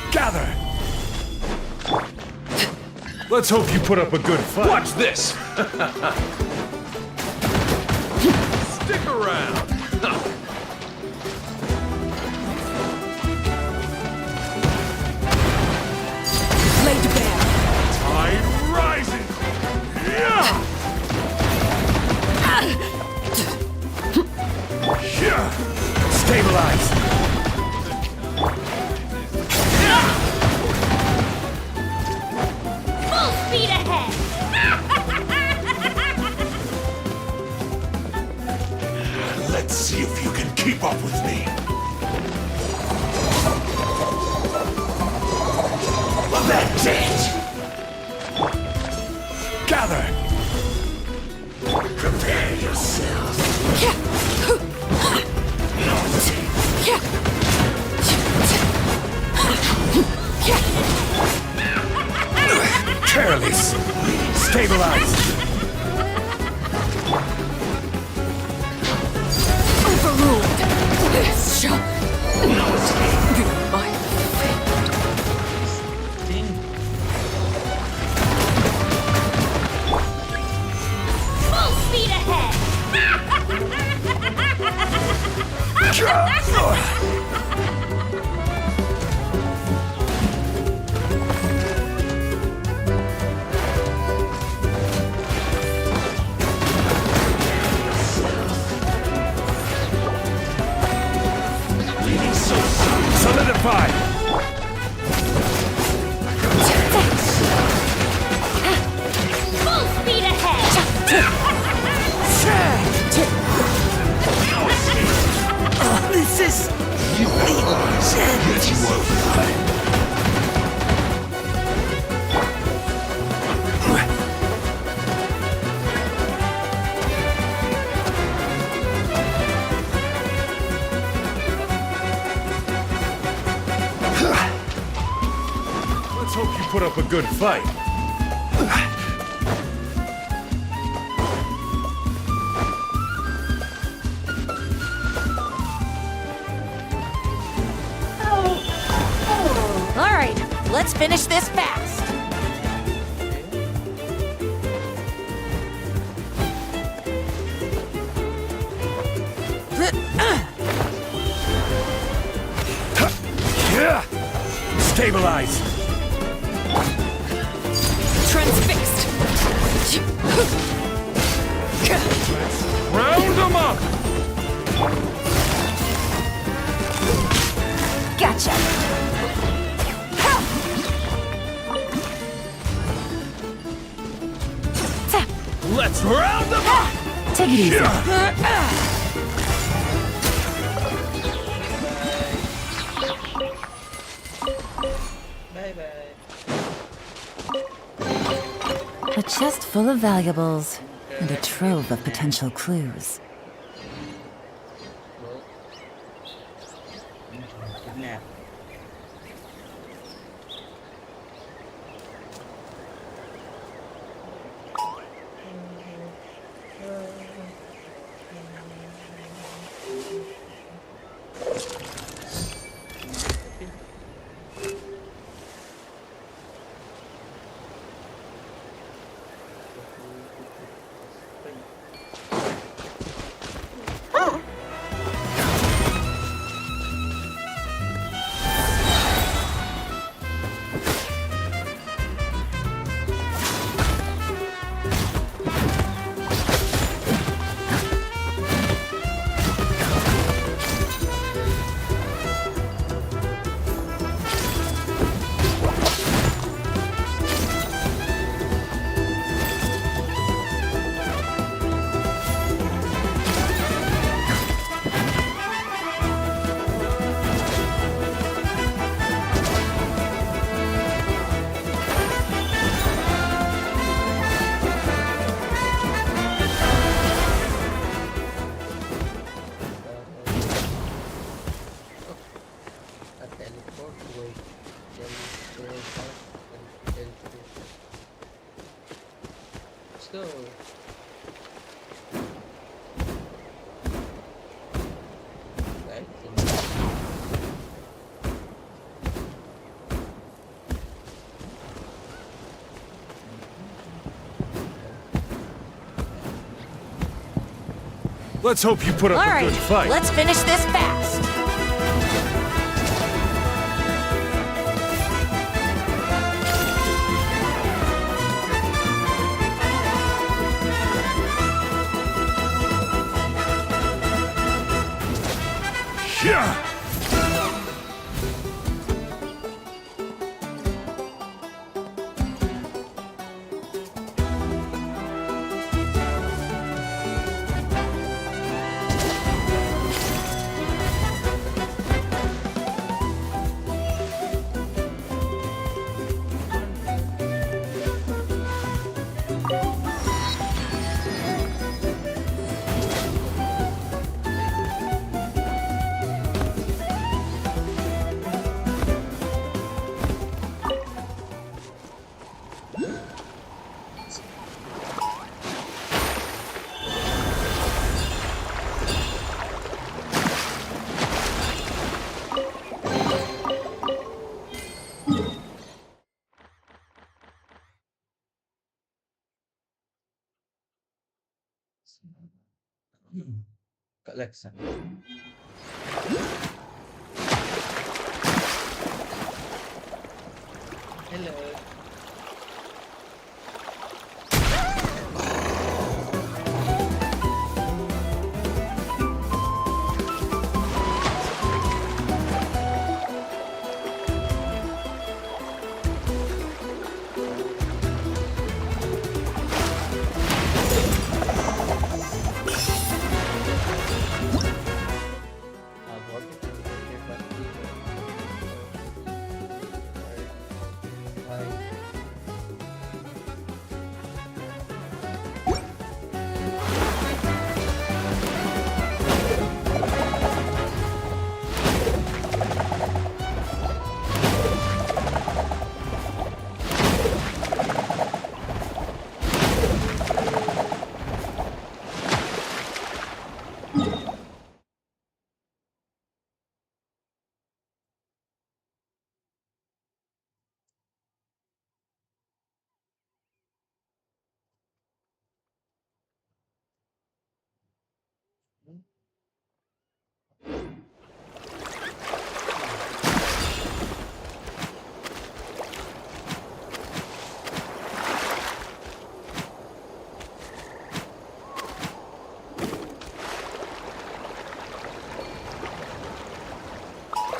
Gather! Let's hope you put up a good fight. Watch this! Stick around! Laid bare. Tide rising! Yeah! Stabilize! Full speed ahead! Let's see if you can keep up with me. That's it! Gather! Prepare yourself. Careless. Stabilize. Overruled. This shall be my fate. Full speed ahead! Solidify! Full speed ahead! This is... Let's hope you put up a good fight. All right, let's finish this fast. Stabilize! Transfixed. Round them up! Gotcha. Let's round them up! Take it easy. A chest full of valuables and a trove of potential clues. Let's hope you put up All a right, good fight. let's finish this fast. Yeah! Kak Lex. Hello.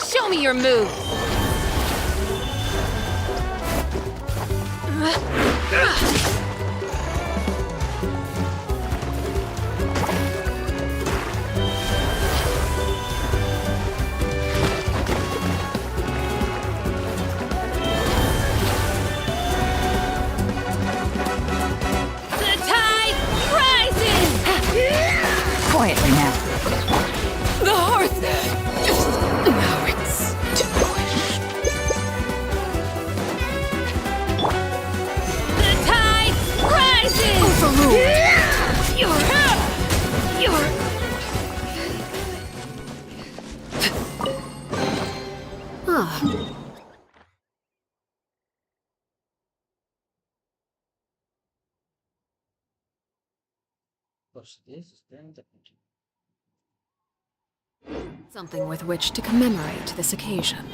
Show me your move. The tide rises. Quietly now. The hearth. Now it's destroyed. The tide rises. Overruled. You're. Ah. Something with which to commemorate this occasion.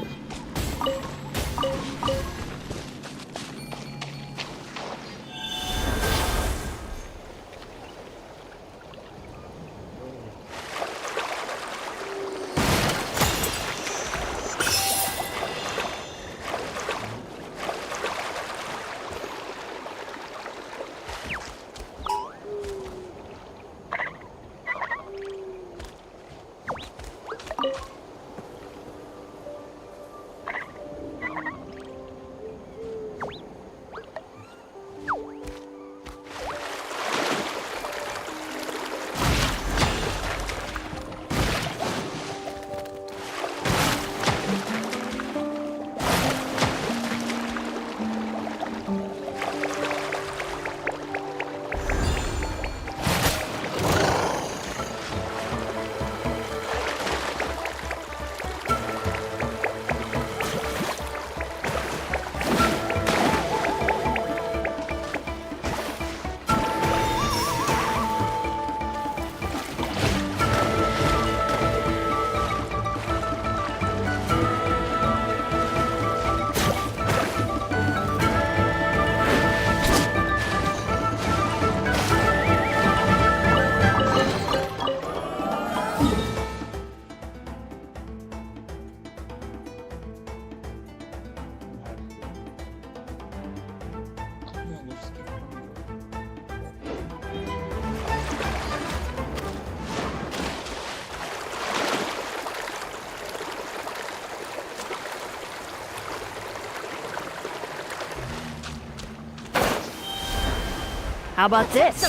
How about this?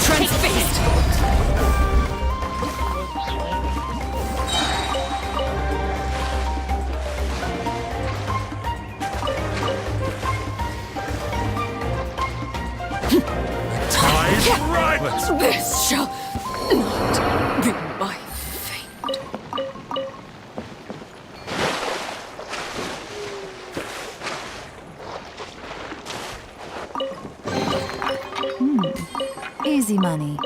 Transfixed! Time's right! This shall not be my fate. Easy money.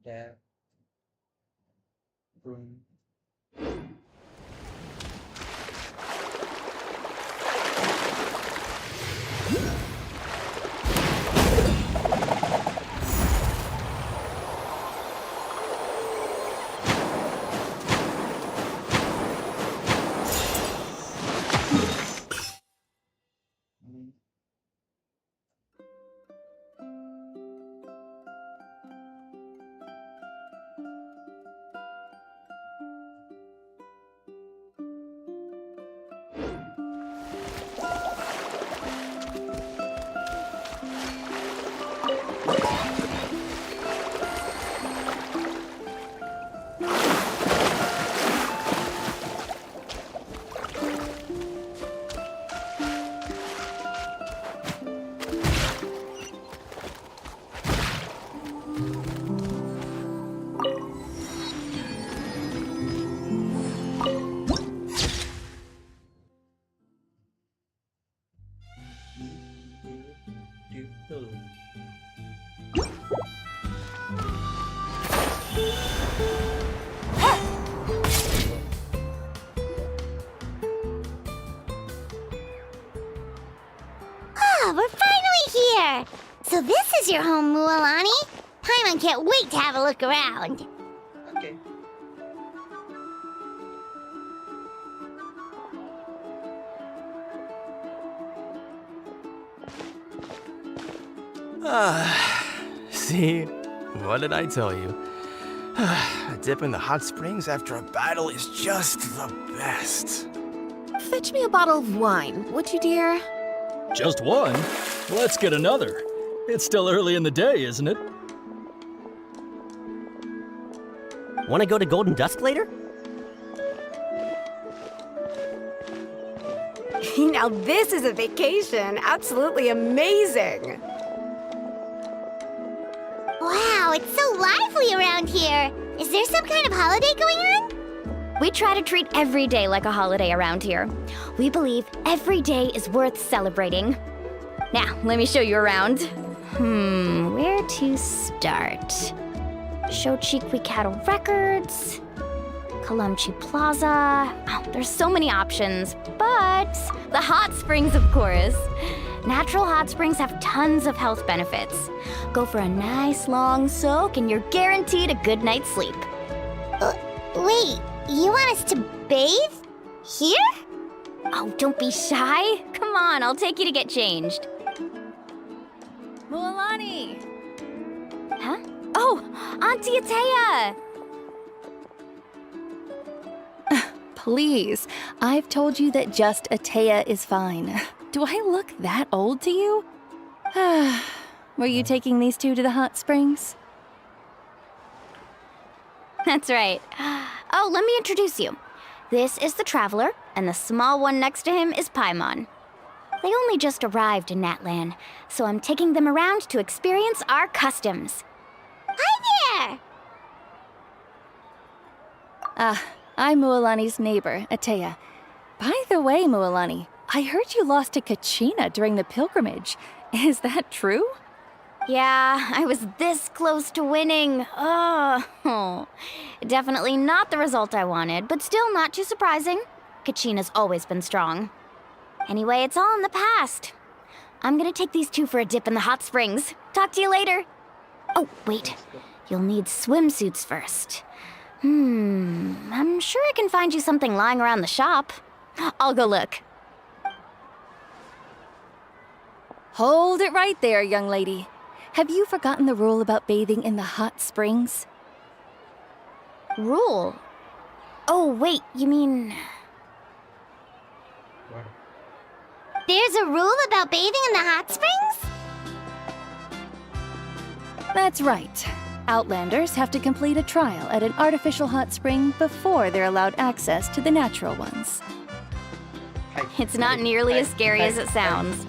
There. Room. Oh, we're finally here! So this is your home, Mualani? Paimon can't wait to have a look around. Okay. See? What did I tell you? A dip in the hot springs after a battle is just the best. Fetch me a bottle of wine, would you, dear? Just one? Let's get another. It's still early in the day, isn't it? Want to go to Golden Dusk later? Now this is a vacation. Absolutely amazing. Wow, it's so lively around here. Is there some kind of holiday going on? We try to treat every day like a holiday around here. We believe every day is worth celebrating. Now, let me show you around. Where to start? Shochiqui Cattle Records, Kalumchi Plaza. Oh, there's so many options, but the hot springs, of course. Natural hot springs have tons of health benefits. Go for a nice long soak and you're guaranteed a good night's sleep. Wait, you want us to bathe? Here? Oh, don't be shy. Come on, I'll take you to get changed. Mualani! Huh? Oh, Auntie Atea! Please, I've told you that just Atea is fine. Do I look that old to you? Were you taking these two to the hot springs? That's right. Oh, let me introduce you. This is the Traveler, and the small one next to him is Paimon. They only just arrived in Natlan, so I'm taking them around to experience our customs. Hi there! I'm Mualani's neighbor, Atea. By the way, Mualani, I heard you lost to Kachina during the pilgrimage. Is that true? Yeah, I was this close to winning. Oh, definitely not the result I wanted, but still not too surprising. Kachina's always been strong. Anyway, it's all in the past. I'm gonna take these two for a dip in the hot springs. Talk to you later. Oh, wait. You'll need swimsuits first. I'm sure I can find you something lying around the shop. I'll go look. Hold it right there, young lady. Have you forgotten the rule about bathing in the hot springs? Rule? Oh, wait, you mean... What? There's a rule about bathing in the hot springs? That's right. Outlanders have to complete a trial at an artificial hot spring before they're allowed access to the natural ones. It's not nearly as scary as it sounds.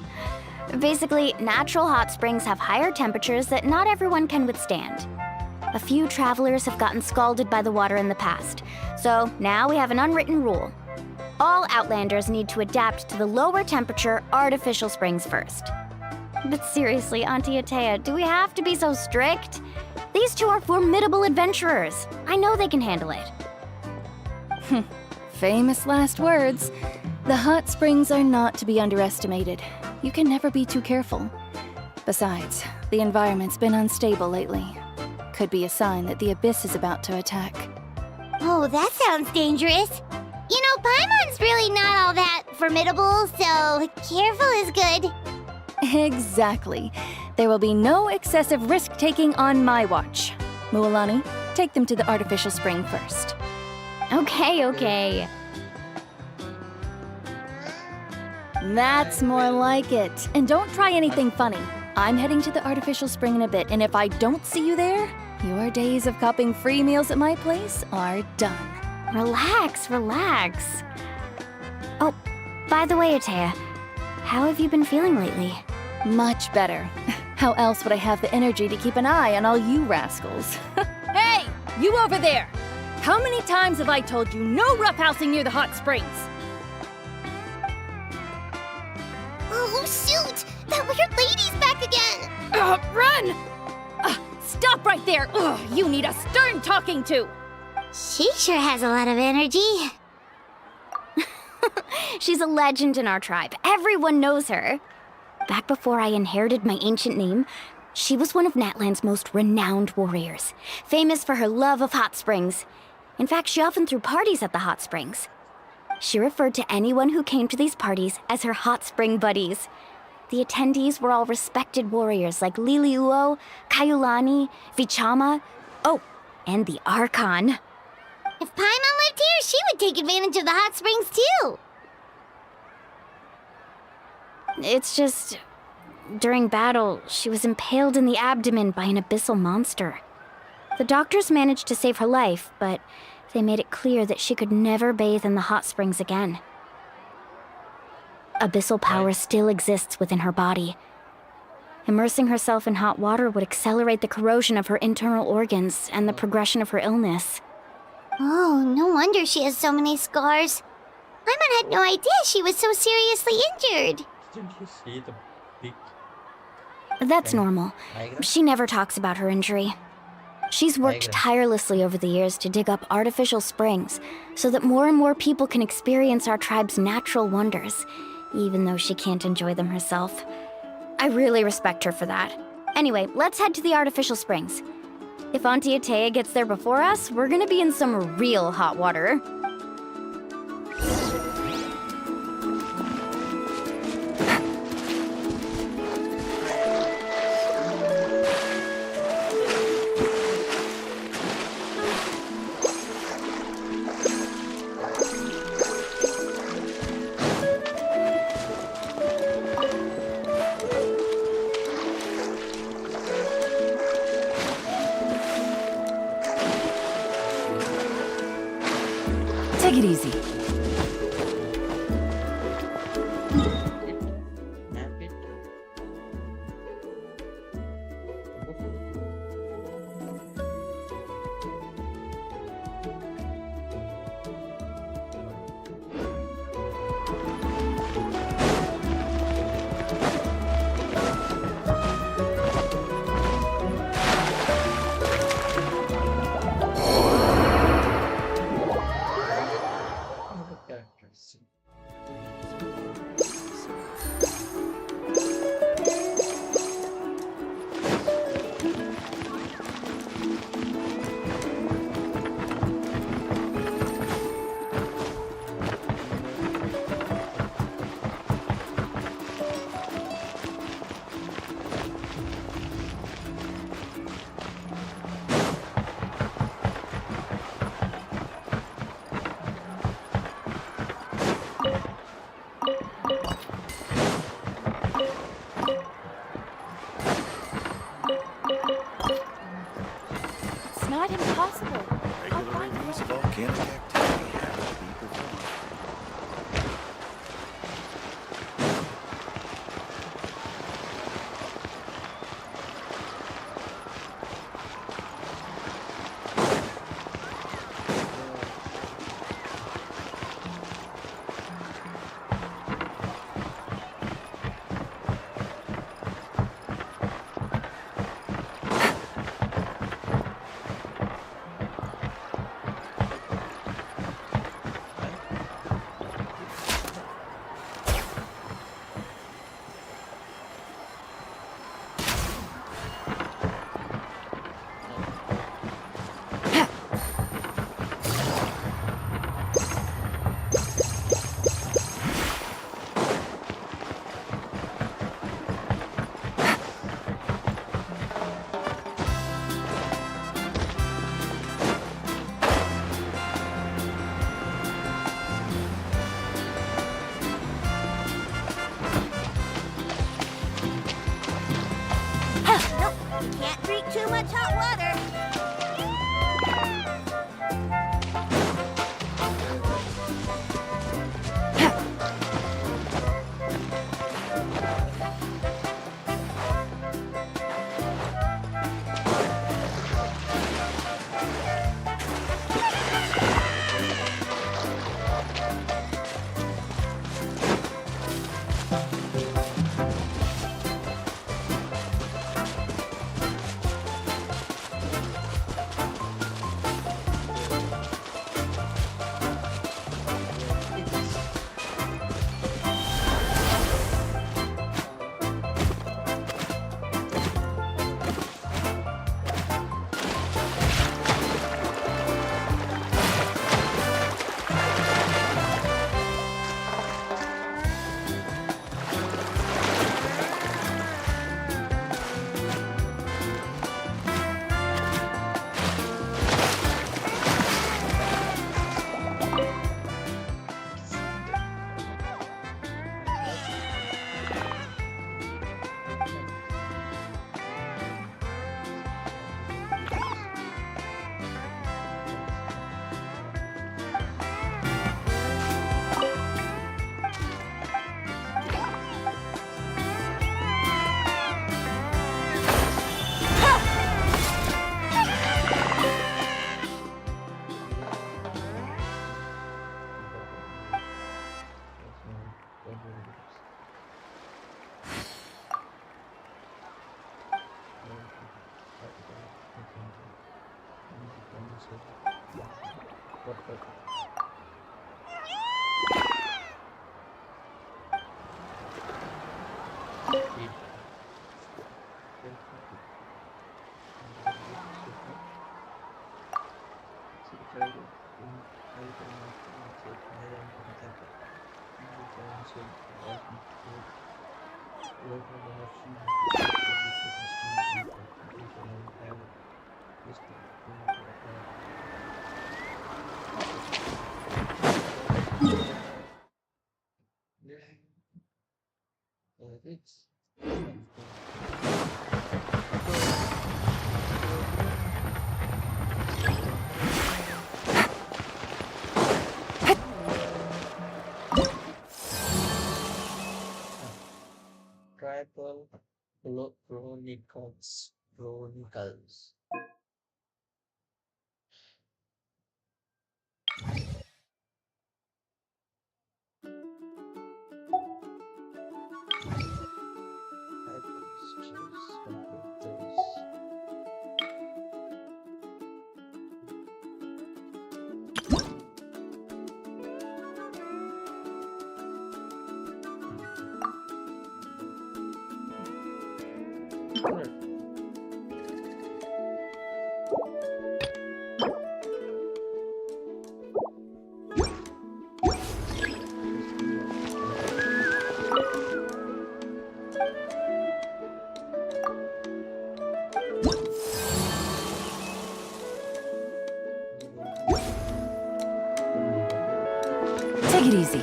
Basically, natural hot springs have higher temperatures that not everyone can withstand. A few travelers have gotten scalded by the water in the past, so now we have an unwritten rule. All Outlanders need to adapt to the lower temperature artificial springs first. But seriously, Auntie Atea, do we have to be so strict? These two are formidable adventurers. I know they can handle it. Famous last words. The hot springs are not to be underestimated. You can never be too careful. Besides, the environment's been unstable lately. Could be a sign that the abyss is about to attack. Oh, that sounds dangerous. You know, Paimon's really not all that formidable, so careful is good. Exactly. There will be no excessive risk-taking on my watch. Mualani, take them to the artificial spring first. Okay. That's more like it. And don't try anything funny. I'm heading to the artificial spring in a bit, and if I don't see you there, your days of copping free meals at my place are done. Relax. Oh, by the way, Atea, how have you been feeling lately? Much better. How else would I have the energy to keep an eye on all you rascals? Hey, you over there! How many times have I told you no roughhousing near the hot springs? Oh, shoot! That weird lady's back again! Run! Stop right there! You need a stern talking to! She sure has a lot of energy. She's a legend in our tribe. Everyone knows her. Back before I inherited my ancient name, she was one of Natlan's most renowned warriors, famous for her love of hot springs. In fact, she often threw parties at the hot springs. She referred to anyone who came to these parties as her hot spring buddies. The attendees were all respected warriors like Liliuo, Kaiulani, Vichama, and the Archon. If Paimon lived here, she would take advantage of the hot springs too. It's just... during battle, she was impaled in the abdomen by an abyssal monster. The doctors managed to save her life, but they made it clear that she could never bathe in the hot springs again. Abyssal power still exists within her body. Immersing herself in hot water would accelerate the corrosion of her internal organs and the progression of her illness. Oh, no wonder she has so many scars. Paimon had no idea she was so seriously injured. Didn't you see the big That's normal. She never talks about her injury. She's worked tirelessly over the years to dig up artificial springs so that more and more people can experience our tribe's natural wonders, even though she can't enjoy them herself. I really respect her for that. Anyway, let's head to the artificial springs. If Auntie Atea gets there before us, we're gonna be in some real hot water. Take it easy. map it? Can't drink too much hot water. Tribal Chronicles. Take it easy.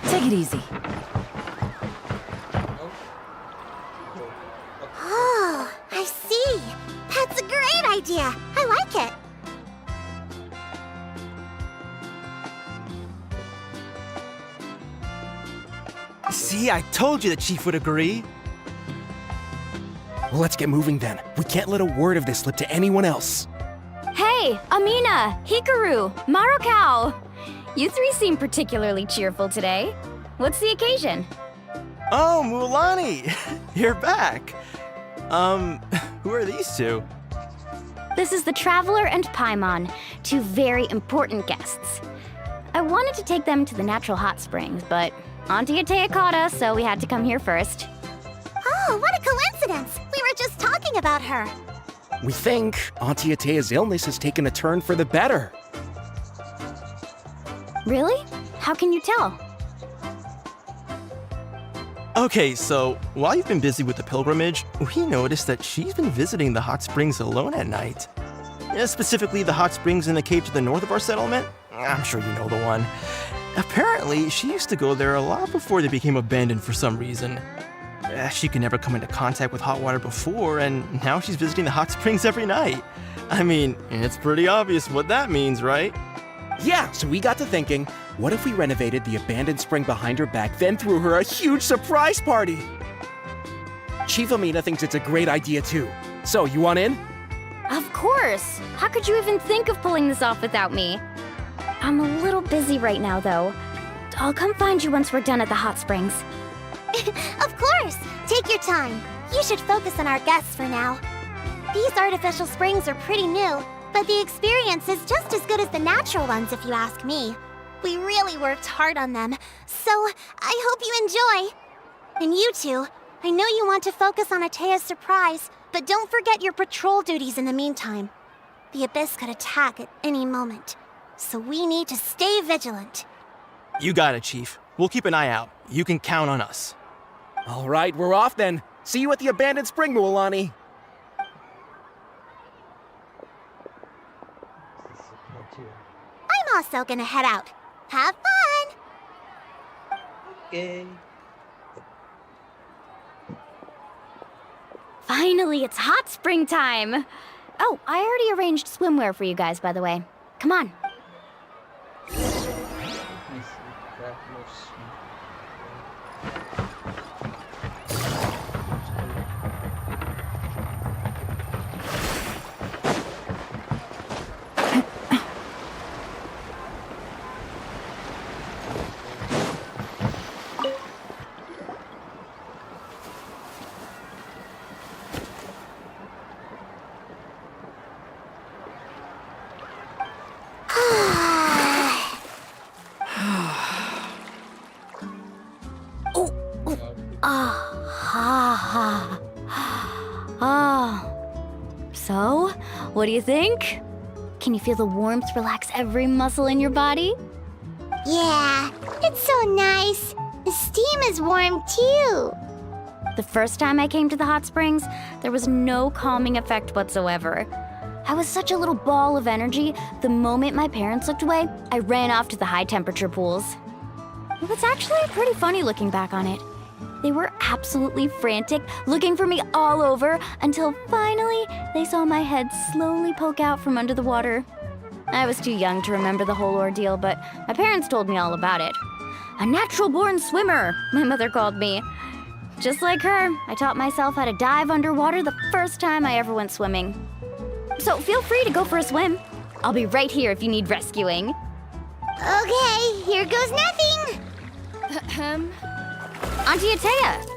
Take it easy. Oh, I see. That's a great idea. I like it. See, I told you the chief would agree. Well, let's get moving then. We can't let a word of this slip to anyone else. Hey, Amina, Hikaru, Marukao. You three seem particularly cheerful today. What's the occasion? Oh, Mulani! You're back. Who are these two? This is the Traveler and Paimon, two very important guests. I wanted to take them to the natural hot springs, but Auntie Atea caught us, so we had to come here first. Oh, what a coincidence. We were just talking about her. We think Auntie Atea's illness has taken a turn for the better. Really? How can you tell? Okay, so while you've been busy with the pilgrimage, we noticed that she's been visiting the hot springs alone at night. Specifically, the hot springs in the cave to the north of our settlement. I'm sure you know the one. Apparently, she used to go there a lot before they became abandoned for some reason. She could never come into contact with hot water before, and now she's visiting the hot springs every night. I mean, it's pretty obvious what that means, right? Yeah, so we got to thinking, what if we renovated the abandoned spring behind her back, then threw her a huge surprise party? Chief Amina thinks it's a great idea too. So, you want in? Of course! How could you even think of pulling this off without me? I'm a little busy right now, though. I'll come find you once we're done at the hot springs. Of course! Take your time. You should focus on our guests for now. These artificial springs are pretty new, but the experience is just as good as the natural ones if you ask me. We really worked hard on them, so I hope you enjoy. And you two, I know you want to focus on Atea's surprise, but don't forget your patrol duties in the meantime. The Abyss could attack at any moment, so we need to stay vigilant. You got it, Chief. We'll keep an eye out. You can count on us. All right, we're off then. See you at the abandoned spring, Mualani. I'm also gonna head out. Have fun! Okay. Finally, it's hot spring time! Oh, I already arranged swimwear for you guys, by the way. Come on. So, what do you think? Can you feel the warmth relax every muscle in your body? Yeah, it's so nice. The steam is warm too. The first time I came to the hot springs, there was no calming effect whatsoever. I was such a little ball of energy, the moment my parents looked away, I ran off to the high temperature pools. It was actually pretty funny looking back on it. They were absolutely frantic, looking for me all over, until finally they saw my head slowly poke out from under the water. I was too young to remember the whole ordeal, but my parents told me all about it. A natural-born swimmer, my mother called me. Just like her, I taught myself how to dive underwater the first time I ever went swimming. So feel free to go for a swim. I'll be right here if you need rescuing. Okay, here goes nothing. Auntie Atea,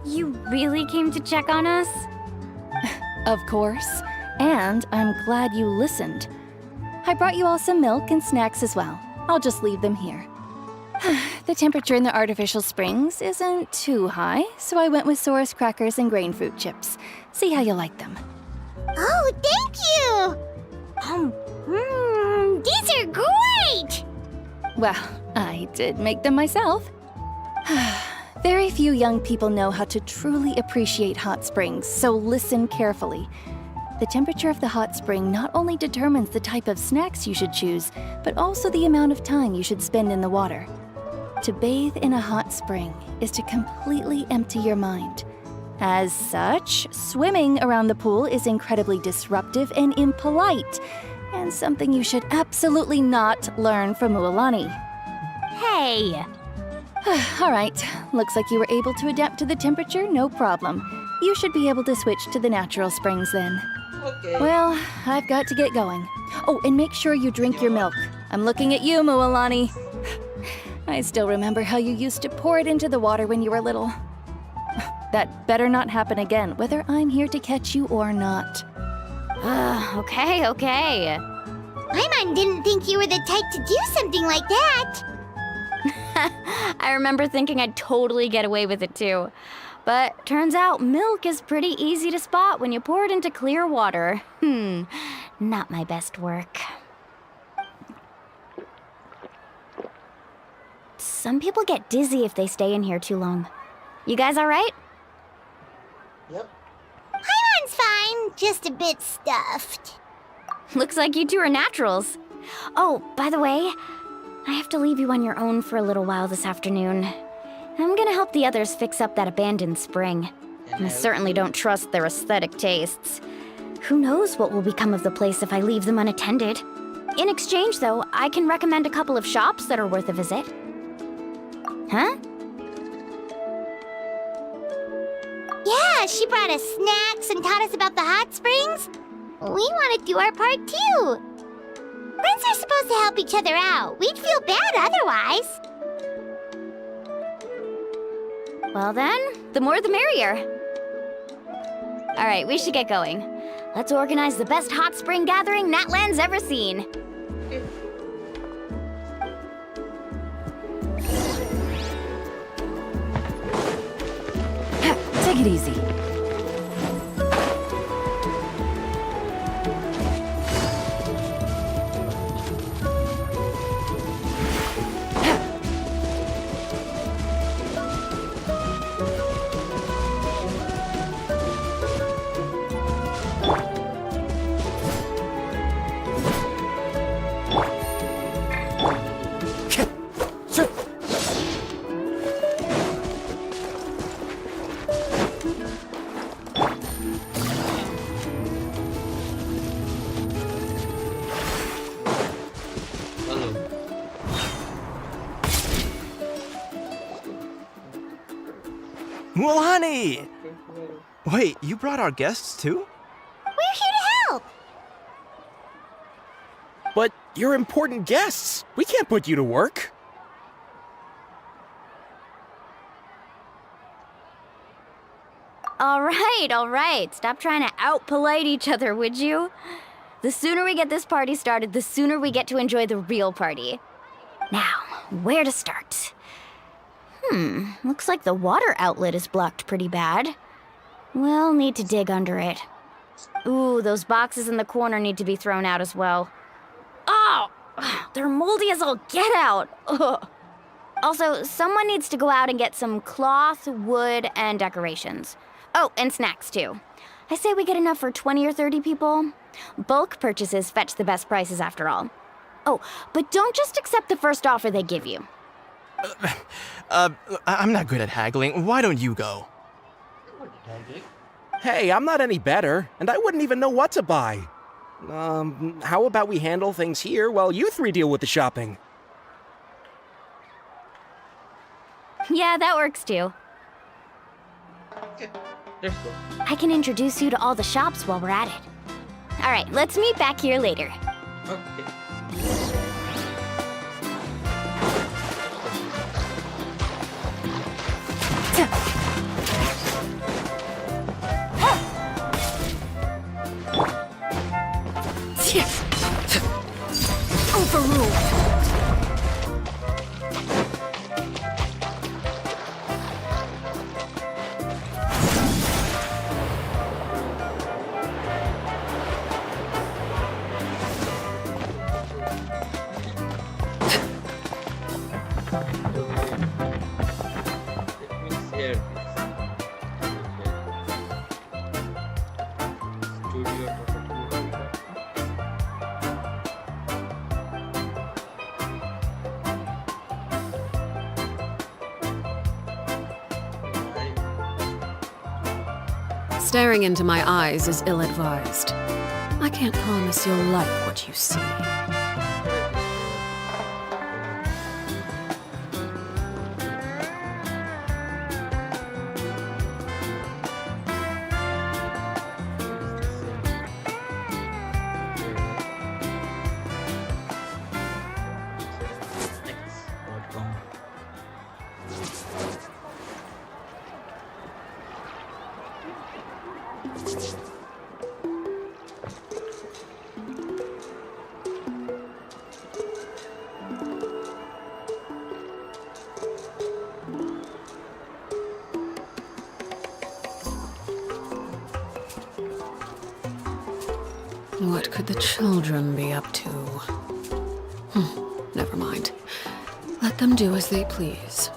you really came to check on us? Of course. And I'm glad you listened. I brought you all some milk and snacks as well. I'll just leave them here. The temperature in the artificial springs isn't too high, so I went with Saurus crackers and grain fruit chips. See how you like them. Oh, thank you! These are great! Well, I did make them myself. Very few young people know how to truly appreciate hot springs, so listen carefully. The temperature of the hot spring not only determines the type of snacks you should choose, but also the amount of time you should spend in the water. To bathe in a hot spring is to completely empty your mind. As such, swimming around the pool is incredibly disruptive and impolite, and something you should absolutely not learn from Mualani. Hey! All right, looks like you were able to adapt to the temperature, no problem. You should be able to switch to the natural springs then. Okay. Well, I've got to get going. Oh, and make sure you drink your milk. I'm looking at you, Mualani. I still remember how you used to pour it into the water when you were little. That better not happen again, whether I'm here to catch you or not. Okay. Paimon didn't think you were the type to do something like that. I remember thinking I'd totally get away with it too. But turns out milk is pretty easy to spot when you pour it into clear water. Not my best work. some people get dizzy if they stay in here too long. You guys all right? Yep. Paimon's fine, just a bit stuffed. Looks like you two are naturals. Oh, by the way, I have to leave you on your own for a little while this afternoon. I'm gonna help the others fix up that abandoned spring. And I certainly don't trust their aesthetic tastes. Who knows what will become of the place if I leave them unattended. In exchange, though, I can recommend a couple of shops that are worth a visit. Huh? Yeah, she brought us snacks and taught us about the hot springs. We want to do our part too. Friends are supposed to help each other out. We'd feel bad otherwise. Well then, the more the merrier. All right, we should get going. Let's organize the best hot spring gathering Natlan's ever seen. Take it easy. Well, honey! Wait, you brought our guests too? We're here to help. But you're important guests. We can't put you to work. All right. Stop trying to out-polite each other, would you? The sooner we get this party started, the sooner we get to enjoy the real party. Now, where to start? Looks like the water outlet is blocked pretty bad. We'll need to dig under it. Ooh, those boxes in the corner need to be thrown out as well. Oh, they're moldy as all get out. Ugh. Also, someone needs to go out and get some cloth, wood, and decorations. Oh, and snacks too. I say we get enough for 20 or 30 people. Bulk purchases fetch the best prices after all. Oh, but don't just accept the first offer they give you. I'm not good at haggling. Why don't you go? Hey, I'm not any better, and I wouldn't even know what to buy. How about we handle things here while you three deal with the shopping? Yeah, that works too. Okay, let's go. I can introduce you to all the shops while we're at it. All right, let's meet back here later. Okay. Overruled. Let me share this. Studio. Staring into my eyes is ill-advised. I can't promise you'll like what you see. What could the children be up to? Never mind. Let them do as they please.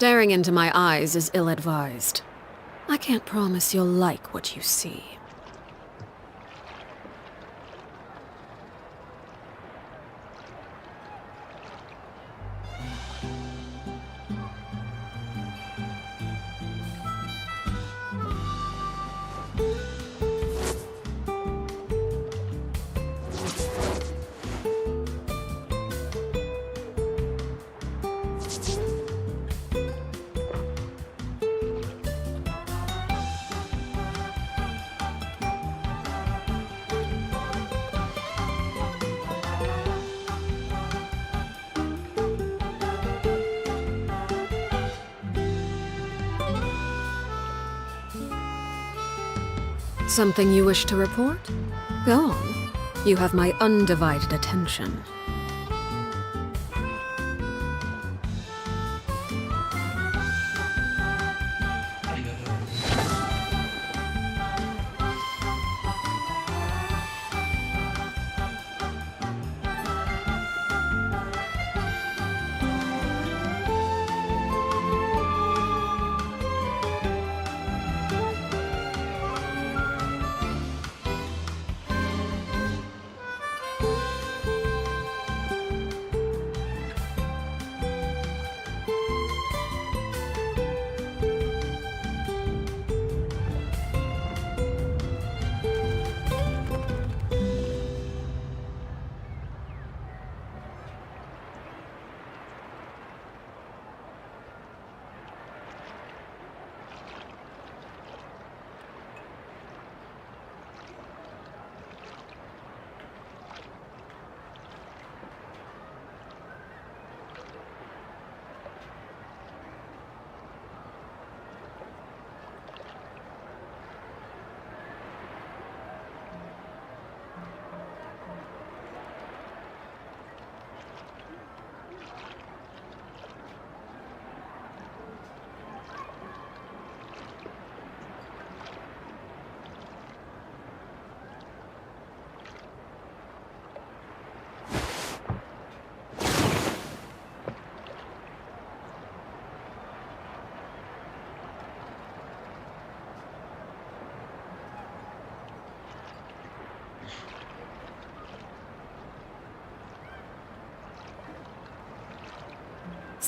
Staring into my eyes is ill-advised. I can't promise you'll like what you see. Something you wish to report? Go on. You have my undivided attention.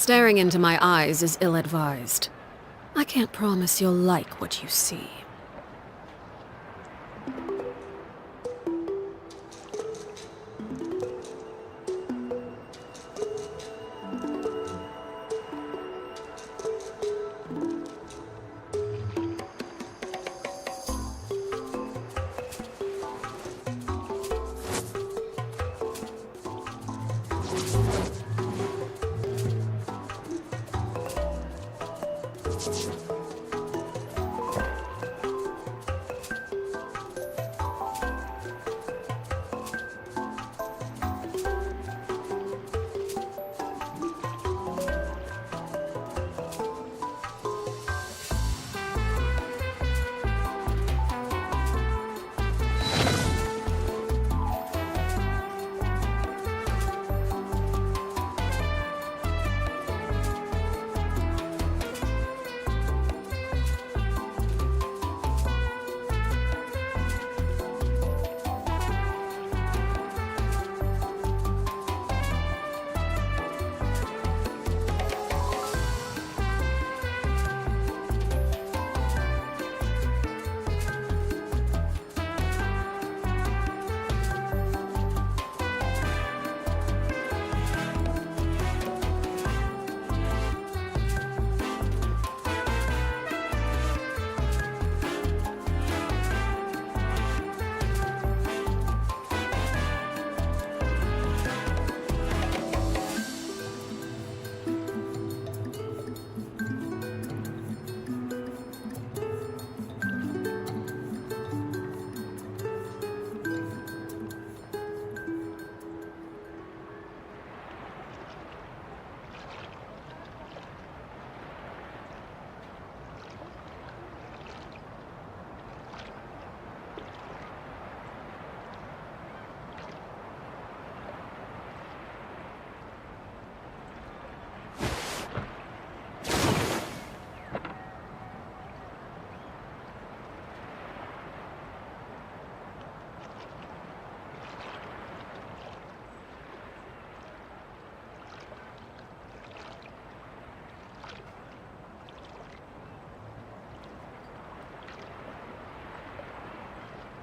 Staring into my eyes is ill-advised. I can't promise you'll like what you see.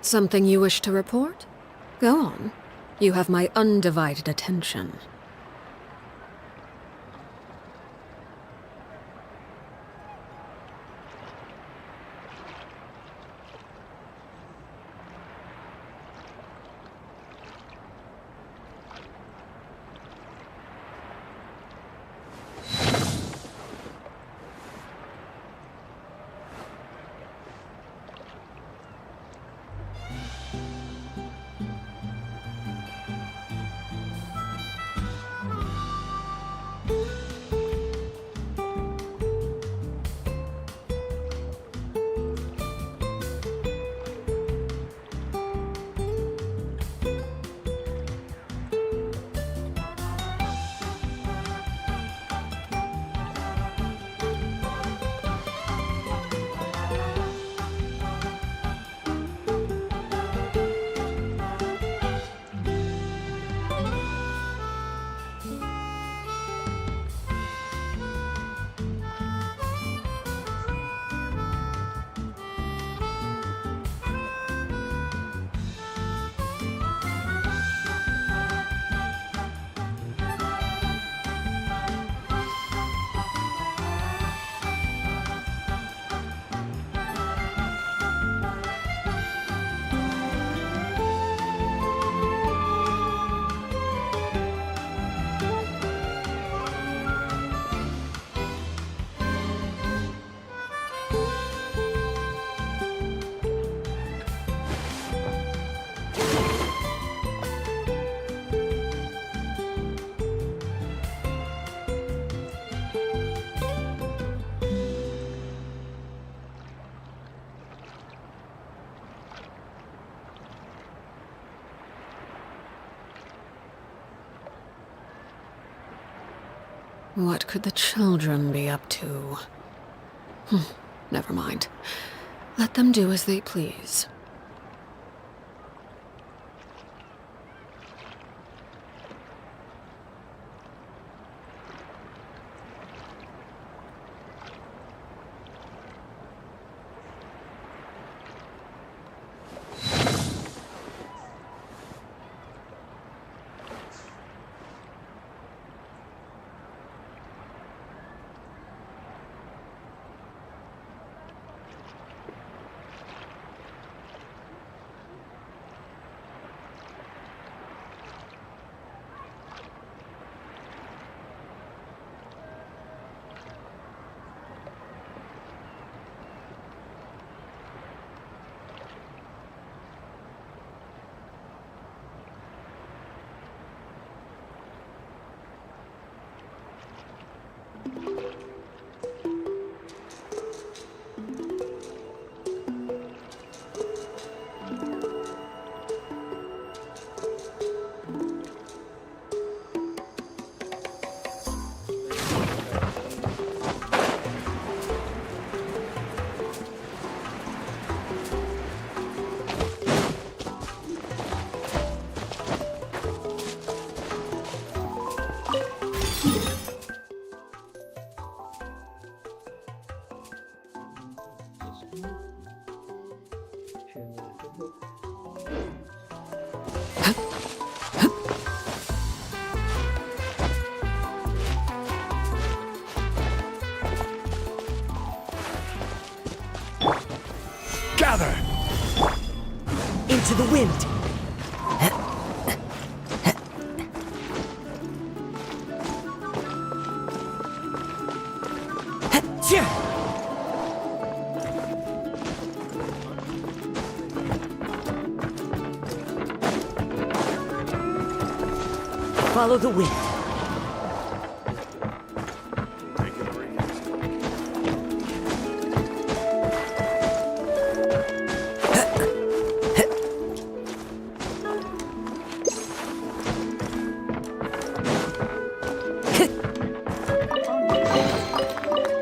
Something you wish to report? Go on. You have my undivided attention. What could the children be up to? Never mind. Let them do as they please. Gather! Into the wind! Follow the wind.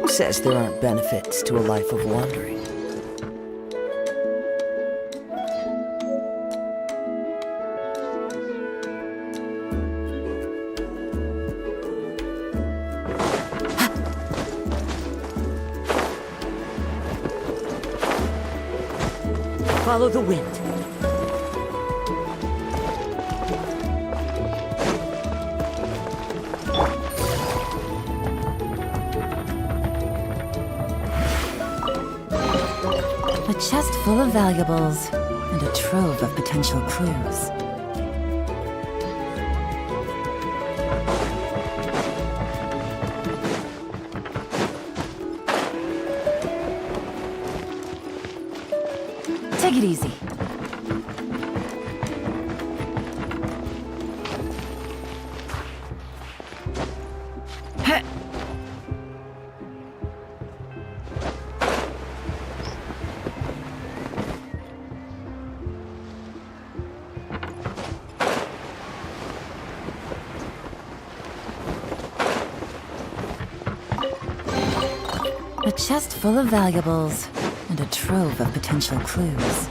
Who says there aren't benefits to a life of wandering? Follow the wind. A chest full of valuables and a trove of potential clues. Take it easy. A chest full of valuables and a trove of potential clues.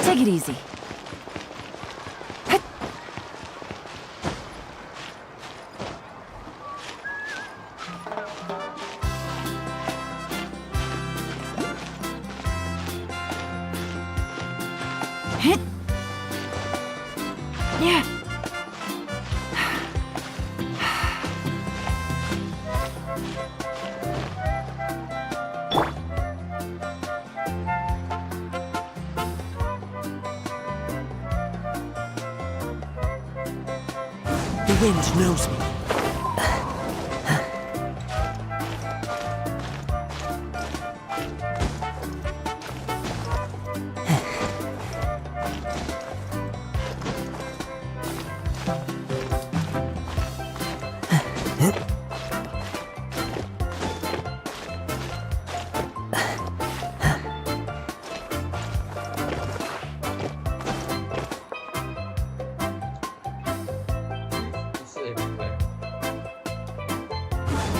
Take it easy. Yeah. The wind knows me.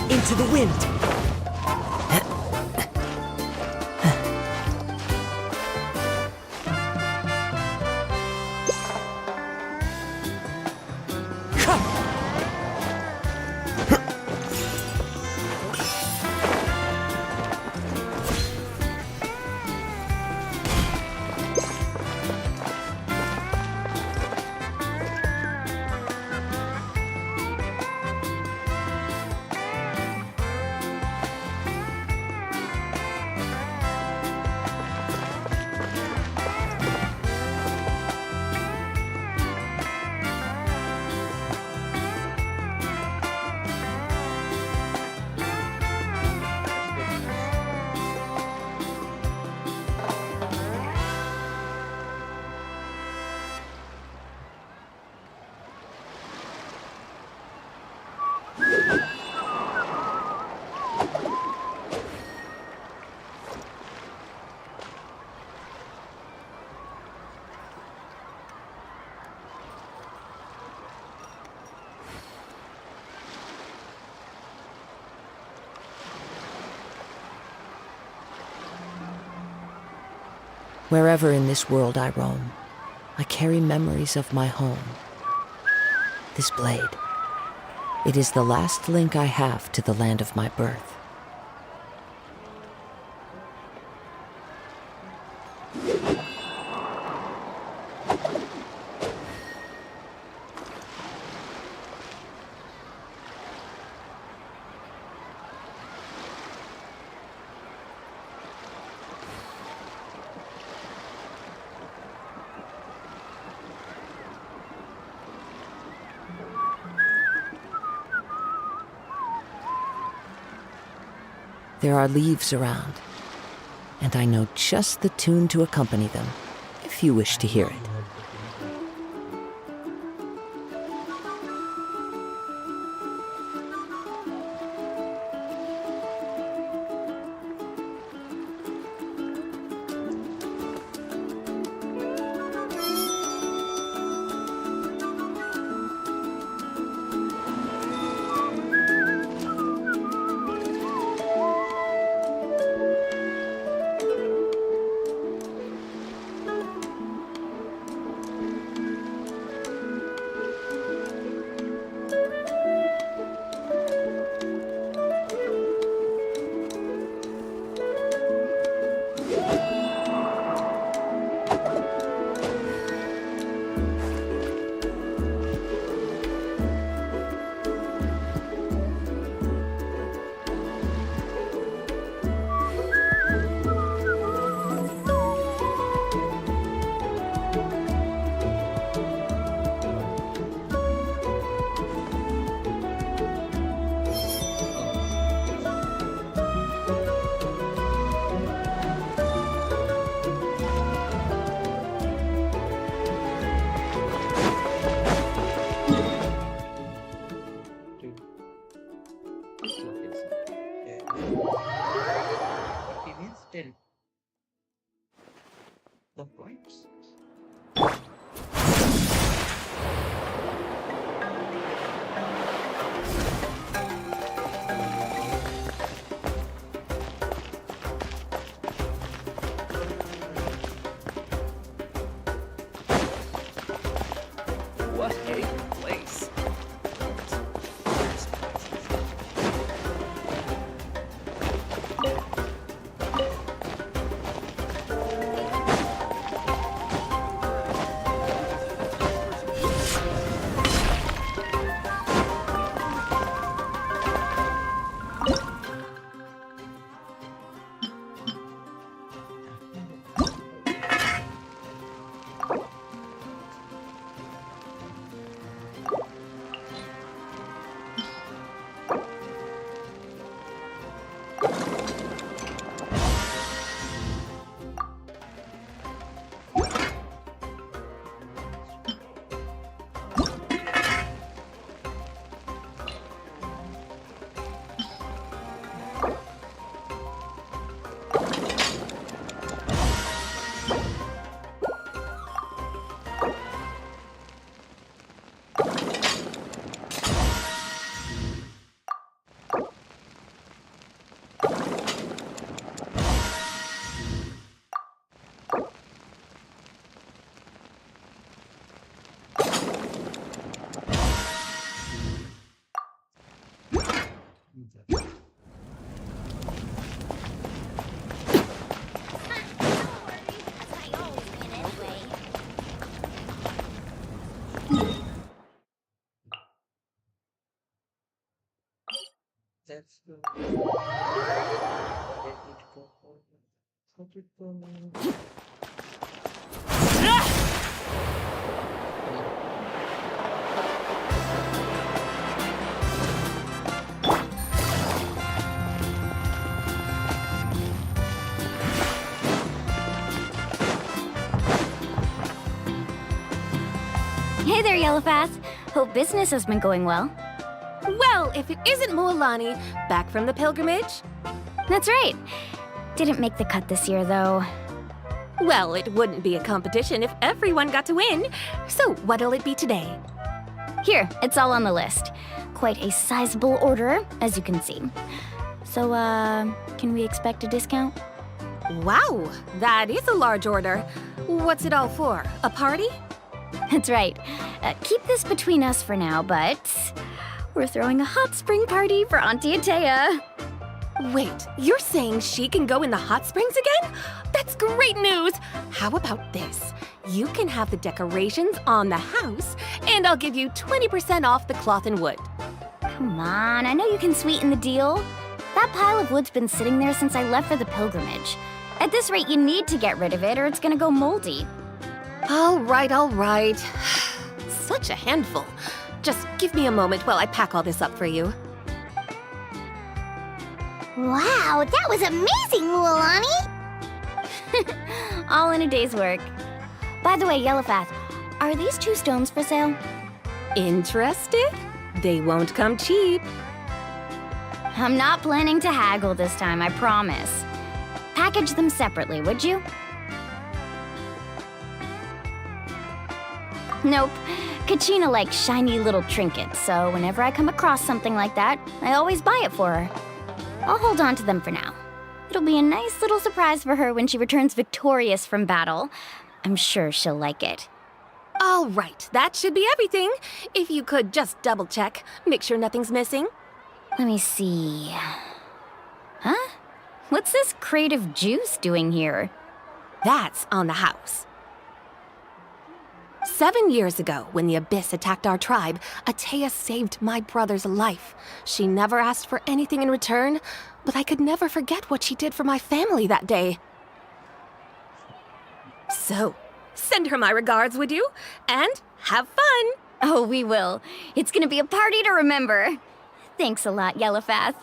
Into the wind. Wherever in this world I roam, I carry memories of my home. This blade, it is the last link I have to the land of my birth. There are leaves around, and I know just the tune to accompany them, if you wish to hear it. The points. What a place. That's the Hey there, Yellowfast. Hope business has been going well. Well, if it isn't Moalani, back from the pilgrimage? That's right. Didn't make the cut this year, though. Well, it wouldn't be a competition if everyone got to win. So what'll it be today? Here, it's all on the list. Quite a sizable order, as you can see. So, can we expect a discount? Wow, that is a large order. What's it all for? A party? That's right. Keep this between us for now, but we're throwing a hot spring party for Auntie Atea. Wait, you're saying she can go in the hot springs again? That's great news! How about this? You can have the decorations on the house, and I'll give you 20% off the cloth and wood. Come on, I know you can sweeten the deal. That pile of wood's been sitting there since I left for the pilgrimage. At this rate, you need to get rid of it or it's gonna go moldy. All right, all right. Such a handful. Just give me a moment while I pack all this up for you. Wow, that was amazing, Lualani! All in a day's work. By the way, Yellowfath, are these 2 stones for sale? Interested? They won't come cheap. I'm not planning to haggle this time, I promise. Package them separately, would you? Nope. Kachina likes shiny little trinkets, so whenever I come across something like that, I always buy it for her. I'll hold on to them for now. It'll be a nice little surprise for her when she returns victorious from battle. I'm sure she'll like it. All right, that should be everything. If you could just double check, make sure nothing's missing. Let me see. Huh? What's this crate of juice doing here? That's on the house. 7 years ago, when the Abyss attacked our tribe, Atea saved my brother's life. She never asked for anything in return, but I could never forget what she did for my family that day. So, send her my regards, would you? And have fun! Oh, we will. It's gonna be a party to remember. Thanks a lot, Yellowfath.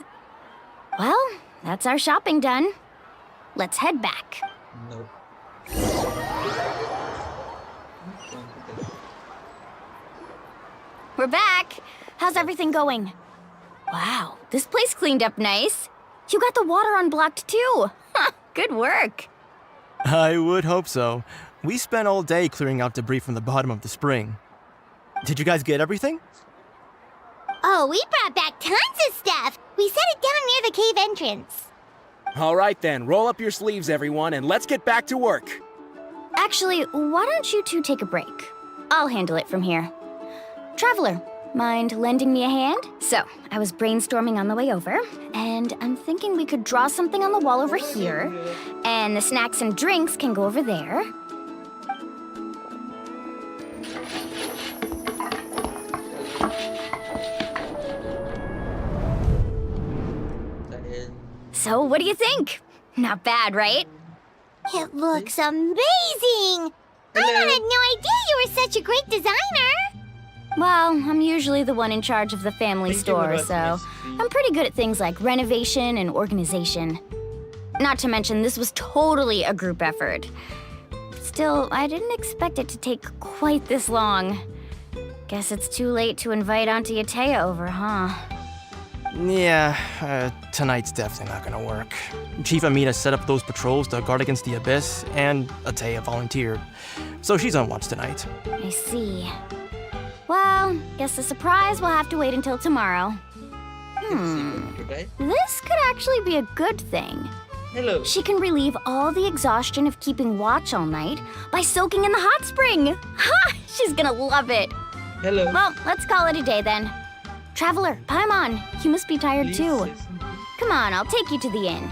Well, that's our shopping done. Let's head back. Nope. We're back. How's everything going? Wow, this place cleaned up nice. You got the water unblocked too. Good work. I would hope so. We spent all day clearing out debris from the bottom of the spring. Did you guys get everything? Oh, we brought back tons of stuff! We set it down near the cave entrance. All right then, roll up your sleeves, everyone, and let's get back to work. Actually, why don't you two take a break? I'll handle it from here. Traveler, mind lending me a hand? So, I was brainstorming on the way over, and I'm thinking we could draw something on the wall over here, and the snacks and drinks can go over there. So, what do you think? Not bad, right? It looks amazing! I had no idea you were such a great designer! Well, I'm usually the one in charge of the family store, so I'm pretty good at things like renovation and organization. Not to mention, this was totally a group effort. Still, I didn't expect it to take quite this long. Guess it's too late to invite Auntie Atea over, huh? Yeah, tonight's definitely not gonna work. Chief Amina set up those patrols to guard against the Abyss, and Atea volunteered. So she's on watch tonight. I see. Well, guess the surprise will have to wait until tomorrow. This could actually be a good thing. Hello. She can relieve all the exhaustion of keeping watch all night by soaking in the hot spring. Ha! She's gonna love it. Hello. Well, let's call it a day then. Traveler, Paimon, you must be tired Please too. say something. Come on, I'll take you to the inn.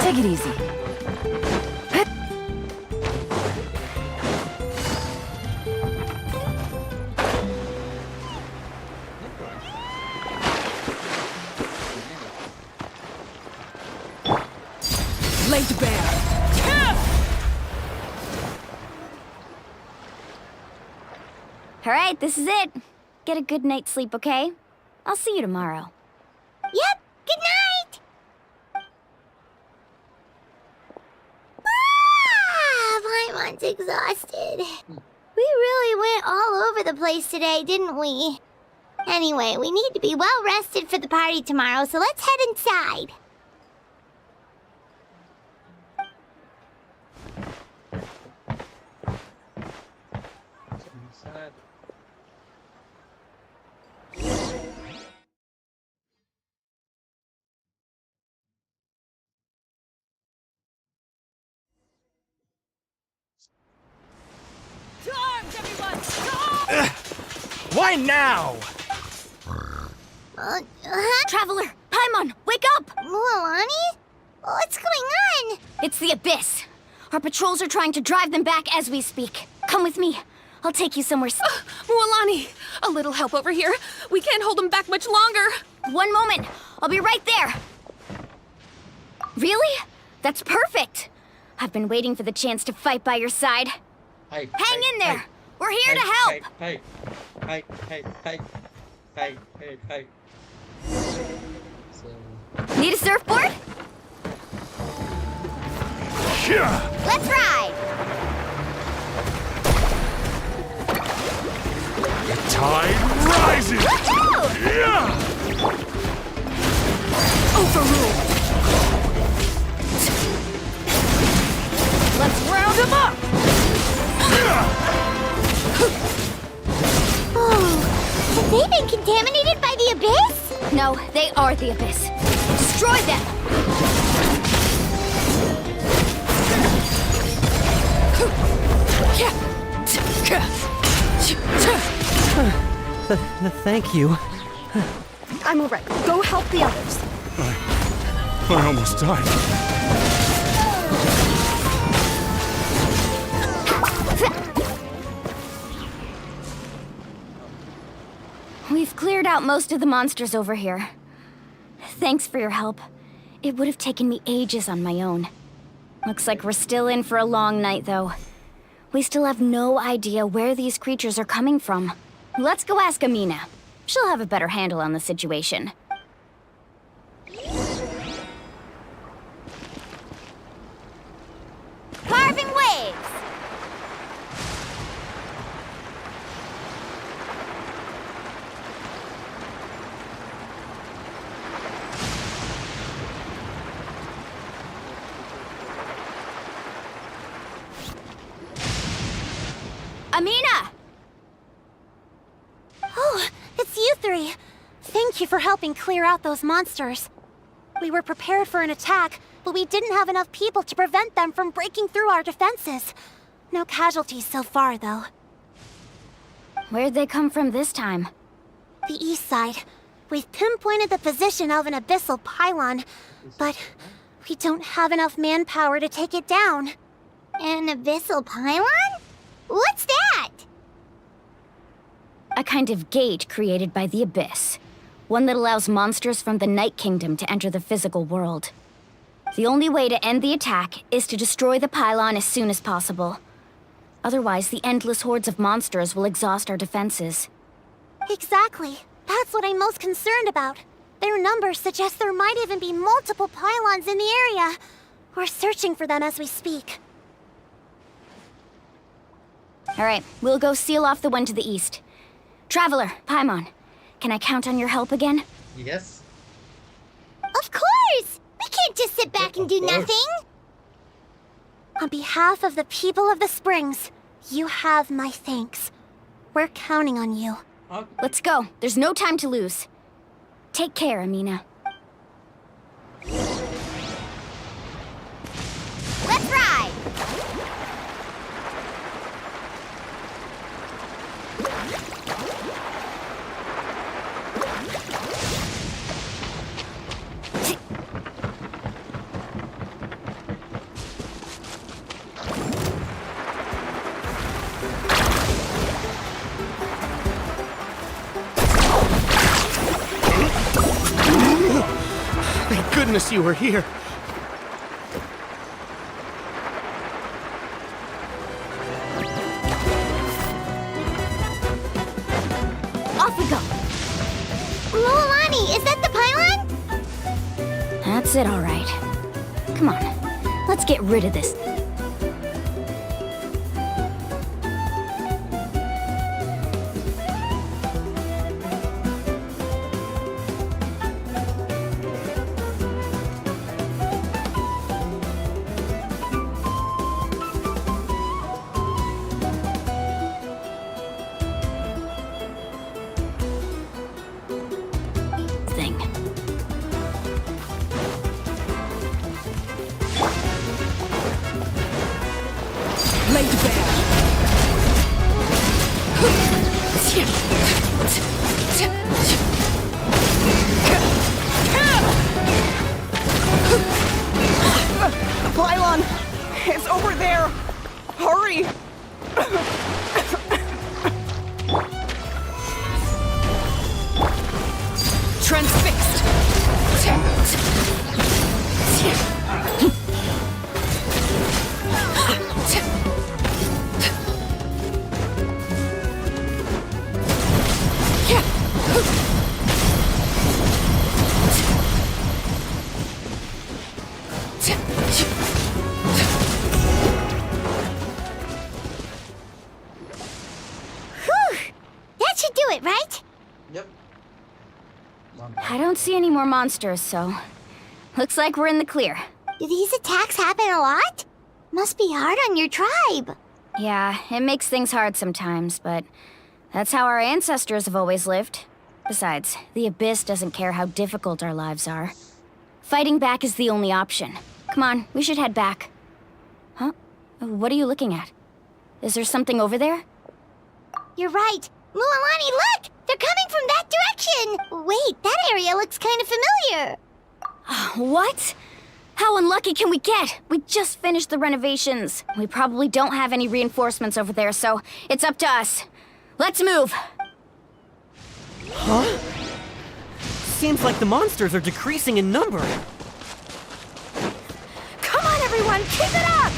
Take it easy. Laid bare. All right, this is it. Get a good night's sleep, okay? I'll see you tomorrow. Yep, good night! Paimon's exhausted. We really went all over the place today, didn't we? Anyway, we need to be well rested for the party tomorrow, so let's head inside. Inside. To arms, everyone! To arms! Why now? Traveler, Paimon, wake up! Mualani? What's going on? It's the Abyss. Our patrols are trying to drive them back as we speak. Come with me. I'll take you somewhere. Mualani, a little help over here. We can't hold them back much longer. One moment. I'll be right there. Really? That's perfect. I've been waiting for the chance to fight by your side. Hey, Hang in there. We're here hey, to help. Hey. Need a surfboard? Let's ride! The tide rises! Woohoo! Yeah! Overruled. Let's round them up. Oh, have they been contaminated by the Abyss? No, they are the Abyss. Destroy them. Thank you. I'm all right. Go help the others. I almost died. We've cleared out most of the monsters over here. Thanks for your help. It would have taken me ages on my own. Looks like we're still in for a long night, though. We still have no idea where these creatures are coming from. Let's go ask Amina. She'll have a better handle on the situation. Carving waves! Amina! Oh, it's you three. Thank you for helping clear out those monsters. We were prepared for an attack, but we didn't have enough people to prevent them from breaking through our defenses. No casualties so far, though. Where'd they come from this time? The east side. We've pinpointed the position of an abyssal pylon, but we don't have enough manpower to take it down. An abyssal pylon? What's that? A kind of gate created by the Abyss. One that allows monsters from the Night Kingdom to enter the physical world. The only way to end the attack is to destroy the pylon as soon as possible. Otherwise, the endless hordes of monsters will exhaust our defenses. Exactly. That's what I'm most concerned about. Their numbers suggest there might even be multiple pylons in the area. We're searching for them as we speak. All right, we'll go seal off the one to the east. Traveler, Paimon, can I count on your help again? Yes. Of course! We can't just sit back and do nothing! On behalf of the people of the Springs, you have my thanks. We're counting on you. Let's go. There's no time to lose. Take care, Amina. Let's ride! Thank goodness you were here. Off we go. Mualani, is that the pylon? That's it, all right. Come on, let's get rid of this. hurry! Transfixed! That should do it, right? Yep. I don't see any more monsters, so looks like we're in the clear. Do these attacks happen a lot? Must be hard on your tribe. Yeah, it makes things hard sometimes, but that's how our ancestors have always lived. Besides, the Abyss doesn't care how difficult our lives are. Fighting back is the only option. Come on, we should head back. Huh? What are you looking at? Is there something over there? You're right. Mualani, look! They're coming from that direction! Wait, that area looks kind of familiar. What? How unlucky can we get? We just finished the renovations. We probably don't have any reinforcements over there, so it's up to us. Let's move! Huh? Seems like the monsters are decreasing in number. Come on, everyone! Keep it up!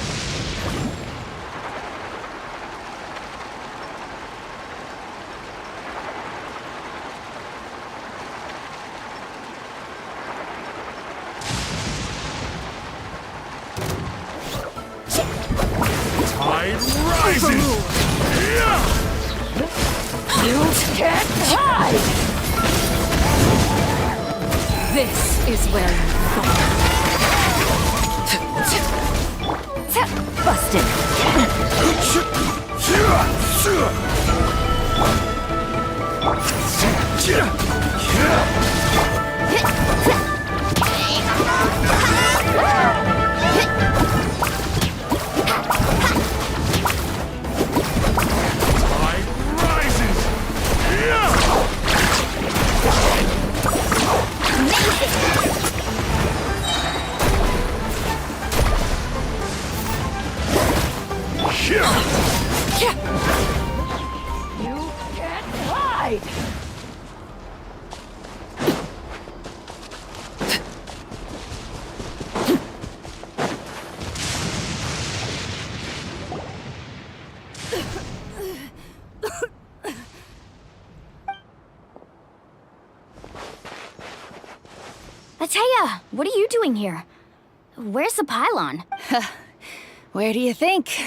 Tide rises! You can't hide! This is where you fall. Busted. You can't hide! Ataya, what are you doing here? Where's the pylon? Where do you think?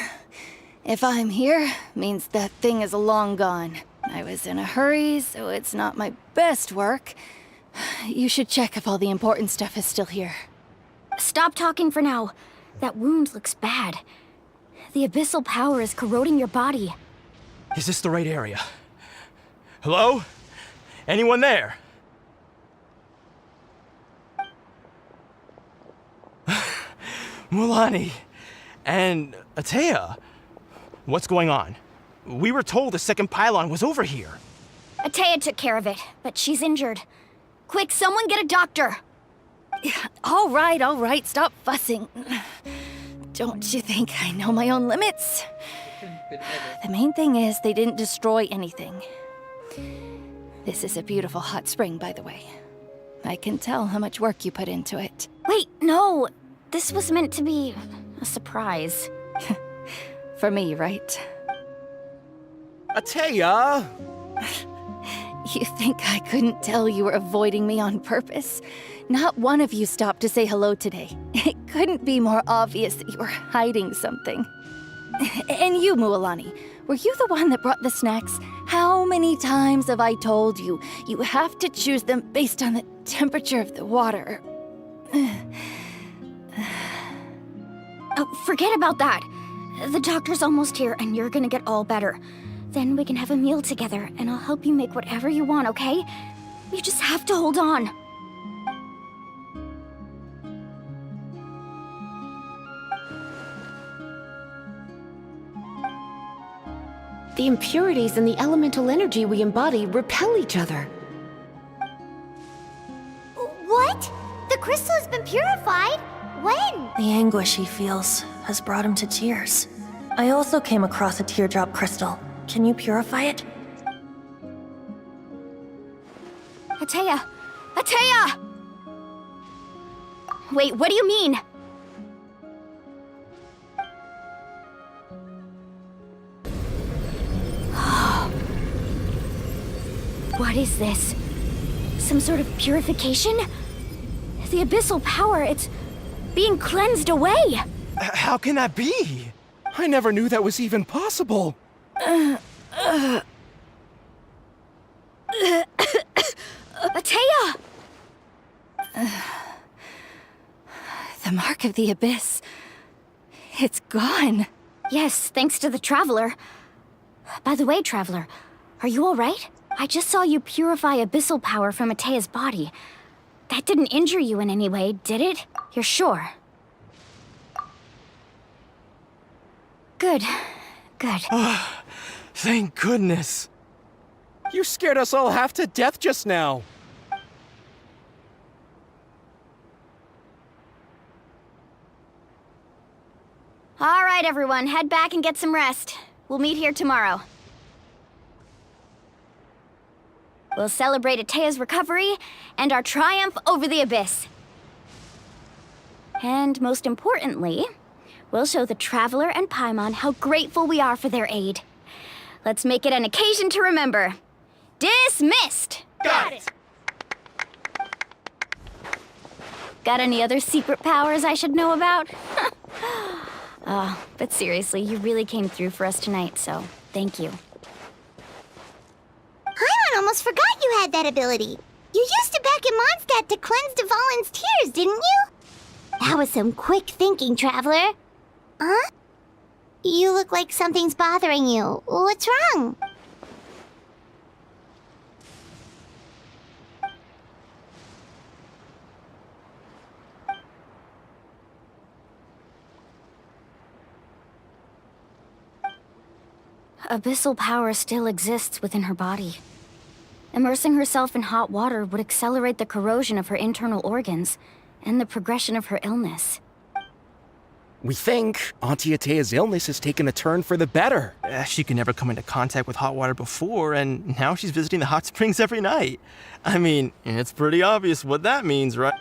If I'm here, means that thing is long gone. I was in a hurry, so it's not my best work. You should check if all the important stuff is still here. Stop talking for now. That wound looks bad. The abyssal power is corroding your body. Is this the right area? Hello? Anyone there? Mulani and Ataya, what's going on? We were told the second pylon was over here. Ataya took care of it, but she's injured. Quick, someone get a doctor! All right, stop fussing. Don't you think I know my own limits? The main thing is they didn't destroy anything. This is a beautiful hot spring, by the way. I can tell how much work you put into it. Wait, no! This was meant to be a surprise. For me, right? Ataya! You think I couldn't tell you were avoiding me on purpose? Not one of you stopped to say hello today. It couldn't be more obvious that you were hiding something. And you, Mualani, were you the one that brought the snacks? How many times have I told you, you have to choose them based on the temperature of the water? Oh, forget about that. The doctor's almost here, and you're gonna get all better. Then we can have a meal together, and I'll help you make whatever you want, okay? You just have to hold on. The impurities and the elemental energy we embody repel each other. What? The crystal has been purified? When? The anguish he feels has brought him to tears. I also came across a teardrop crystal. Can you purify it? Atea! Atea! Wait, what do you mean? What is this? Some sort of purification? The abyssal power, it's being cleansed away! How can that be? I never knew that was even possible. Atea! The mark of the abyss. It's gone. Yes, thanks to the Traveler. By the way, Traveler, are you alright? I just saw you purify abyssal power from Atea's body. That didn't injure you in any way, did it? You're sure? Good. Good. Thank goodness. You scared us all half to death just now. All right, everyone, head back and get some rest. We'll meet here tomorrow. We'll celebrate Atea's recovery and our triumph over the abyss. And most importantly, we'll show the Traveler and Paimon how grateful we are for their aid. Let's make it an occasion to remember. Dismissed! Got it! Got any other secret powers I should know about? But seriously, you really came through for us tonight, so thank you. Paimon almost forgot you had that ability. You used it back in Mondstadt to cleanse Dvalin's tears, didn't you? That was some quick thinking, Traveler. Huh? You look like something's bothering you. What's wrong? Abyssal power still exists within her body. Immersing herself in hot water would accelerate the corrosion of her internal organs and the progression of her illness. We think Auntie Atea's illness has taken a turn for the better. She could never come into contact with hot water before, and now she's visiting the hot springs every night. I mean, it's pretty obvious what that means, right?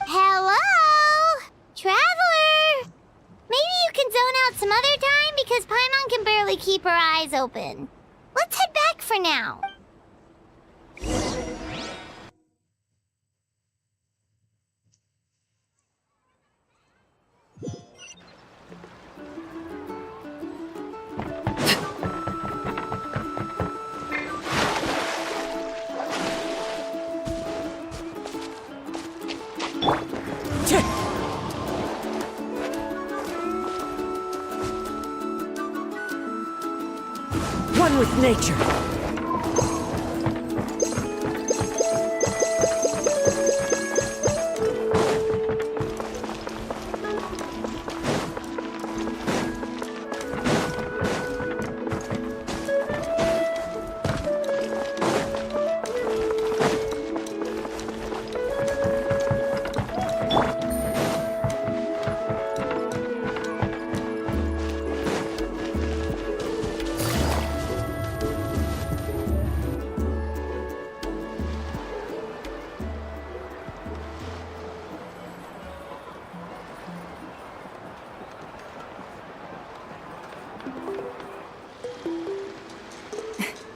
Hello? Traveler? Maybe you can zone out some other time because Paimon can barely keep her eyes open. Let's head back for now. One with nature.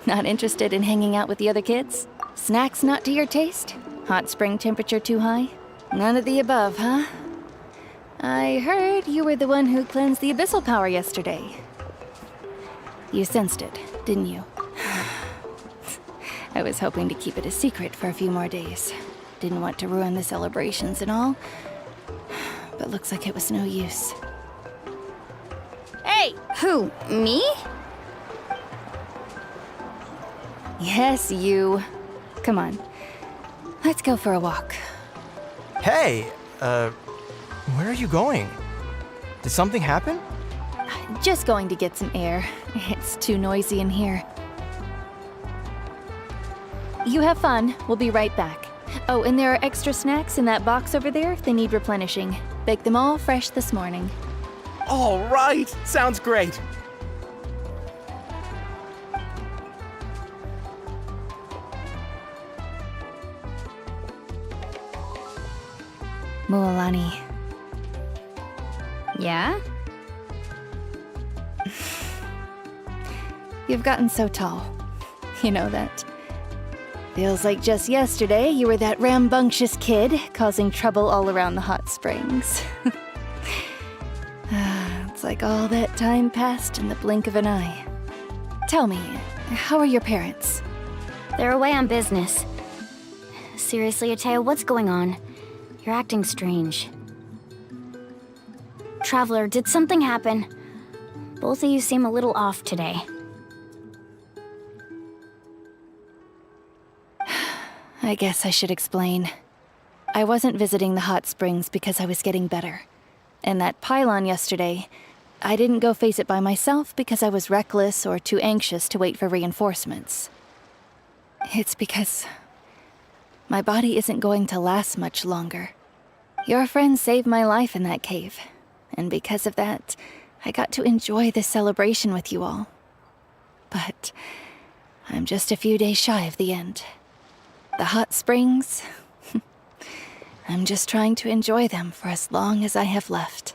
Not interested in hanging out with the other kids? Snacks not to your taste? Hot spring temperature too high? None of the above, huh? I heard you were the one who cleansed the abyssal power yesterday. You sensed it, didn't you? I was hoping to keep it a secret for a few more days. Didn't want to ruin the celebrations and all. But looks like it was no use. Hey! Who? Me? Yes, you. Come on. Let's go for a walk. Hey, where are you going? Did something happen? Just going to get some air. It's too noisy in here. You have fun. We'll be right back. Oh, and there are extra snacks in that box over there if they need replenishing. Baked them all fresh this morning. All right! Sounds great! Mualani. Yeah? You've gotten so tall. You know that. Feels like just yesterday you were that rambunctious kid causing trouble all around the hot springs. It's like all that time passed in the blink of an eye. Tell me, how are your parents? They're away on business. Seriously, Atea, what's going on? You're acting strange. Traveler, did something happen? Both of you seem a little off today. I guess I should explain. I wasn't visiting the hot springs because I was getting better. And that pylon yesterday, I didn't go face it by myself because I was reckless or too anxious to wait for reinforcements. It's because my body isn't going to last much longer. Your friend saved my life in that cave, and because of that, I got to enjoy this celebration with you all. But I'm just a few days shy of the end. The hot springs, I'm just trying to enjoy them for as long as I have left.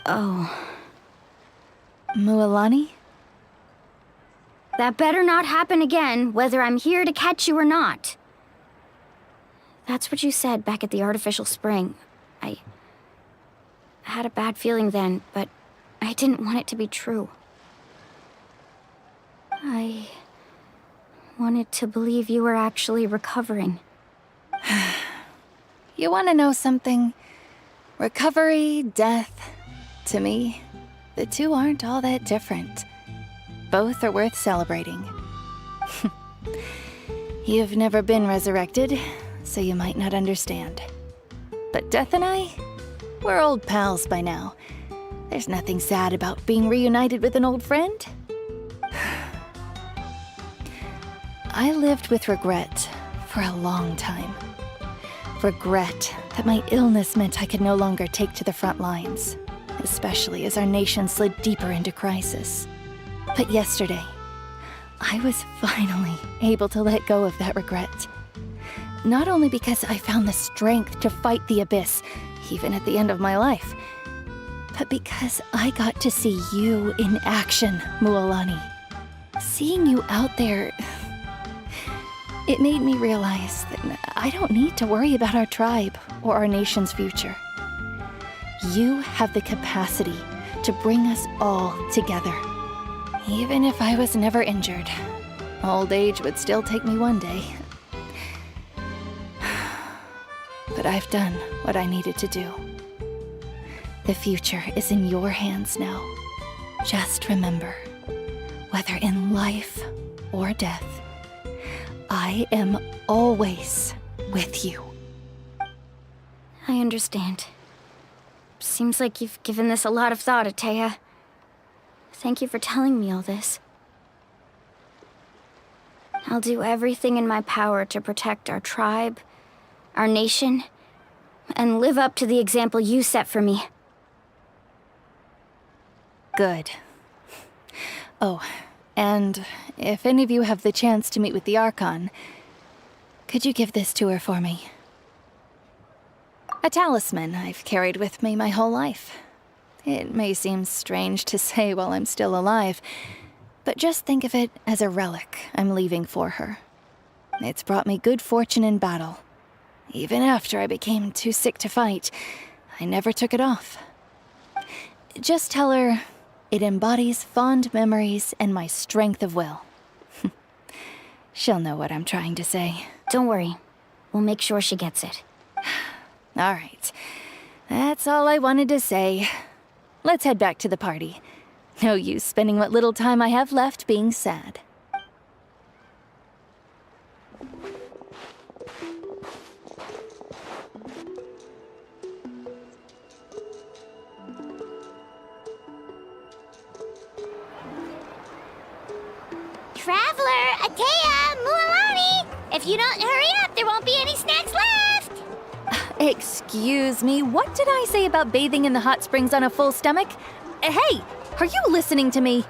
Oh. Mualani? That better not happen again, whether I'm here to catch you or not. That's what you said back at the artificial spring. I had a bad feeling then, but I didn't want it to be true. I wanted to believe you were actually recovering. You want to know something? Recovery, death, to me, the two aren't all that different. Both are worth celebrating. You've never been resurrected, so you might not understand. But Death and I, we're old pals by now. There's nothing sad about being reunited with an old friend. I lived with regret for a long time. Regret that my illness meant I could no longer take to the front lines, especially as our nation slid deeper into crisis. But yesterday, I was finally able to let go of that regret. Not only because I found the strength to fight the abyss, even at the end of my life, but because I got to see you in action, Mualani. Seeing you out there, it made me realize that I don't need to worry about our tribe or our nation's future. You have the capacity to bring us all together. Even if I was never injured, old age would still take me one day. But I've done what I needed to do. The future is in your hands now. Just remember, whether in life or death, I am always with you. I understand. Seems like you've given this a lot of thought, Atea. Thank you for telling me all this. I'll do everything in my power to protect our tribe, our nation, and live up to the example you set for me. Good. Oh, and if any of you have the chance to meet with the Archon, could you give this to her for me? A talisman I've carried with me my whole life. It may seem strange to say while I'm still alive, but just think of it as a relic I'm leaving for her. It's brought me good fortune in battle. Even after I became too sick to fight, I never took it off. Just tell her it embodies fond memories and my strength of will. She'll know what I'm trying to say. Don't worry. We'll make sure she gets it. All right. That's all I wanted to say. Let's head back to the party. No use spending what little time I have left being sad. Traveler, Atea, Mualani! If you don't hurry up, there won't be any snacks left! Excuse me, what did I say about bathing in the hot springs on a full stomach? Hey, are you listening to me?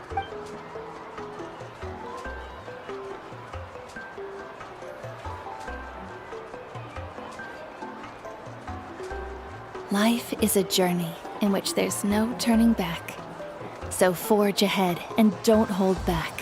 Life is a journey in which there's no turning back. So forge ahead and don't hold back.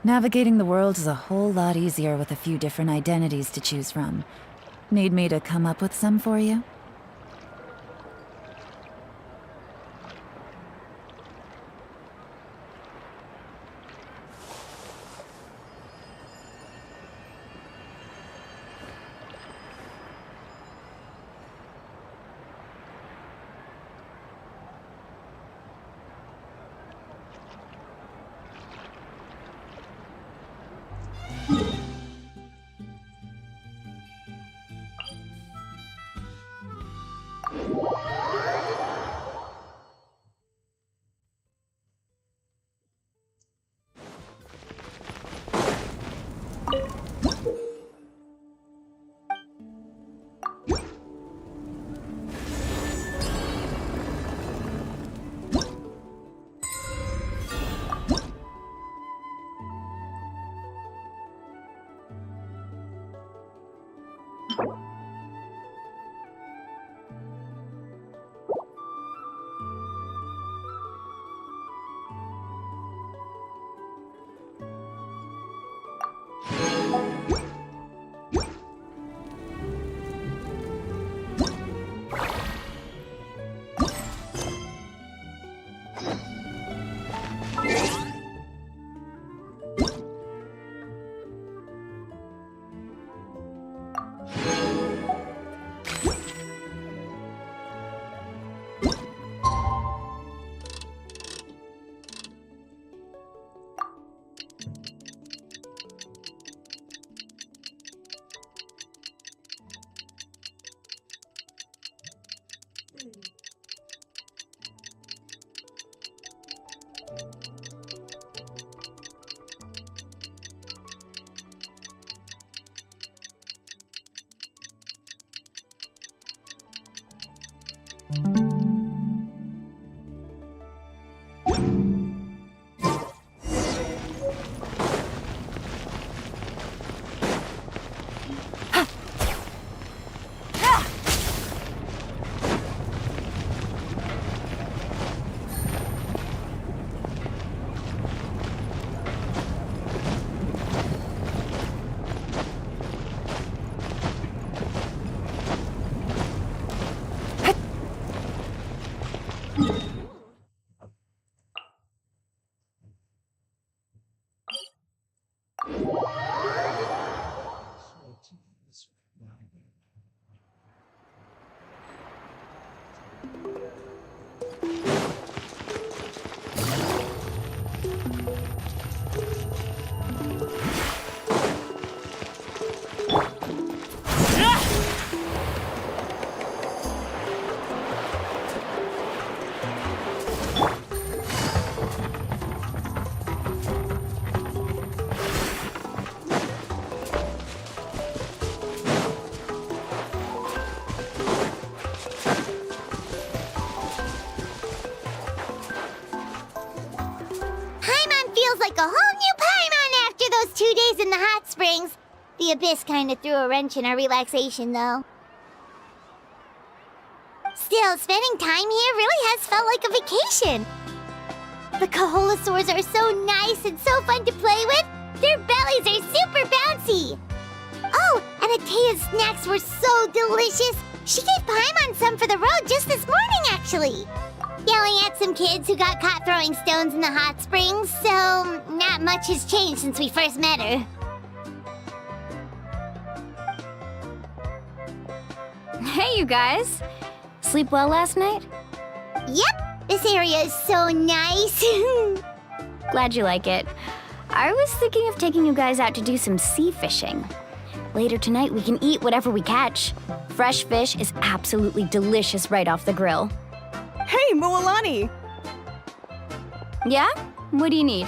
Navigating the world is a whole lot easier with a few different identities to choose from. Need me to come up with some for you? like a whole new Paimon after those 2 days in the hot springs. The Abyss kinda threw a wrench in our relaxation, though. Still, spending time here really has felt like a vacation. The Kaholosaurs are so nice and so fun to play with. Their bellies are super bouncy. Oh, and Atea's snacks were so delicious. She gave Paimon some for the road just this morning, actually. Yelling at some kids who got caught throwing stones in the hot springs, so not much has changed since we first met her. Hey, you guys. Sleep well last night? Yep, this area is so nice. Glad you like it. I was thinking of taking you guys out to do some sea fishing. Later tonight, we can eat whatever we catch. Fresh fish is absolutely delicious right off the grill. Hey, Mualani! Yeah? What do you need?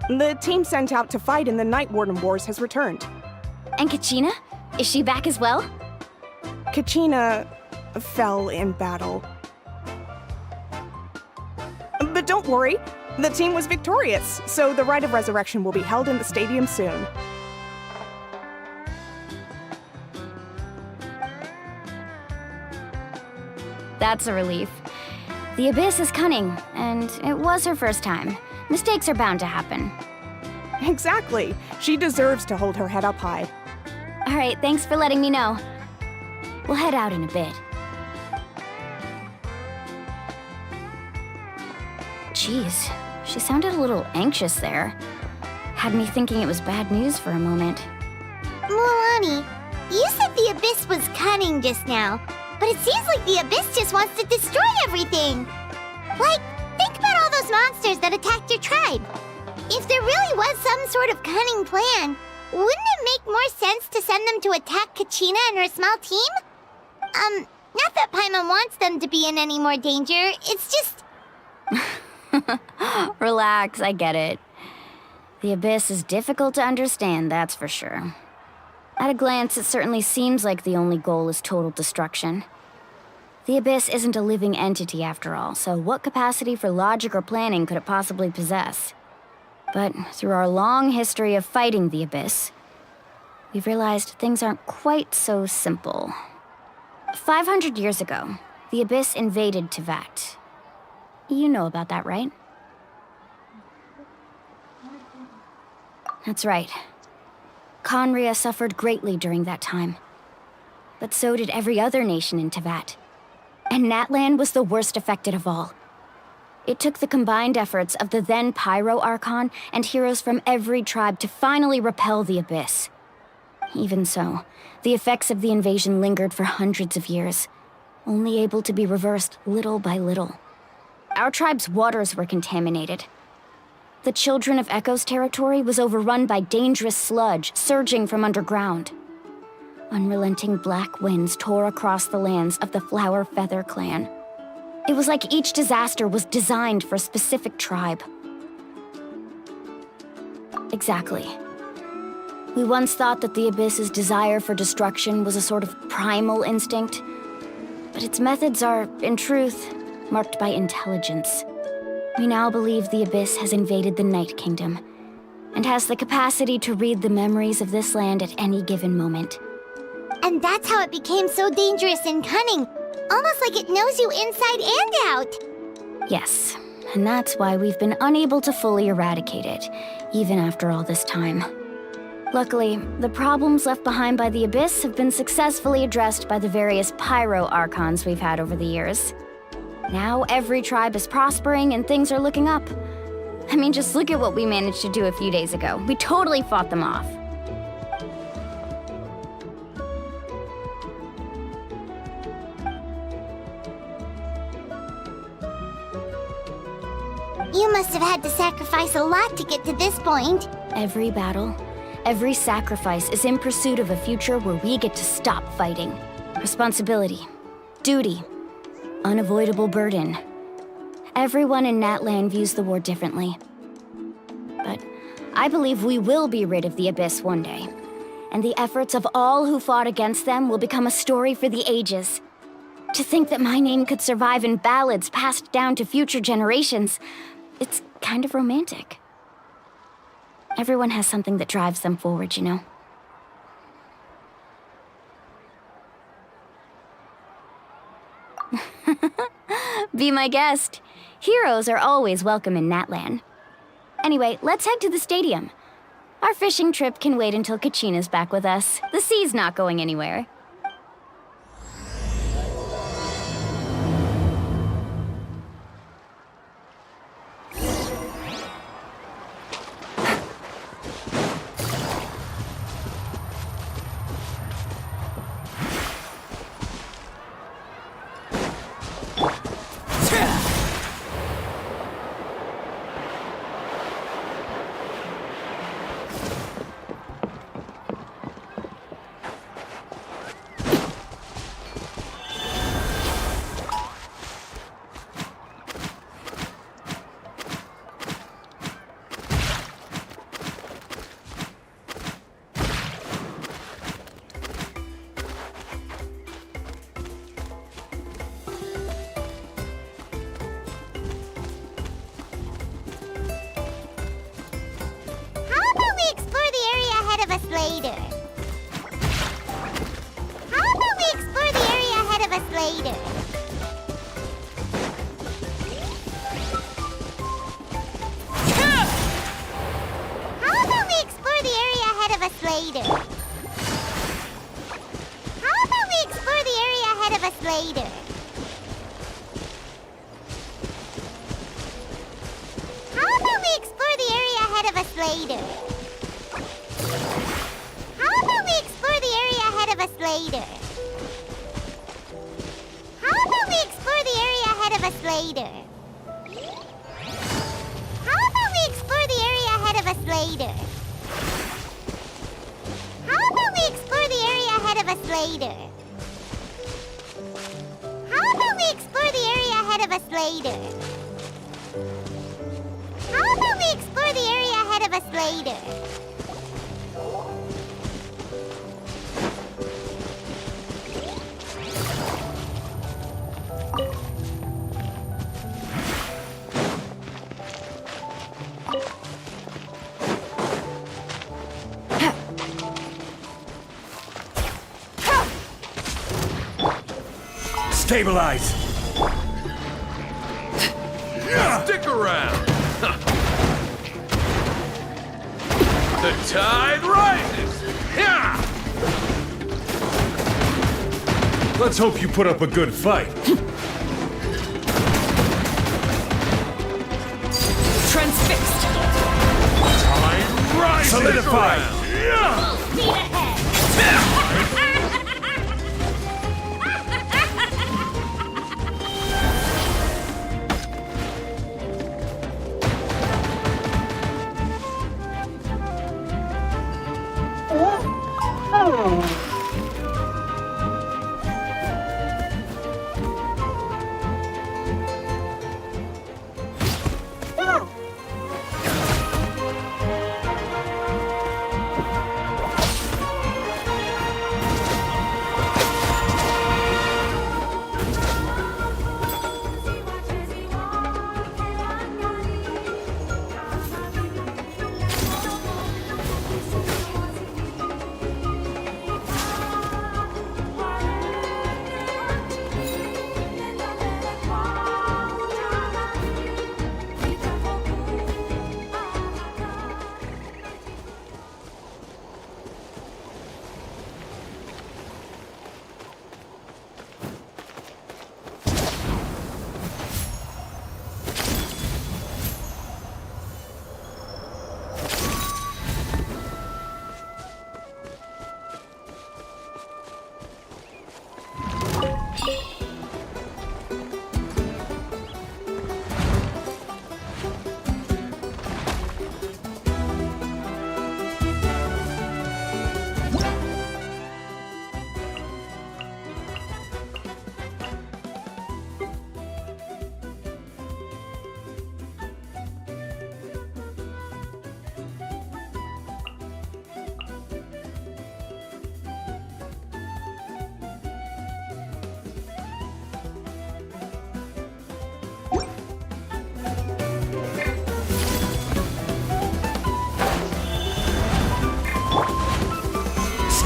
The team sent out to fight in the Night Warden Wars has returned. And Kachina? Is she back as well? Kachina fell in battle. But don't worry, the team was victorious, so the Rite of Resurrection will be held in the stadium soon. That's a relief. The Abyss is cunning, and it was her first time. Mistakes are bound to happen. Exactly. She deserves to hold her head up high. All right, thanks for letting me know. We'll head out in a bit. Jeez, she sounded a little anxious there. Had me thinking it was bad news for a moment. Mualani, you said the Abyss was cunning just now, but it seems like the Abyss just wants to destroy everything. Like, think about all those monsters that attacked your tribe. If there really was some sort of cunning plan, wouldn't it make more sense to send them to attack Kachina and her small team? Not that Paimon wants them to be in any more danger, it's just... Relax, I get it. The Abyss is difficult to understand, that's for sure. At a glance, it certainly seems like the only goal is total destruction. The Abyss isn't a living entity after all, so what capacity for logic or planning could it possibly possess? But through our long history of fighting the Abyss, we've realized things aren't quite so simple. 500 years ago, the Abyss invaded Teyvat. You know about that, right? That's right. Conria suffered greatly during that time. But so did every other nation in Teyvat. And Natlan was the worst affected of all. It took the combined efforts of the then Pyro Archon and heroes from every tribe to finally repel the Abyss. Even so, the effects of the invasion lingered for hundreds of years, only able to be reversed little by little. Our tribe's waters were contaminated. The Children of Echo's territory was overrun by dangerous sludge surging from underground. Unrelenting black winds tore across the lands of the Flower Feather clan. It was like each disaster was designed for a specific tribe. Exactly. We once thought that the Abyss's desire for destruction was a sort of primal instinct, but its methods are, in truth, marked by intelligence. We now believe the Abyss has invaded the Night Kingdom, and has the capacity to read the memories of this land at any given moment. And that's how it became so dangerous and cunning, almost like it knows you inside and out. Yes, and that's why we've been unable to fully eradicate it, even after all this time. Luckily, the problems left behind by the Abyss have been successfully addressed by the various Pyro Archons we've had over the years. Now every tribe is prospering and things are looking up. I mean, just look at what we managed to do a few days ago. We totally fought them off. You must have had to sacrifice a lot to get to this point. Every battle, every sacrifice is in pursuit of a future where we get to stop fighting. Responsibility, duty, unavoidable burden. Everyone in Natlan views the war differently. But I believe we will be rid of the Abyss one day, and the efforts of all who fought against them will become a story for the ages. To think that my name could survive in ballads passed down to future generations, it's kind of romantic. Everyone has something that drives them forward, you know? Be my guest. Heroes are always welcome in Natlan. Anyway, let's head to the stadium. Our fishing trip can wait until Kachina's back with us. The sea's not going anywhere. Later. How about we explore the area ahead of us later? How about we explore the area ahead of us later? How about we explore the area ahead of us later? How about we explore the area ahead of us later? Later. How about we explore the area ahead of us later? How about we explore the area ahead of us later? How about we explore the area ahead of us later? How about we explore the area ahead of us later? How about we explore the area ahead of us later? Stabilize! Stick around! The tide rises! Let's hope you put up a good fight. Transfixed! Tide rises! Solidified! Full speed ahead!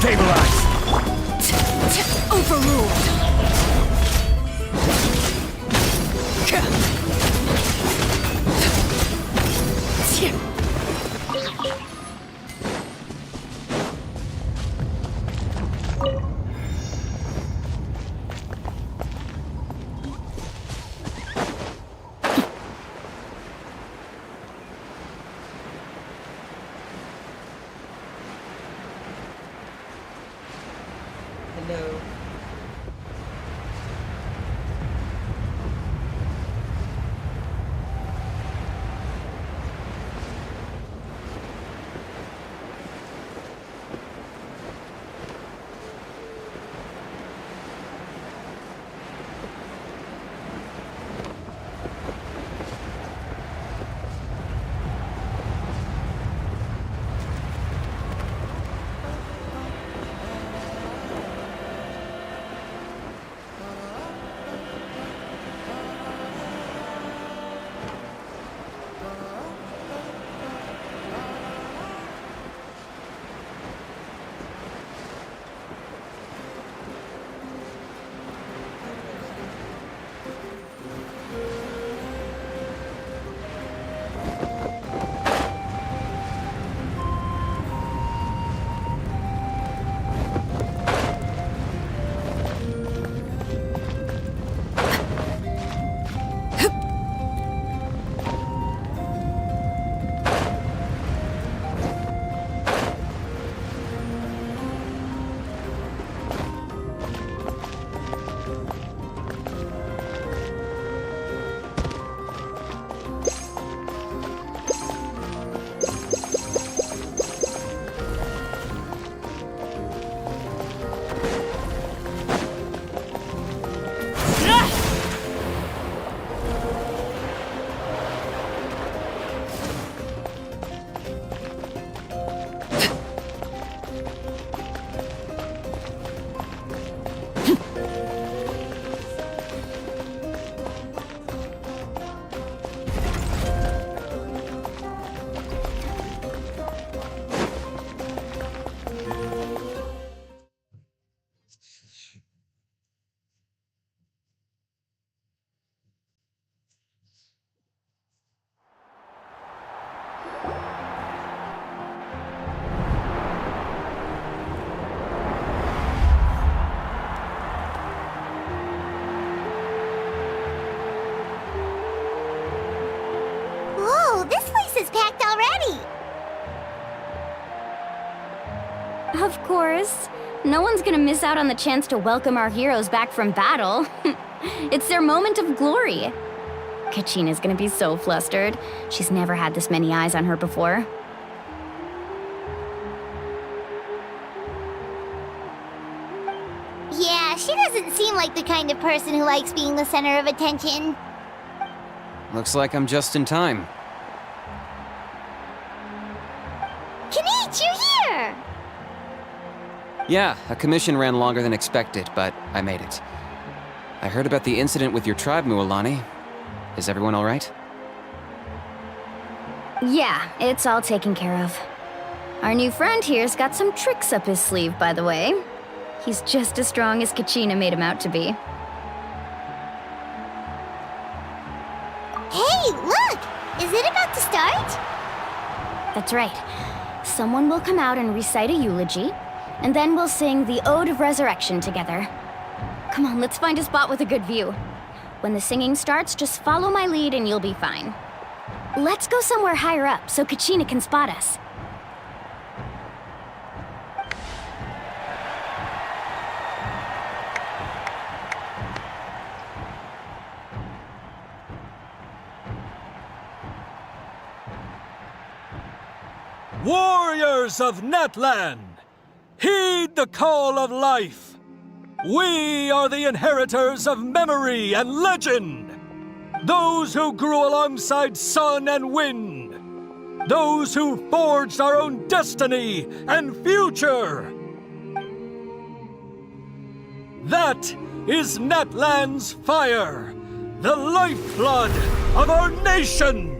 Stabilize! Overruled! Hello. Whoa, this place is packed already! Of course. No one's gonna miss out on the chance to welcome our heroes back from battle. It's their moment of glory. Kachina's gonna be so flustered. She's never had this many eyes on her before. Yeah, she doesn't seem like the kind of person who likes being the center of attention. Looks like I'm just in time. Kanich, you're here! Yeah, a commission ran longer than expected, but I made it. I heard about the incident with your tribe, Mualani. Is everyone all right? Yeah, it's all taken care of. Our new friend here's got some tricks up his sleeve, by the way. He's just as strong as Kachina made him out to be. Hey, look! Is it about to start? That's right. Someone will come out and recite a eulogy, and then we'll sing the Ode of Resurrection together. Come on, let's find a spot with a good view. When the singing starts, just follow my lead and you'll be fine. Let's go somewhere higher up so Kachina can spot us. Warriors of Natlan, heed the call of life. We are the inheritors of memory and legend. Those who grew alongside sun and wind. Those who forged our own destiny and future. That is Natlan's fire, the lifeblood of our nation.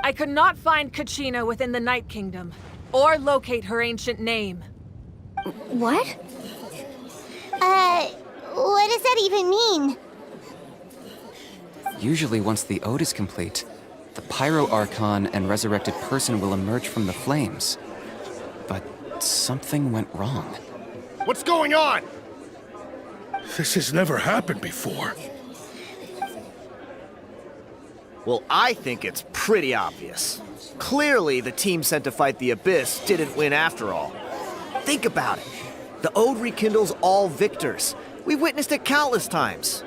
I could not find Kachina within the Night Kingdom, or locate her ancient name. What? What does that even mean? Usually once the ode is complete, the Pyro Archon and resurrected person will emerge from the flames. But something went wrong. What's going on? This has never happened before. Well, I think it's pretty obvious. Clearly, the team sent to fight the Abyss didn't win after all. Think about it. The Ode rekindles all victors. We've witnessed it countless times.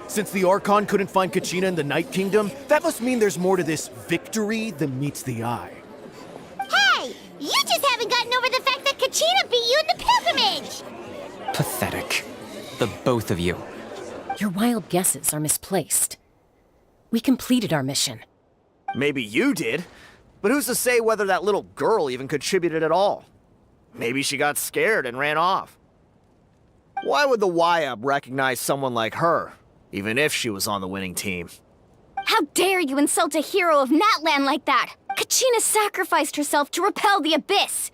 Since the Archon couldn't find Kachina in the Night Kingdom, that must mean there's more to this victory than meets the eye. Hey! You just haven't gotten over the fact that Kachina beat you in the pilgrimage! Pathetic. The both of you. Your wild guesses are misplaced. We completed our mission. Maybe you did, but who's to say whether that little girl even contributed at all? Maybe she got scared and ran off. Why would the YUB recognize someone like her, even if she was on the winning team? How dare you insult a hero of Natlan like that? Kachina sacrificed herself to repel the Abyss.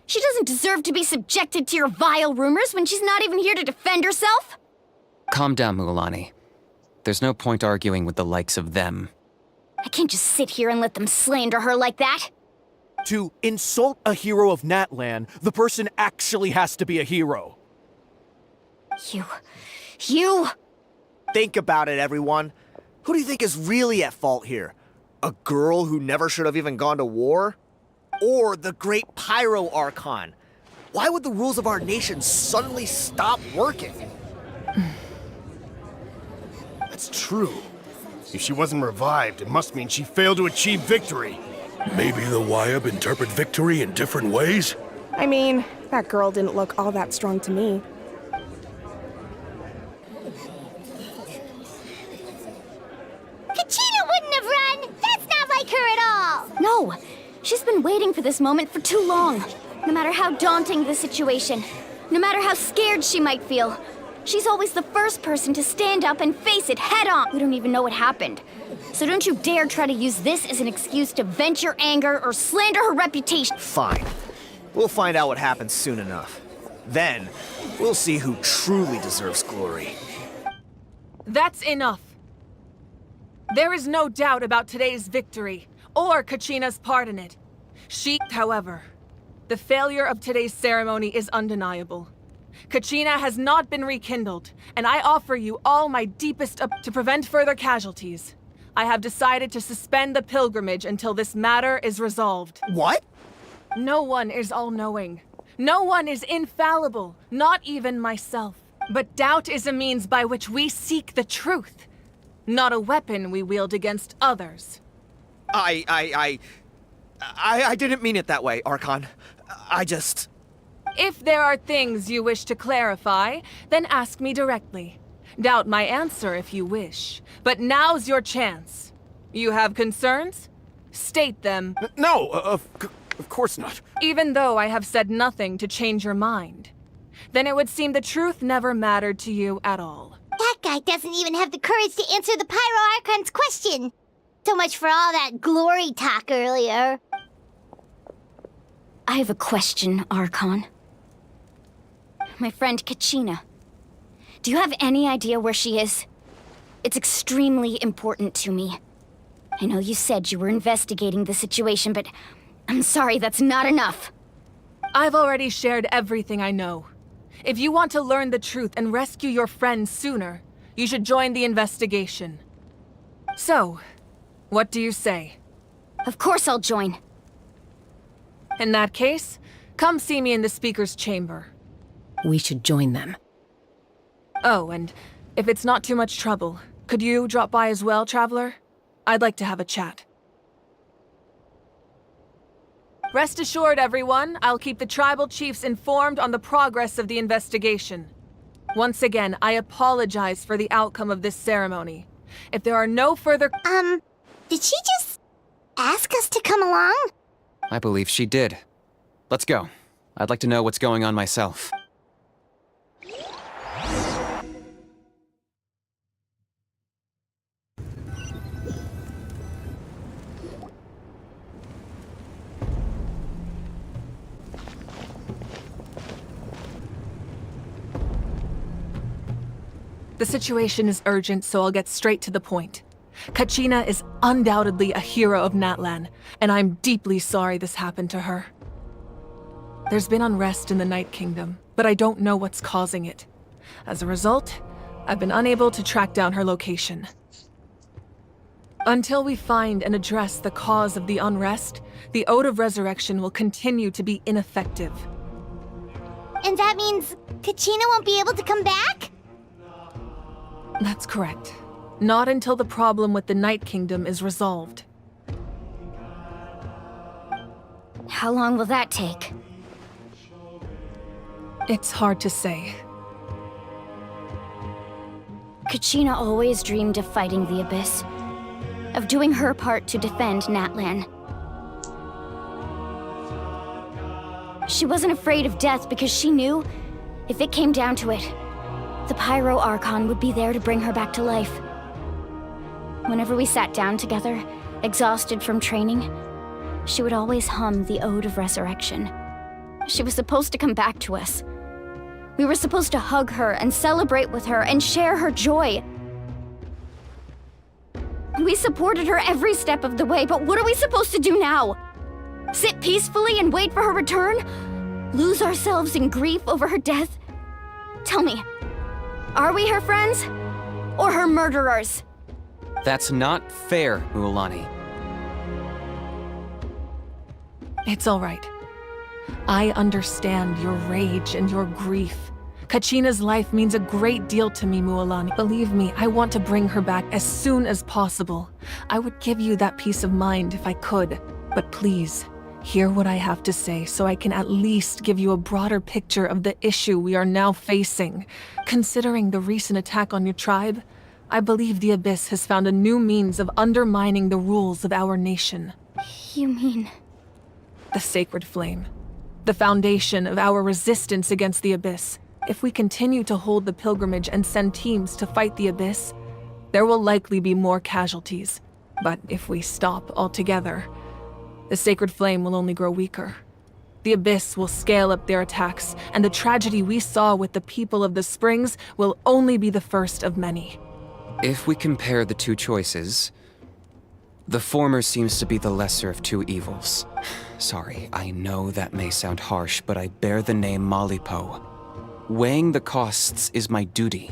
She doesn't deserve to be subjected to your vile rumors when she's not even here to defend herself. Calm down, Mualani. There's no point arguing with the likes of them. I can't just sit here and let them slander her like that. To insult a hero of Natlan, the person actually has to be a hero. You... Think about it, everyone. Who do you think is really at fault here? A girl who never should have even gone to war? Or the great Pyro Archon? Why would the rules of our nation suddenly stop working? That's true. If she wasn't revived, it must mean she failed to achieve victory. Maybe the YUB interpret victory in different ways? I mean, that girl didn't look all that strong to me. Kachina wouldn't have run! That's not like her at all! No! She's been waiting for this moment for too long. No matter how daunting the situation, no matter how scared she might feel, she's always the first person to stand up and face it head on. We don't even know what happened. So don't you dare try to use this as an excuse to vent your anger or slander her reputation. Fine. We'll find out what happens soon enough. Then, we'll see who truly deserves glory. That's enough. There is no doubt about today's victory, or Kachina's part in it. However, the failure of today's ceremony is undeniable. Kachina has not been rekindled, and I offer you all my deepest to prevent further casualties. I have decided to suspend the pilgrimage until this matter is resolved. What? No one is all-knowing. No one is infallible, not even myself. But doubt is a means by which we seek the truth, not a weapon we wield against others. I didn't mean it that way, Archon. If there are things you wish to clarify, then ask me directly. Doubt my answer if you wish. But now's your chance. You have concerns? State them. No, of course not. Even though I have said nothing to change your mind, then it would seem the truth never mattered to you at all. That guy doesn't even have the courage to answer the Pyro Archon's question. So much for all that glory talk earlier. I have a question, Archon. My friend Kachina. Do you have any idea where she is? It's extremely important to me. I know you said you were investigating the situation, but I'm sorry, that's not enough. I've already shared everything I know. If you want to learn the truth and rescue your friends sooner, you should join the investigation. So, what do you say? Of course I'll join. In that case, come see me in the speaker's chamber. We should join them. Oh, and if it's not too much trouble, could you drop by as well, Traveler? I'd like to have a chat. Rest assured, everyone, I'll keep the tribal chiefs informed on the progress of the investigation. Once again, I apologize for the outcome of this ceremony. If there are no further— did she just ask us to come along? I believe she did. Let's go. I'd like to know what's going on myself. The situation is urgent, so I'll get straight to the point. Kachina is undoubtedly a hero of Natlan, and I'm deeply sorry this happened to her. There's been unrest in the Night Kingdom, but I don't know what's causing it. As a result, I've been unable to track down her location. Until we find and address the cause of the unrest, the Ode of Resurrection will continue to be ineffective. And that means Kachina won't be able to come back? That's correct. Not until the problem with the Night Kingdom is resolved. How long will that take? It's hard to say. Kachina always dreamed of fighting the Abyss, of doing her part to defend Natlan. She wasn't afraid of death because she knew, if it came down to it, the Pyro Archon would be there to bring her back to life. Whenever we sat down together, exhausted from training, she would always hum the Ode of Resurrection. She was supposed to come back to us. We were supposed to hug her and celebrate with her and share her joy. We supported her every step of the way, but what are we supposed to do now? Sit peacefully and wait for her return? Lose ourselves in grief over her death? Tell me, are we her friends? Or her murderers? That's not fair, Mualani. It's all right. I understand your rage and your grief. Kachina's life means a great deal to me, Mualani. Believe me, I want to bring her back as soon as possible. I would give you that peace of mind if I could. But please, hear what I have to say so I can at least give you a broader picture of the issue we are now facing. Considering the recent attack on your tribe, I believe the Abyss has found a new means of undermining the rules of our nation. You mean? The Sacred Flame. The foundation of our resistance against the Abyss. If we continue to hold the pilgrimage and send teams to fight the Abyss, there will likely be more casualties. But if we stop altogether, the Sacred Flame will only grow weaker. The Abyss will scale up their attacks, and the tragedy we saw with the people of the Springs will only be the first of many. If we compare the two choices, the former seems to be the lesser of two evils. Sorry, I know that may sound harsh, but I bear the name Malipo. Weighing the costs is my duty.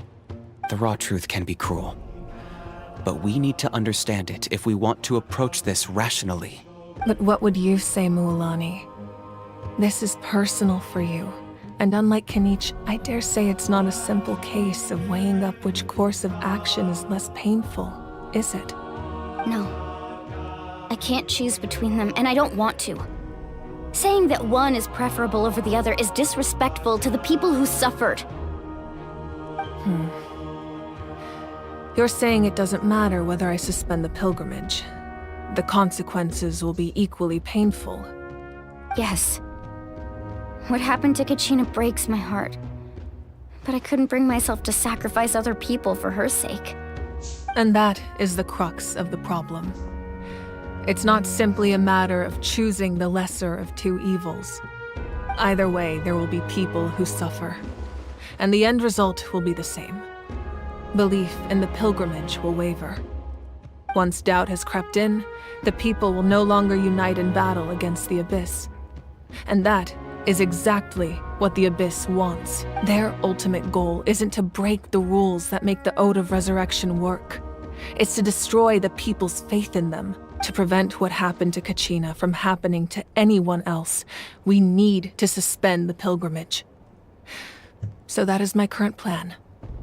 The raw truth can be cruel. But we need to understand it if we want to approach this rationally. But what would you say, Mualani? This is personal for you. And unlike Kanich, I dare say it's not a simple case of weighing up which course of action is less painful, is it? No. I can't choose between them, and I don't want to. Saying that one is preferable over the other is disrespectful to the people who suffered. You're saying it doesn't matter whether I suspend the pilgrimage. The consequences will be equally painful. Yes. What happened to Kachina breaks my heart. But I couldn't bring myself to sacrifice other people for her sake. And that is the crux of the problem. It's not simply a matter of choosing the lesser of two evils. Either way, there will be people who suffer. And the end result will be the same. Belief in the pilgrimage will waver. Once doubt has crept in, the people will no longer unite in battle against the Abyss. And that is exactly what the Abyss wants. Their ultimate goal isn't to break the rules that make the Ode of Resurrection work. It's to destroy the people's faith in them. To prevent what happened to Kachina from happening to anyone else, we need to suspend the pilgrimage. So that is my current plan.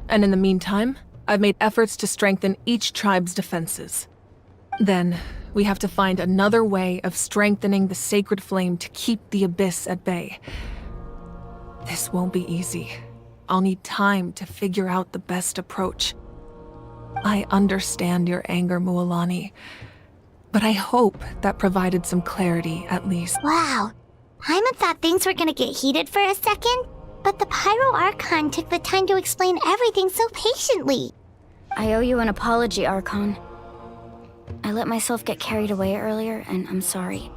And in the meantime, I've made efforts to strengthen each tribe's defenses. Then, we have to find another way of strengthening the sacred flame to keep the Abyss at bay. This won't be easy. I'll need time to figure out the best approach. I understand your anger, Mualani, but I hope that provided some clarity, at least. Wow. Paimon thought things were gonna get heated for a second, but the Pyro Archon took the time to explain everything so patiently. I owe you an apology, Archon. I let myself get carried away earlier, and I'm sorry.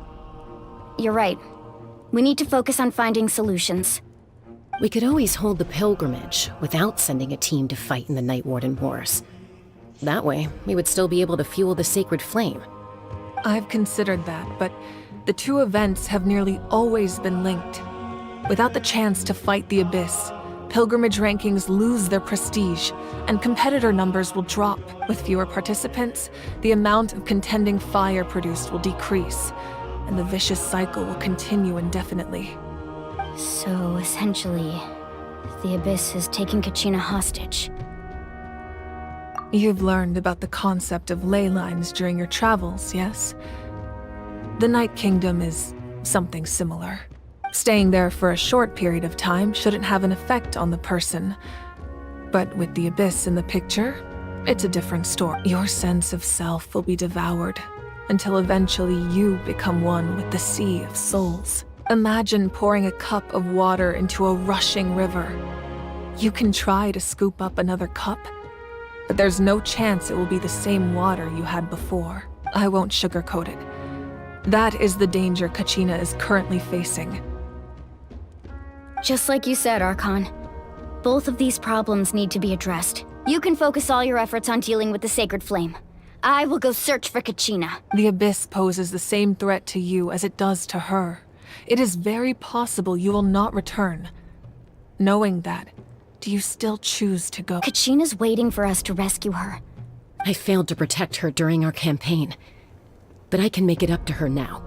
You're right. We need to focus on finding solutions. We could always hold the pilgrimage without sending a team to fight in the Night Warden Wars. That way, we would still be able to fuel the sacred flame. I've considered that, but the two events have nearly always been linked. Without the chance to fight the Abyss, pilgrimage rankings lose their prestige, and competitor numbers will drop. With fewer participants, the amount of contending fire produced will decrease, and the vicious cycle will continue indefinitely. So, essentially, the Abyss is taking Kachina hostage. You've learned about the concept of ley lines during your travels, yes? The Night Kingdom is something similar. Staying there for a short period of time shouldn't have an effect on the person. But with the Abyss in the picture, it's a different story. Your sense of self will be devoured, until eventually you become one with the sea of souls. Imagine pouring a cup of water into a rushing river. You can try to scoop up another cup, but there's no chance it will be the same water you had before. I won't sugarcoat it. That is the danger Kachina is currently facing. Just like you said, Archon. Both of these problems need to be addressed. You can focus all your efforts on dealing with the sacred flame. I will go search for Kachina. The Abyss poses the same threat to you as it does to her. It is very possible you will not return. Knowing that, do you still choose to go? Kachina's waiting for us to rescue her. I failed to protect her during our campaign, but I can make it up to her now.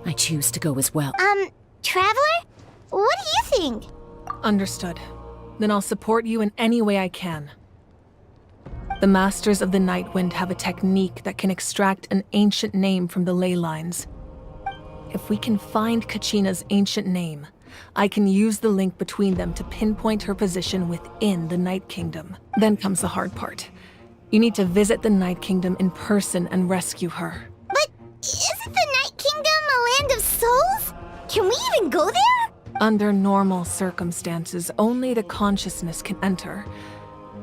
I choose to go as well. Traveler? What do you think? Understood. Then I'll support you in any way I can. The Masters of the Night Wind have a technique that can extract an ancient name from the ley lines. If we can find Kachina's ancient name, I can use the link between them to pinpoint her position within the Night Kingdom. Then comes the hard part. You need to visit the Night Kingdom in person and rescue her. But isn't the Night Kingdom a land of souls? Can we even go there? Under normal circumstances, only the consciousness can enter.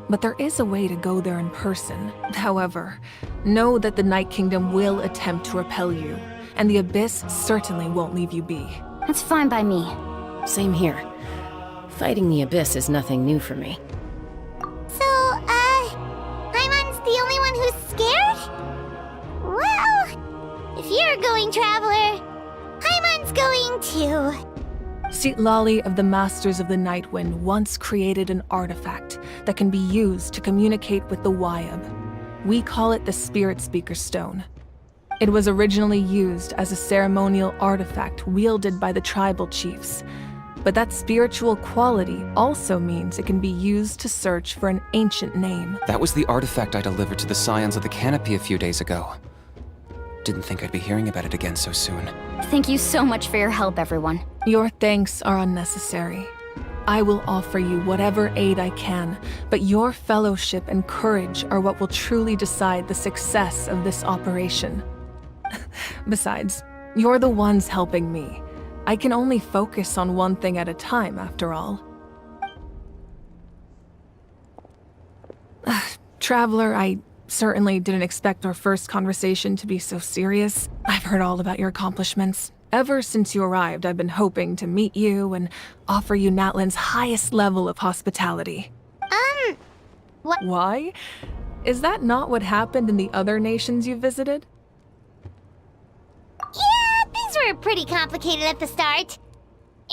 But there is a way to go there in person. However, know that the Night Kingdom will attempt to repel you, and the Abyss certainly won't leave you be. That's fine by me. Same here. Fighting the Abyss is nothing new for me. So, Paimon's the only one who's scared? Well, if you're going, Traveler, Paimon's going too. Sitlali of the Masters of the Night Wind once created an artifact that can be used to communicate with the Wyab. We call it the Spirit Speaker Stone. It was originally used as a ceremonial artifact wielded by the tribal chiefs, but that spiritual quality also means it can be used to search for an ancient name. That was the artifact I delivered to the Scions of the Canopy a few days ago. Didn't think I'd be hearing about it again so soon. Thank you so much for your help, everyone. Your thanks are unnecessary. I will offer you whatever aid I can, but your fellowship and courage are what will truly decide the success of this operation. Besides, you're the ones helping me. I can only focus on one thing at a time, after all. Traveler, I certainly didn't expect our first conversation to be so serious. I've heard all about your accomplishments. Ever since you arrived, I've been hoping to meet you and offer you Natlan's highest level of hospitality. What? Why? Is that not what happened in the other nations you visited? Yeah, things were pretty complicated at the start.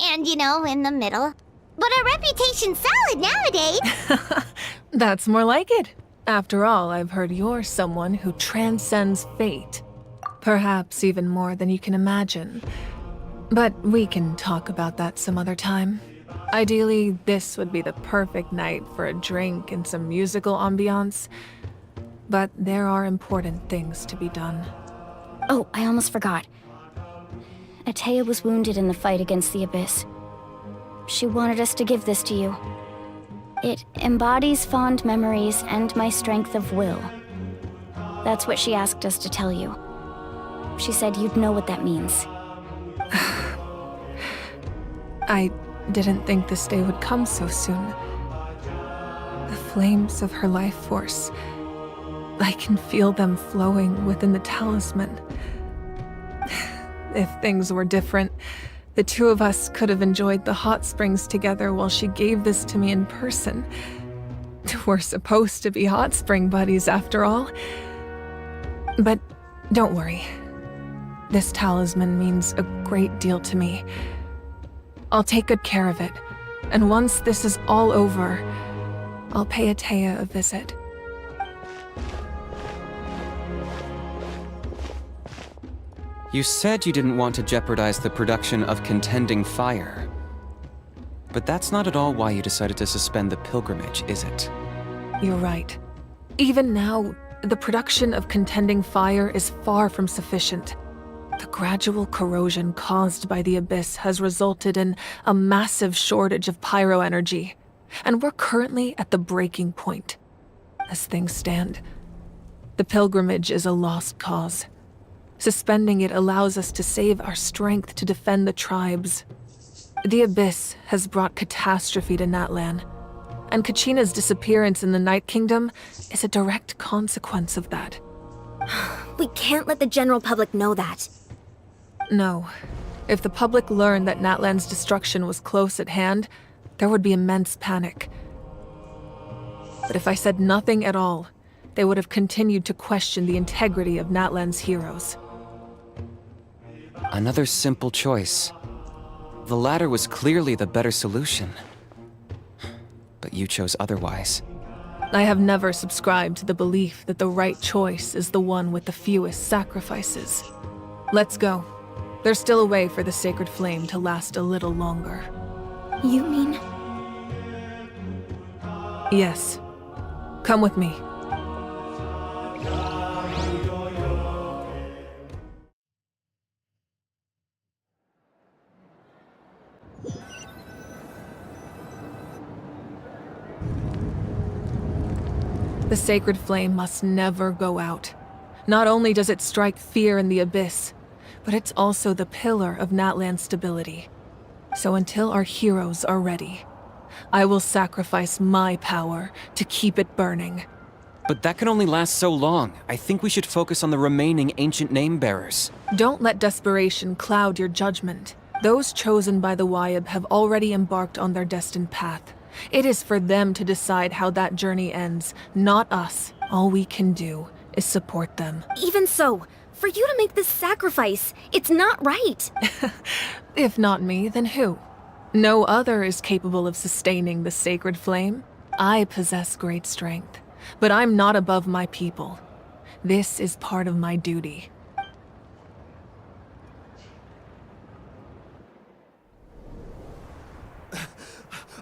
and, in the middle. But a reputation salad nowadays! That's more like it. After all, I've heard you're someone who transcends fate. Perhaps even more than you can imagine. But we can talk about that some other time. Ideally, this would be the perfect night for a drink and some musical ambiance. But there are important things to be done. Oh, I almost forgot. Atea was wounded in the fight against the Abyss. She wanted us to give this to you. It embodies fond memories and my strength of will. That's what she asked us to tell you. She said you'd know what that means. I didn't think this day would come so soon. The flames of her life force. I can feel them flowing within the talisman. If things were different, the two of us could have enjoyed the hot springs together while she gave this to me in person. We're supposed to be hot spring buddies after all. But don't worry. This talisman means a great deal to me. I'll take good care of it, and once this is all over, I'll pay Atea a visit. You said you didn't want to jeopardize the production of Contending Fire. But that's not at all why you decided to suspend the pilgrimage, is it? You're right. Even now, the production of Contending Fire is far from sufficient. The gradual corrosion caused by the Abyss has resulted in a massive shortage of pyro energy, and we're currently at the breaking point. As things stand, the pilgrimage is a lost cause. Suspending it allows us to save our strength to defend the tribes. The Abyss has brought catastrophe to Natlan, and Kachina's disappearance in the Night Kingdom is a direct consequence of that. We can't let the general public know that. No. If the public learned that Natlan's destruction was close at hand, there would be immense panic. But if I said nothing at all, they would have continued to question the integrity of Natlan's heroes. Another simple choice. The latter was clearly the better solution. But you chose otherwise. I have never subscribed to the belief that the right choice is the one with the fewest sacrifices. Let's go. There's still a way for the sacred flame to last a little longer. You mean? Yes. Come with me. The sacred flame must never go out. Not only does it strike fear in the Abyss, but it's also the pillar of Natlan's stability. So until our heroes are ready, I will sacrifice my power to keep it burning. But that can only last so long. I think we should focus on the remaining ancient name-bearers. Don't let desperation cloud your judgment. Those chosen by the Wayab have already embarked on their destined path. It is for them to decide how that journey ends, not us. All we can do is support them. Even so, for you to make this sacrifice, it's not right. If not me, then who? No other is capable of sustaining the sacred flame. I possess great strength, but I'm not above my people. This is part of my duty.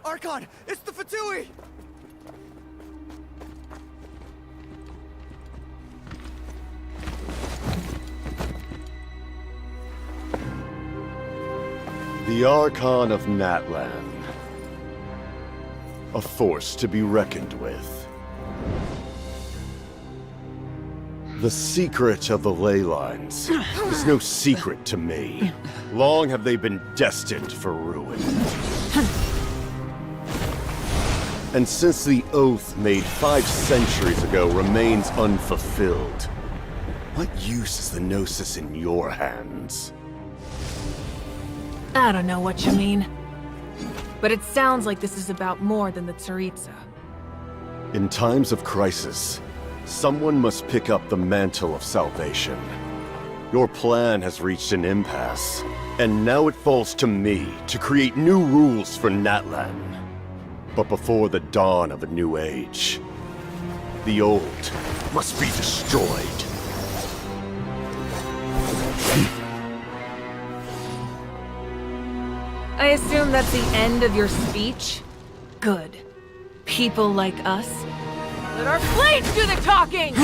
Archon, it's the Fatui! The Archon of Natlan. A force to be reckoned with. The secret of the ley lines is no secret to me. Long have they been destined for ruin. And since the oath made 5 centuries ago remains unfulfilled, what use is the Gnosis in your hands? I don't know what you mean. But it sounds like this is about more than the Tsaritsa. In times of crisis, someone must pick up the mantle of salvation. Your plan has reached an impasse, and now it falls to me to create new rules for Natlan. But before the dawn of a new age, the old must be destroyed. I assume that's the end of your speech? Good. People like us? Let our blades do the talking!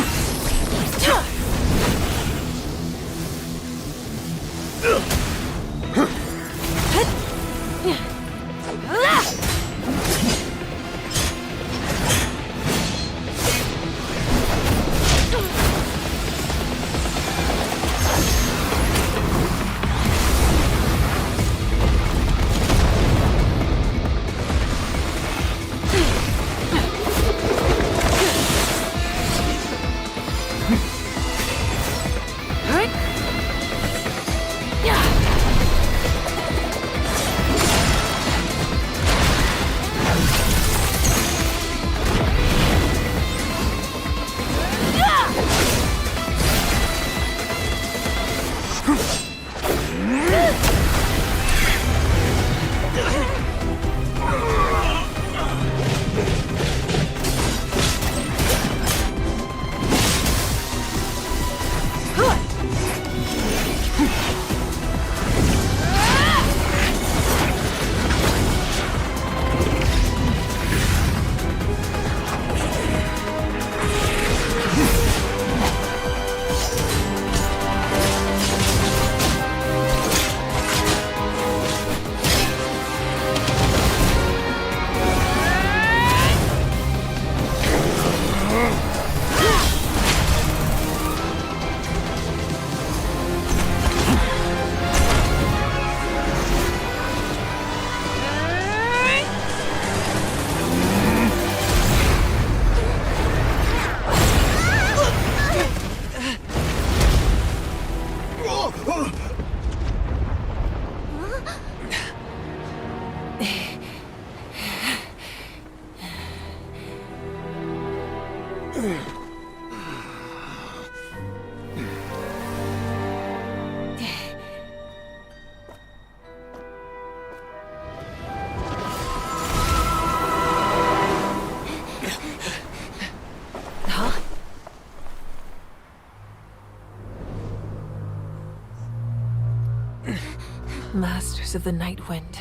Masters of the Night Wind.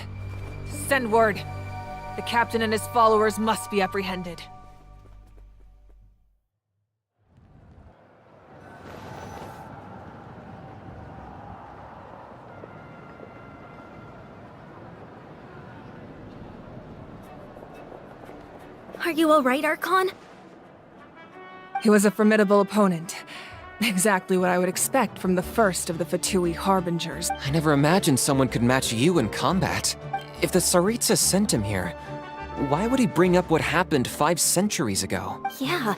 Send word. The captain and his followers must be apprehended. Are you alright, Archon? He was a formidable opponent. Exactly what I would expect from the first of the Fatui Harbingers. I never imagined someone could match you in combat. If the Tsaritsa sent him here, why would he bring up what happened 5 centuries ago? Yeah.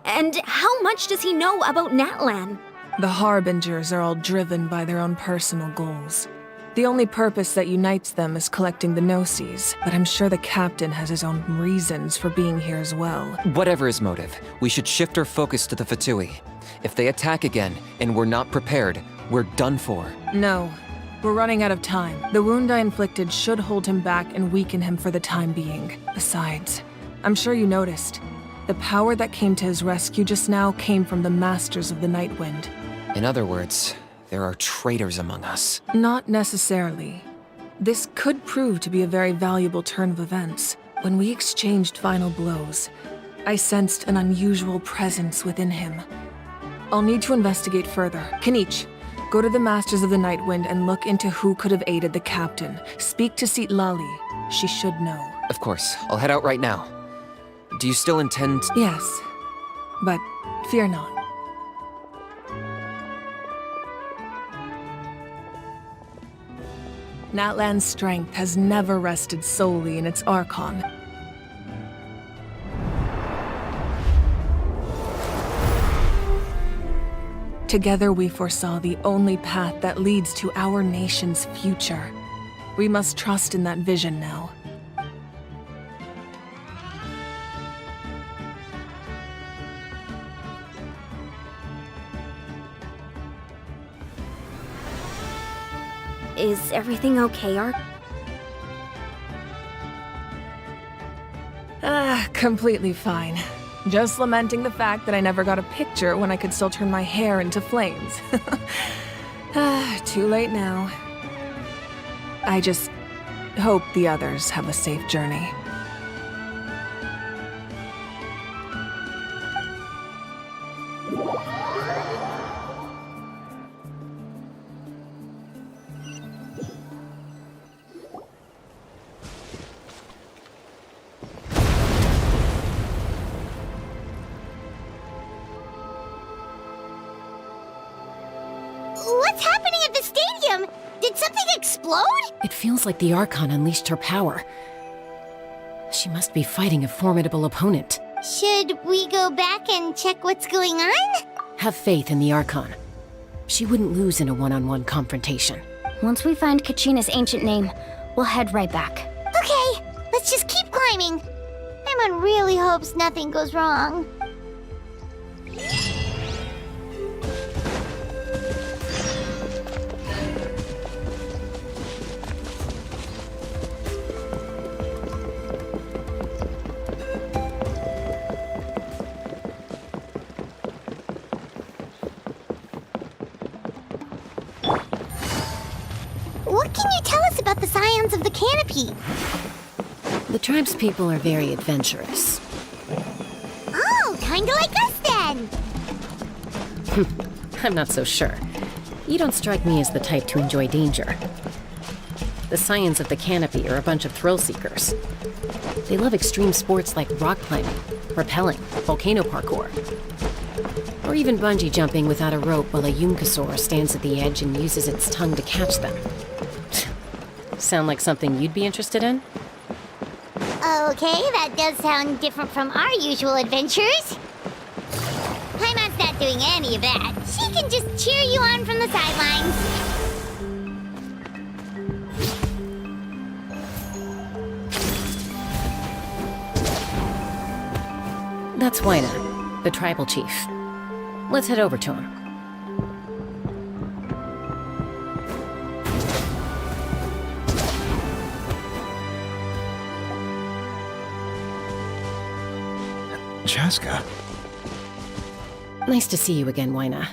And how much does he know about Natlan? The Harbingers are all driven by their own personal goals. The only purpose that unites them is collecting the Gnosis, but I'm sure the captain has his own reasons for being here as well. Whatever his motive, we should shift our focus to the Fatui. If they attack again, and we're not prepared, we're done for. No. We're running out of time. The wound I inflicted should hold him back and weaken him for the time being. Besides, I'm sure you noticed. The power that came to his rescue just now came from the Masters of the Night Wind. In other words, there are traitors among us. Not necessarily. This could prove to be a very valuable turn of events. When we exchanged final blows, I sensed an unusual presence within him. I'll need to investigate further. Kanich, go to the Masters of the Night Wind and look into who could have aided the captain. Speak to Sitlali. She should know. Of course. I'll head out right now. Do you still intend— Yes. But fear not. Natlan's strength has never rested solely in its Archon. Together we foresaw the only path that leads to our nation's future. We must trust in that vision now. Is everything okay, Completely fine. Just lamenting the fact that I never got a picture when I could still turn my hair into flames. Too late now. I just hope the others have a safe journey. What's happening at the stadium? Did something explode? It feels like the Archon unleashed her power. She must be fighting a formidable opponent. Should we go back and check what's going on? Have faith in the Archon. She wouldn't lose in a one-on-one confrontation. Once we find Kachina's ancient name, we'll head right back. Okay, let's just keep climbing. Paimon really hopes nothing goes wrong. What can you tell us about the Scions of the Canopy? The tribespeople are very adventurous. Oh, kinda like us then! I'm not so sure. You don't strike me as the type to enjoy danger. The Scions of the Canopy are a bunch of thrill-seekers. They love extreme sports like rock climbing, rappelling, volcano parkour, or even bungee jumping without a rope while a Yunkasaur stands at the edge and uses its tongue to catch them. Sound like something you'd be interested in? Okay, that does sound different from our usual adventures. Paimon's not doing any of that. She can just cheer you on from the sidelines. That's Wyna, the tribal chief. Let's head over to him. Chaska. Nice to see you again, Wyna.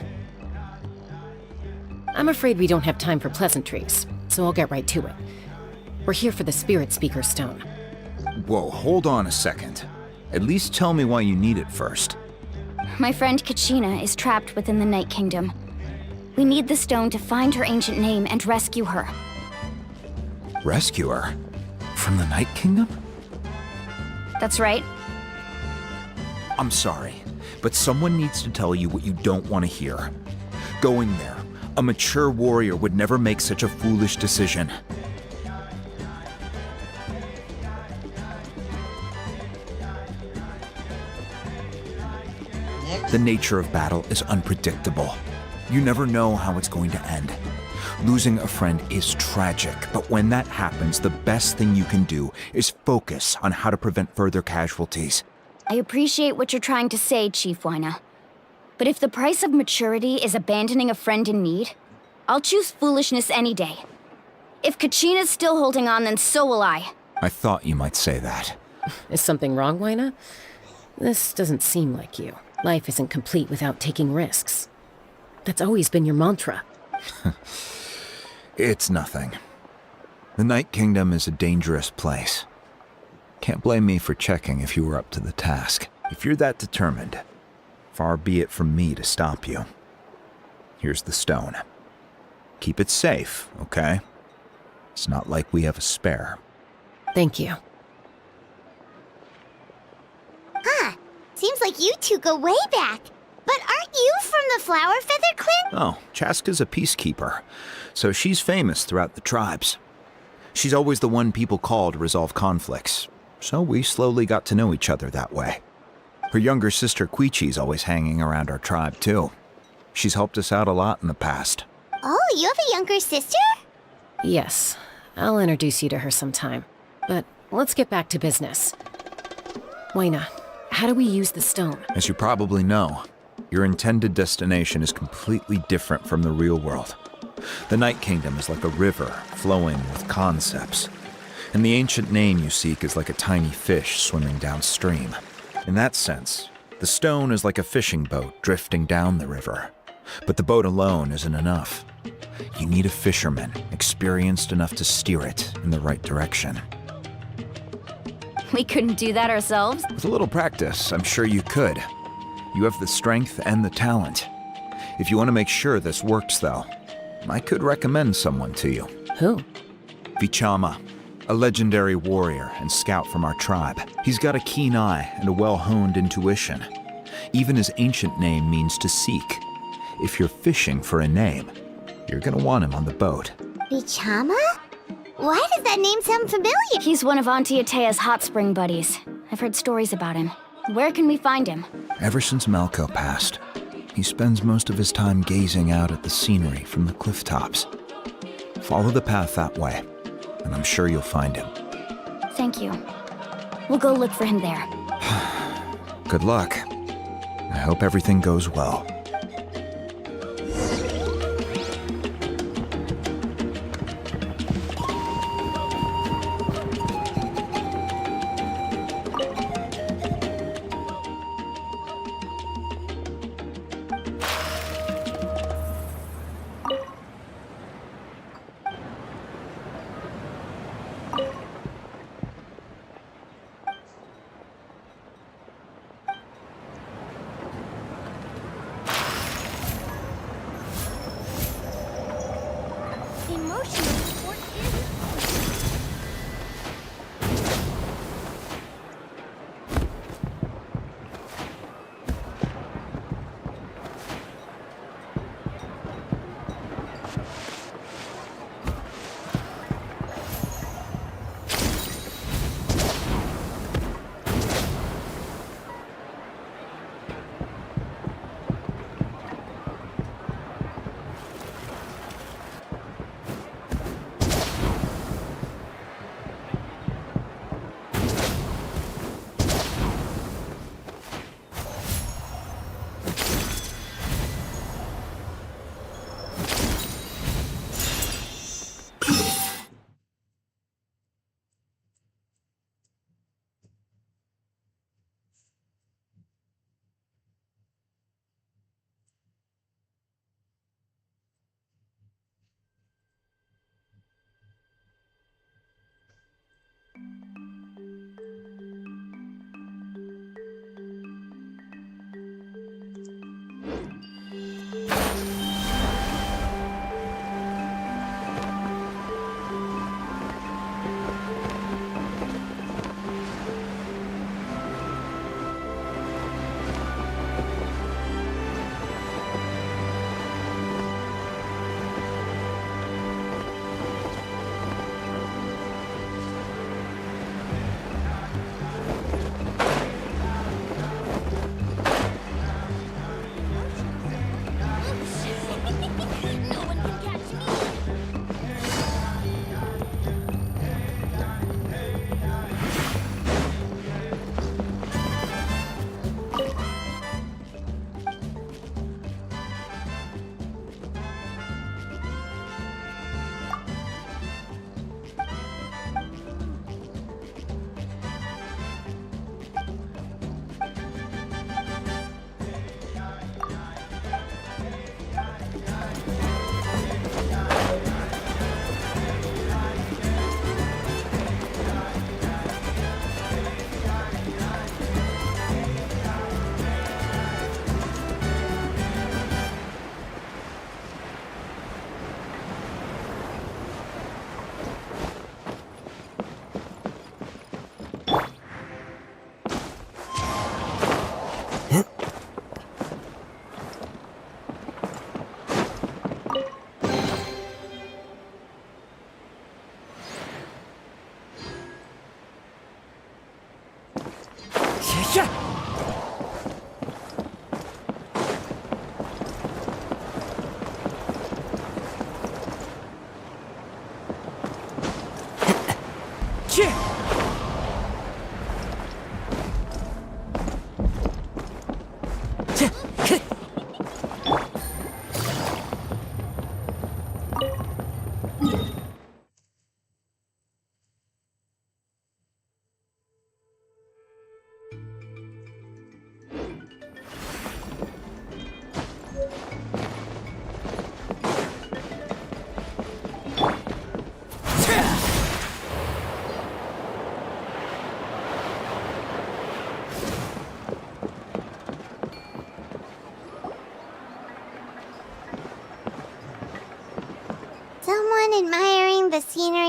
I'm afraid we don't have time for pleasantries, so I'll get right to it. We're here for the Spirit Speaker Stone. Whoa, hold on a second. At least tell me why you need it first. My friend Kachina is trapped within the Night Kingdom. We need the stone to find her ancient name and rescue her. Rescue her? From the Night Kingdom? That's right. I'm sorry, but someone needs to tell you what you don't want to hear. Going there, a mature warrior would never make such a foolish decision. The nature of battle is unpredictable. You never know how it's going to end. Losing a friend is tragic, but when that happens, the best thing you can do is focus on how to prevent further casualties. I appreciate what you're trying to say, Chief Wyna. But if the price of maturity is abandoning a friend in need, I'll choose foolishness any day. If Kachina's still holding on, then so will I. I thought you might say that. Is something wrong, Wyna? This doesn't seem like you. Life isn't complete without taking risks. That's always been your mantra. It's nothing. The Night Kingdom is a dangerous place. Can't blame me for checking if you were up to the task. If you're that determined, far be it from me to stop you. Here's the stone. Keep it safe, okay? It's not like we have a spare. Thank you. Huh. Seems like you two go way back. But aren't you from the Flower Feather Clan? Oh, Chaska's a peacekeeper, so she's famous throughout the tribes. She's always the one people call to resolve conflicts, so we slowly got to know each other that way. Her younger sister Quichi's always hanging around our tribe, too. She's helped us out a lot in the past. Oh, you have a younger sister? Yes. I'll introduce you to her sometime. But let's get back to business. Wyna, how do we use the stone? As you probably know, your intended destination is completely different from the real world. The Night Kingdom is like a river flowing with concepts, and the ancient name you seek is like a tiny fish swimming downstream. In that sense, the stone is like a fishing boat drifting down the river, but the boat alone isn't enough. You need a fisherman experienced enough to steer it in the right direction. We couldn't do that ourselves? With a little practice, I'm sure you could. You have the strength and the talent. If you want to make sure this works, though, I could recommend someone to you. Who? Vichama, a legendary warrior and scout from our tribe. He's got a keen eye and a well-honed intuition. Even his ancient name means to seek. If you're fishing for a name, you're gonna want him on the boat. Vichama? Why does that name sound familiar? He's one of Auntie Atea's hot spring buddies. I've heard stories about him. Where can we find him? Ever since Malco passed, he spends most of his time gazing out at the scenery from the cliff tops. Follow the path that way, and I'm sure you'll find him. Thank you. We'll go look for him there. Good luck. I hope everything goes well.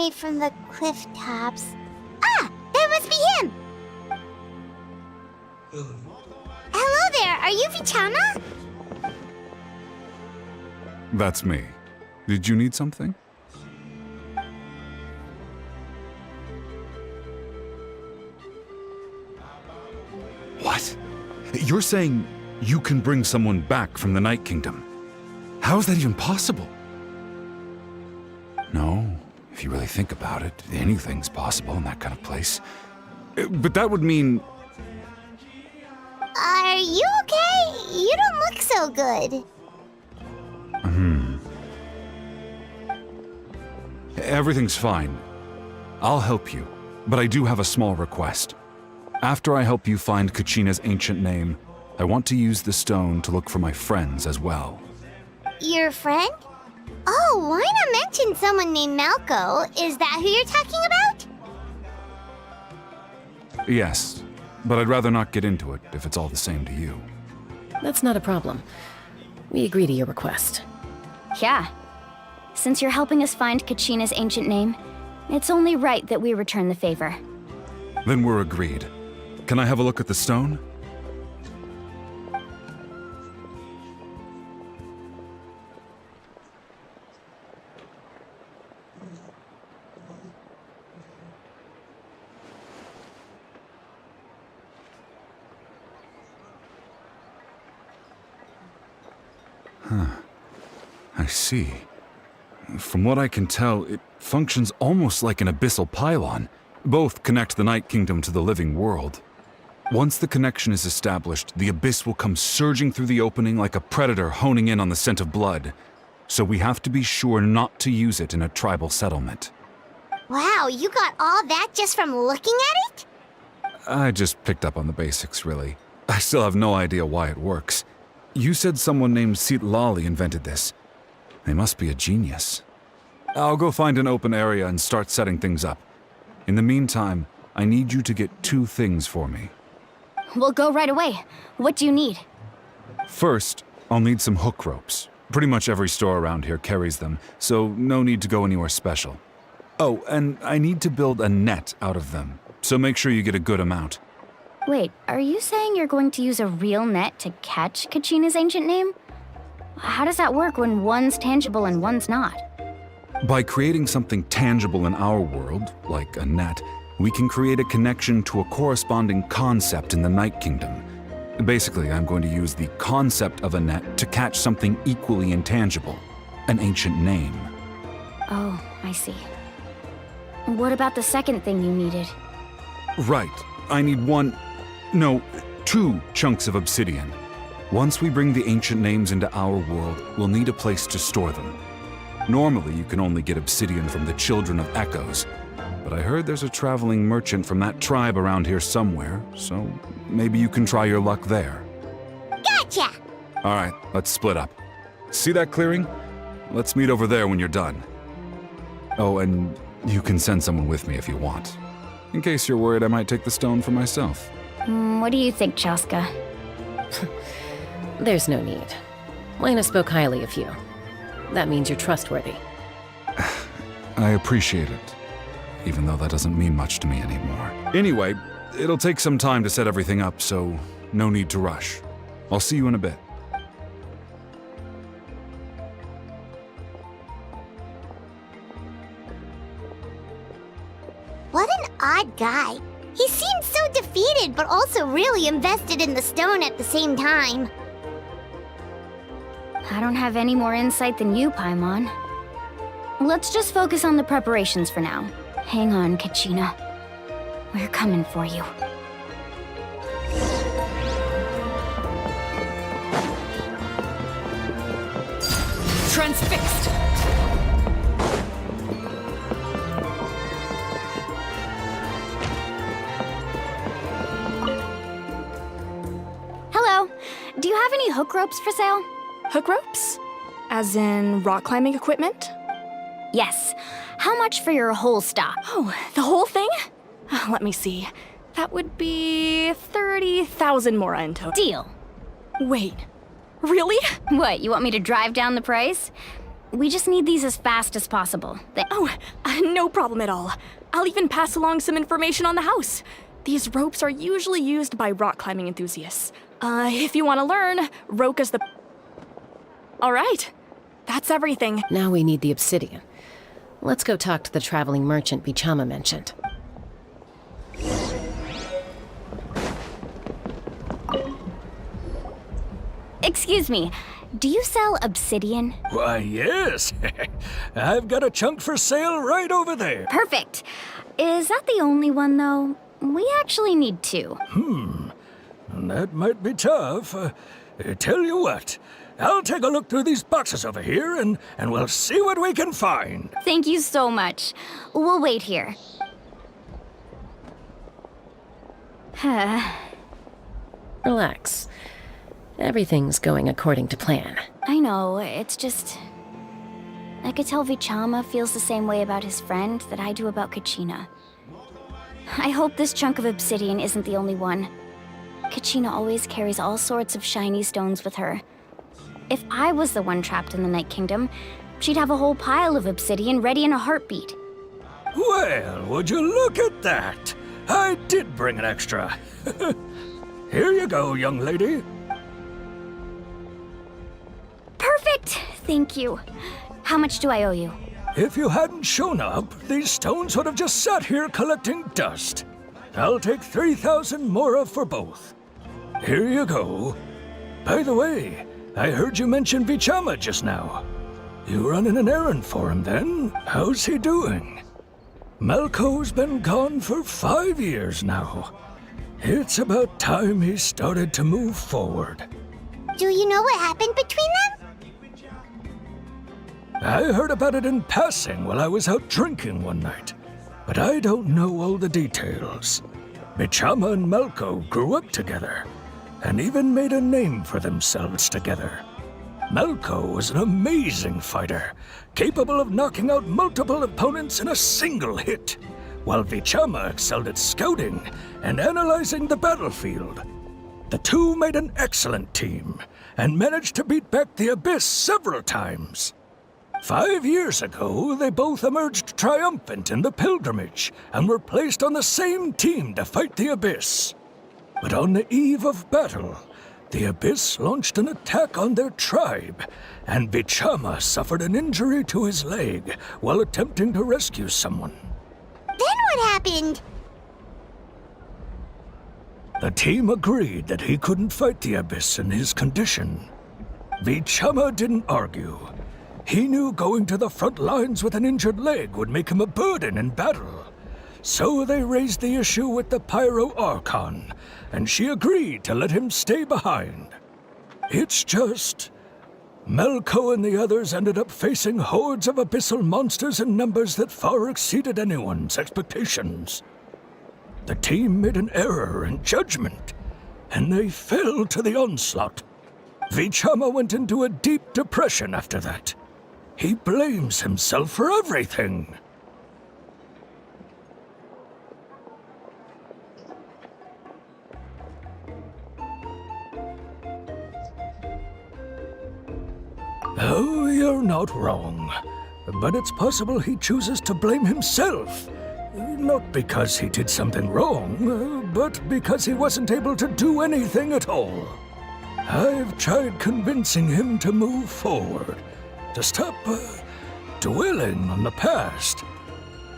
away from the cliff tops. Ah! That must be him! Hello there, are you Vichana? That's me. Did you need something? What? You're saying you can bring someone back from the Night Kingdom? How is that even possible? No, if you really think about it, anything's possible in that kind of place. But that would mean... Are you okay? You don't look so good. Everything's fine. I'll help you, but I do have a small request. After I help you find Kachina's ancient name, I want to use the stone to look for my friends as well. Your friend? Oh, why not mention someone named Malco? Is that who you're talking about? Yes, but I'd rather not get into it if it's all the same to you. That's not a problem. We agree to your request. Yeah. Since you're helping us find Kachina's ancient name, it's only right that we return the favor. Then we're agreed. Can I have a look at the stone? Huh. I see. From what I can tell, it functions almost like an abyssal pylon. Both connect the Night Kingdom to the living world. Once the connection is established, the abyss will come surging through the opening like a predator honing in on the scent of blood. So we have to be sure not to use it in a tribal settlement. Wow, you got all that just from looking at it? I just picked up on the basics, really. I still have no idea why it works. You said someone named Lali invented this. They must be a genius. I'll go find an open area and start setting things up. In the meantime, I need you to get 2 things for me. We'll go right away. What do you need? First, I'll need some hook ropes. Pretty much every store around here carries them, so no need to go anywhere special. Oh, and I need to build a net out of them, so make sure you get a good amount. Wait, are you saying you're going to use a real net to catch Kachina's ancient name? How does that work when one's tangible and one's not? By creating something tangible in our world, like a net, we can create a connection to a corresponding concept in the Night Kingdom. Basically, I'm going to use the concept of a net to catch something equally intangible, an ancient name. Oh, I see. What about the second thing you needed? Right. I need 2 chunks of obsidian. Once we bring the ancient names into our world, we'll need a place to store them. Normally, you can only get obsidian from the Children of Echoes, but I heard there's a traveling merchant from that tribe around here somewhere, so maybe you can try your luck there. Gotcha! All right, let's split up. See that clearing? Let's meet over there when you're done. Oh, and you can send someone with me if you want. In case you're worried I might take the stone for myself. What do you think, Chaska? There's no need. Lena spoke highly of you. That means you're trustworthy. I appreciate it, even though that doesn't mean much to me anymore. Anyway, it'll take some time to set everything up, so no need to rush. I'll see you in a bit. What an odd guy. He seemed so defeated, but also really invested in the stone at the same time. I don't have any more insight than you, Paimon. Let's just focus on the preparations for now. Hang on, Kachina. We're coming for you. Transfixed! Hello. Do you have any hook ropes for sale? Hook ropes? As in rock climbing equipment? Yes. How much for your whole stock? Oh, the whole thing? Let me see. That would be 30,000 mora in total. Deal. Wait, really? What, you want me to drive down the price? We just need these as fast as possible. No problem at all. I'll even pass along some information on the house. These ropes are usually used by rock climbing enthusiasts. If you want to learn, Roka's the... All right. That's everything. Now we need the obsidian. Let's go talk to the traveling merchant Bichama mentioned. Excuse me, do you sell obsidian? Why, yes. I've got a chunk for sale right over there. Perfect. Is that the only one, though? We actually need two. That might be tough. Tell you what, I'll take a look through these boxes over here, and we'll see what we can find. Thank you so much. We'll wait here. Relax. Everything's going according to plan. I know, it's just... I could tell Vichama feels the same way about his friend that I do about Kachina. I hope this chunk of obsidian isn't the only one. Kachina always carries all sorts of shiny stones with her. If I was the one trapped in the Night Kingdom, she'd have a whole pile of obsidian ready in a heartbeat. Well, would you look at that? I did bring an extra. Here you go, young lady. Perfect! Thank you. How much do I owe you? If you hadn't shown up, these stones would have just sat here collecting dust. I'll take 3,000 mora for both. Here you go. By the way, I heard you mention Vichama just now. You running an errand for him then? How's he doing? Malko's been gone for 5 years now. It's about time he started to move forward. Do you know what happened between them? I heard about it in passing while I was out drinking one night, but I don't know all the details. Bichama and Malko grew up together, and even made a name for themselves together. Malko was an amazing fighter, capable of knocking out multiple opponents in a single hit, while Vichama excelled at scouting and analyzing the battlefield. The two made an excellent team, and managed to beat back the Abyss several times. 5 years ago, they both emerged triumphant in the pilgrimage, and were placed on the same team to fight the Abyss. But on the eve of battle, the Abyss launched an attack on their tribe, and Bichama suffered an injury to his leg while attempting to rescue someone. Then what happened? The team agreed that he couldn't fight the Abyss in his condition. Vichama didn't argue. He knew going to the front lines with an injured leg would make him a burden in battle. So they raised the issue with the Pyro Archon, and she agreed to let him stay behind. It's just... Malko and the others ended up facing hordes of abyssal monsters in numbers that far exceeded anyone's expectations. The team made an error in judgment, and they fell to the onslaught. Vichama went into a deep depression after that. He blames himself for everything. Oh, you're not wrong. But it's possible he chooses to blame himself. Not because he did something wrong, but because he wasn't able to do anything at all. I've tried convincing him to move forward, to stop dwelling on the past.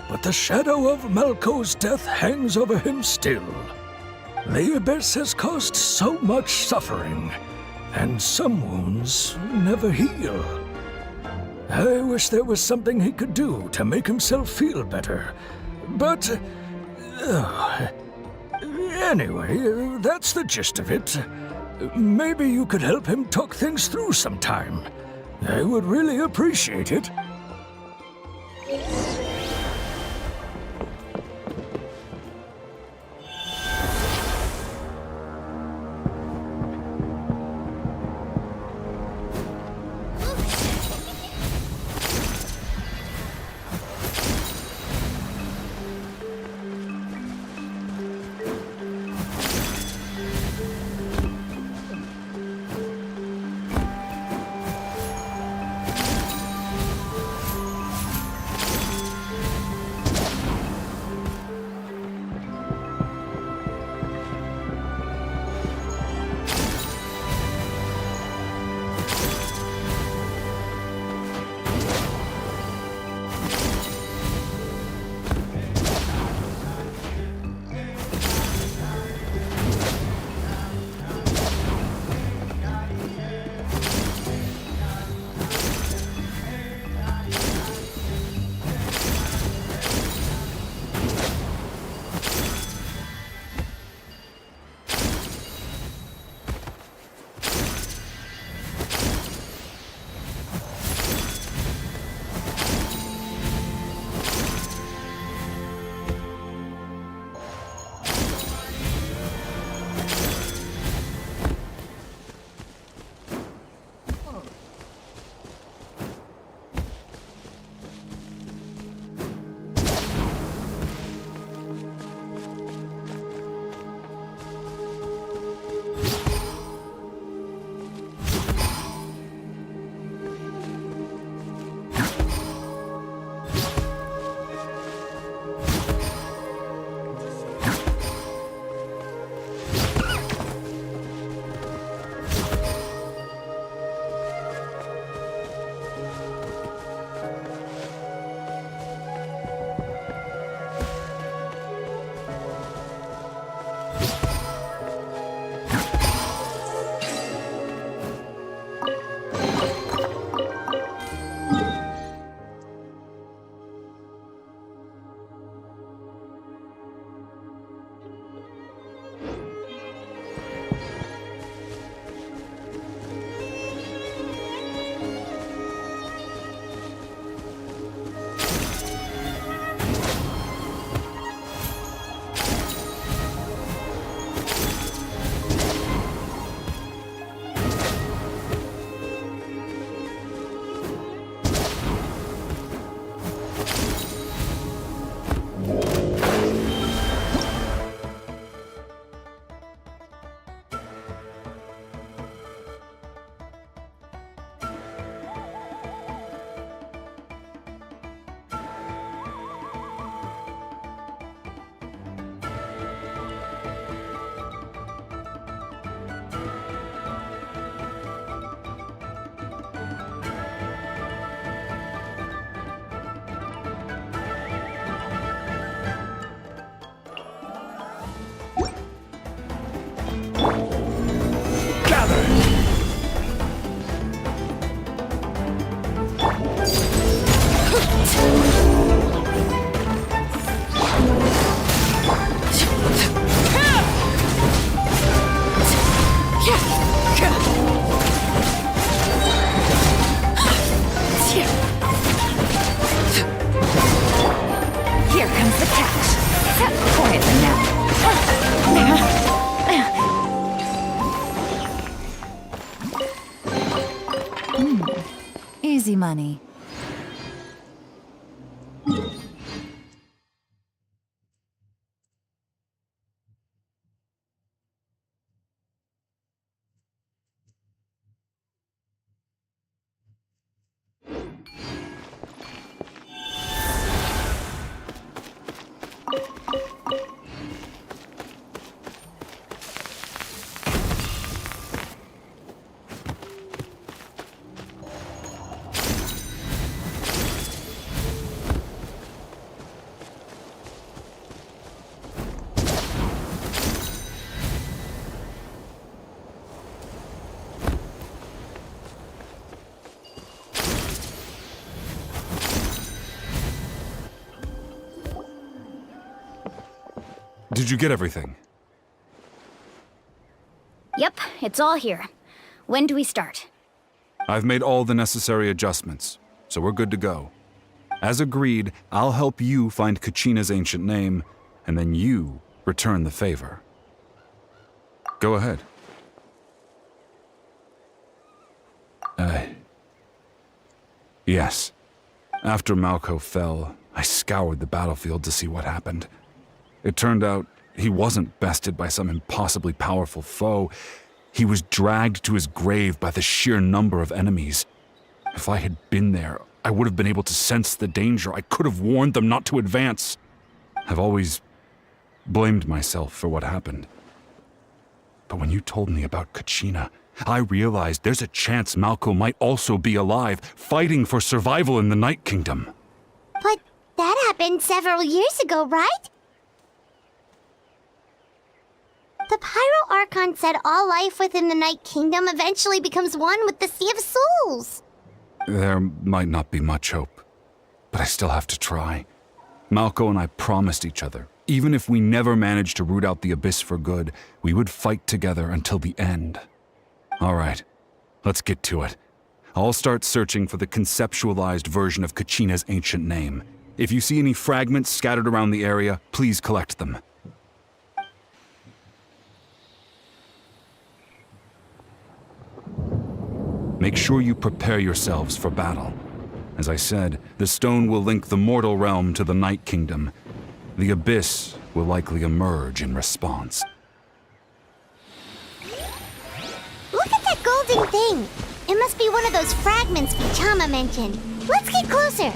But the shadow of Malko's death hangs over him still. The Abyss has caused so much suffering, and some wounds never heal. I wish there was something he could do to make himself feel better, but... anyway, that's the gist of it. Maybe you could help him talk things through sometime. I would really appreciate it. Quietly now. Easy money. Did you get everything? Yep, it's all here. When do we start? I've made all the necessary adjustments, so we're good to go. As agreed, I'll help you find Kachina's ancient name, and then you return the favor. Go ahead. Yes. After Malko fell, I scoured the battlefield to see what happened. It turned out he wasn't bested by some impossibly powerful foe. He was dragged to his grave by the sheer number of enemies. If I had been there, I would have been able to sense the danger. I could have warned them not to advance. I've always blamed myself for what happened. But when you told me about Kachina, I realized there's a chance Malko might also be alive, fighting for survival in the Night Kingdom. But that happened several years ago, right? The Pyro Archon said all life within the Night Kingdom eventually becomes one with the Sea of Souls. There might not be much hope, but I still have to try. Malko and I promised each other, even if we never managed to root out the Abyss for good, we would fight together until the end. All right, let's get to it. I'll start searching for the conceptualized version of Kachina's ancient name. If you see any fragments scattered around the area, please collect them. Make sure you prepare yourselves for battle. As I said, the stone will link the mortal realm to the Night Kingdom. The Abyss will likely emerge in response. Look at that golden thing! It must be one of those fragments Vichama mentioned. Let's get closer!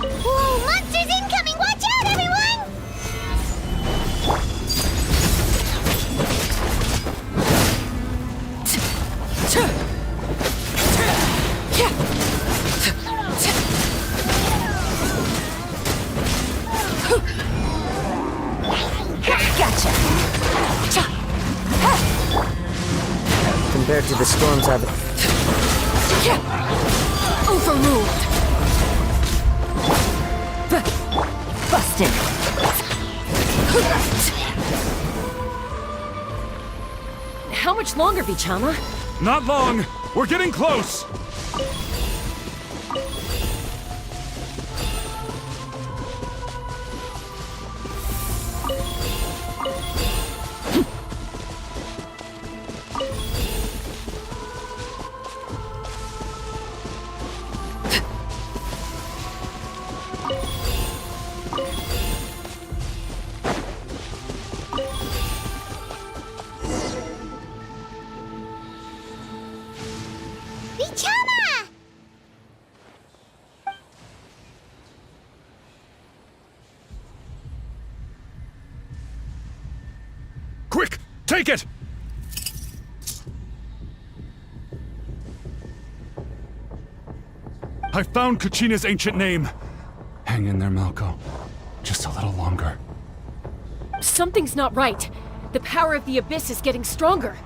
Whoa, monsters incoming! Watch out, everyone! Gotcha! Compared to the storms I've... Overruled! Busted! How much longer, Vichama? Not long! We're getting close! Vichama! Take it! I found Kachina's ancient name. Hang in there, Malco. Just a little longer. Something's not right. The power of the Abyss is getting stronger.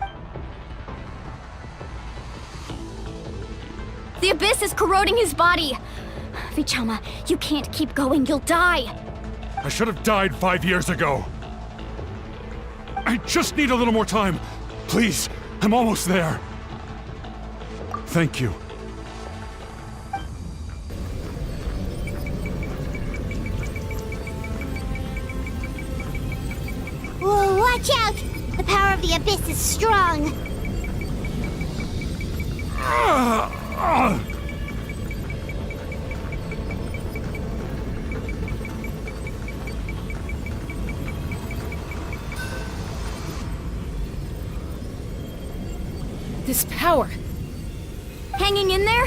The Abyss is corroding his body. Vichama, you can't keep going. You'll die. I should have died 5 years ago. I just need a little more time. Please, I'm almost there. Thank you. Whoa, watch out! The power of the Abyss is strong. This power. Hanging in there?